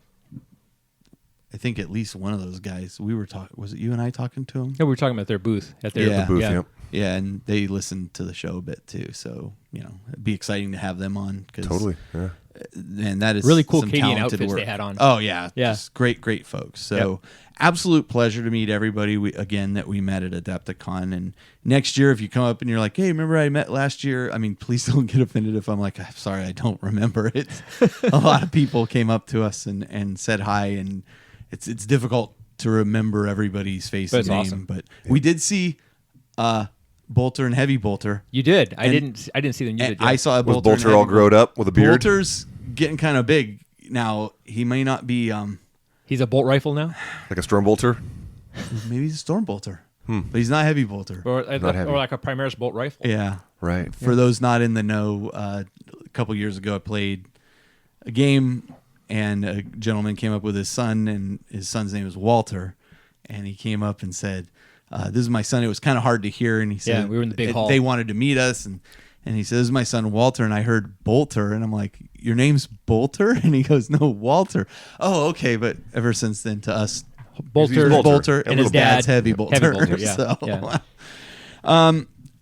I think at least one of those guys we were talking. Was it you and I talking to them? Yeah, we were talking about their booth at their the booth. Yeah. Yeah, and they listened to the show a bit too. So it'd be exciting to have them on. Totally. Yeah. And that is really cool some Canadian talented outfits work. they had on. Oh yeah, just great folks. So absolute pleasure to meet everybody that we met at Adepticon. And next year, if you come up and you're like, "Hey, remember I met last year?" I mean, please don't get offended if I'm like, "I'm sorry, I don't remember it." A lot of people came up to us and said hi, and it's difficult to remember everybody's face and name. Awesome. But we did see Bolter and Heavy Bolter. You did. I didn't see them. You did. I saw a Bolter. Was Bolter all grown up with a beard? Bolter's getting kind of big now. He may not be. He's a bolt rifle now. Like a Storm Bolter? Maybe he's a Storm Bolter, but he's not Heavy Bolter. Or like a Primaris bolt rifle. Yeah, right. For those not in the know, a couple years ago, I played a game, and a gentleman came up with his son, and his son's name is Walter, and he came up and said, "This is my son." It was kind of hard to hear, and he said, we were in the big hall. They wanted to meet us, and he said, "This is my son Walter," and I heard Bolter, and I'm like, "Your name's Bolter?" And he goes, "No, Walter." Oh, okay, but ever since then, to us, Bolter, and his dad's Heavy Bolter. Yeah. So, yeah.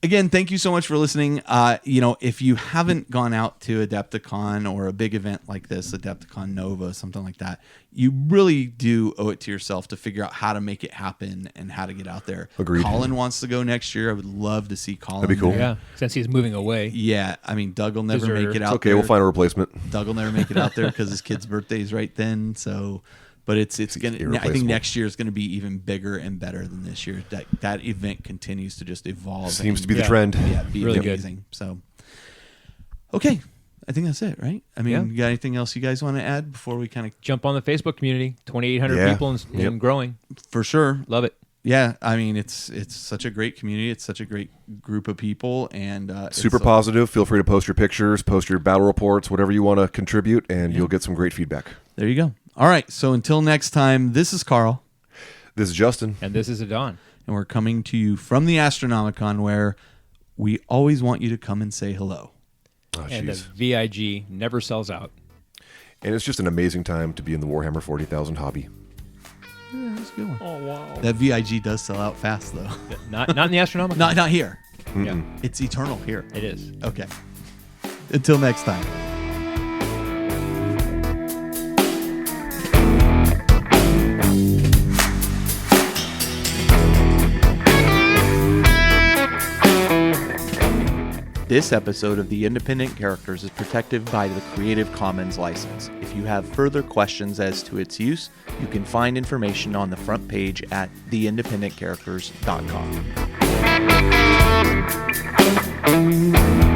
Again, thank you so much for listening. If you haven't gone out to Adepticon or a big event like this, Adepticon Nova, something like that, you really do owe it to yourself to figure out how to make it happen and how to get out there. Agreed. Colin wants to go next year. I would love to see Colin. That'd be cool. there. Yeah, since he's moving away. Yeah, I mean, Doug will never Deserved. make it It's out okay, there. we'll find a replacement. Doug will never make it out there because his kid's birthday is right then. So, but it's gonna. I think irreplaceable. next year is going to be even bigger and better than this year. That event continues to just evolve. Seems to be the Yeah. trend. Yeah, be Really good. amazing. So, okay, I think that's it, right? I mean, Yeah. you got anything else you guys want to add before we kind of? Jump on the Facebook community. 2,800 Yeah. people and Yep. growing. For sure. Love it. Yeah, I mean, it's such a great community. It's such a great group of people, and Super it's, positive. Feel free to post your pictures, post your battle reports, whatever you want to contribute, and you'll get some great feedback. There you go. All right, so until next time, this is Carl. This is Justin. And this is Adon. And we're coming to you from the Astronomicon, where we always want you to come and say hello. Oh, And the jeez. VIG never sells out. And it's just an amazing time to be in the Warhammer 40,000 hobby. Yeah, that's a good one. Oh, wow. That VIG does sell out fast, though. Not in the Astronomical. Not here. Yeah, It's eternal here. it is. Okay. Until next time. This episode of The Independent Characters is protected by the Creative Commons license. If you have further questions as to its use, you can find information on the front page at theindependentcharacters.com.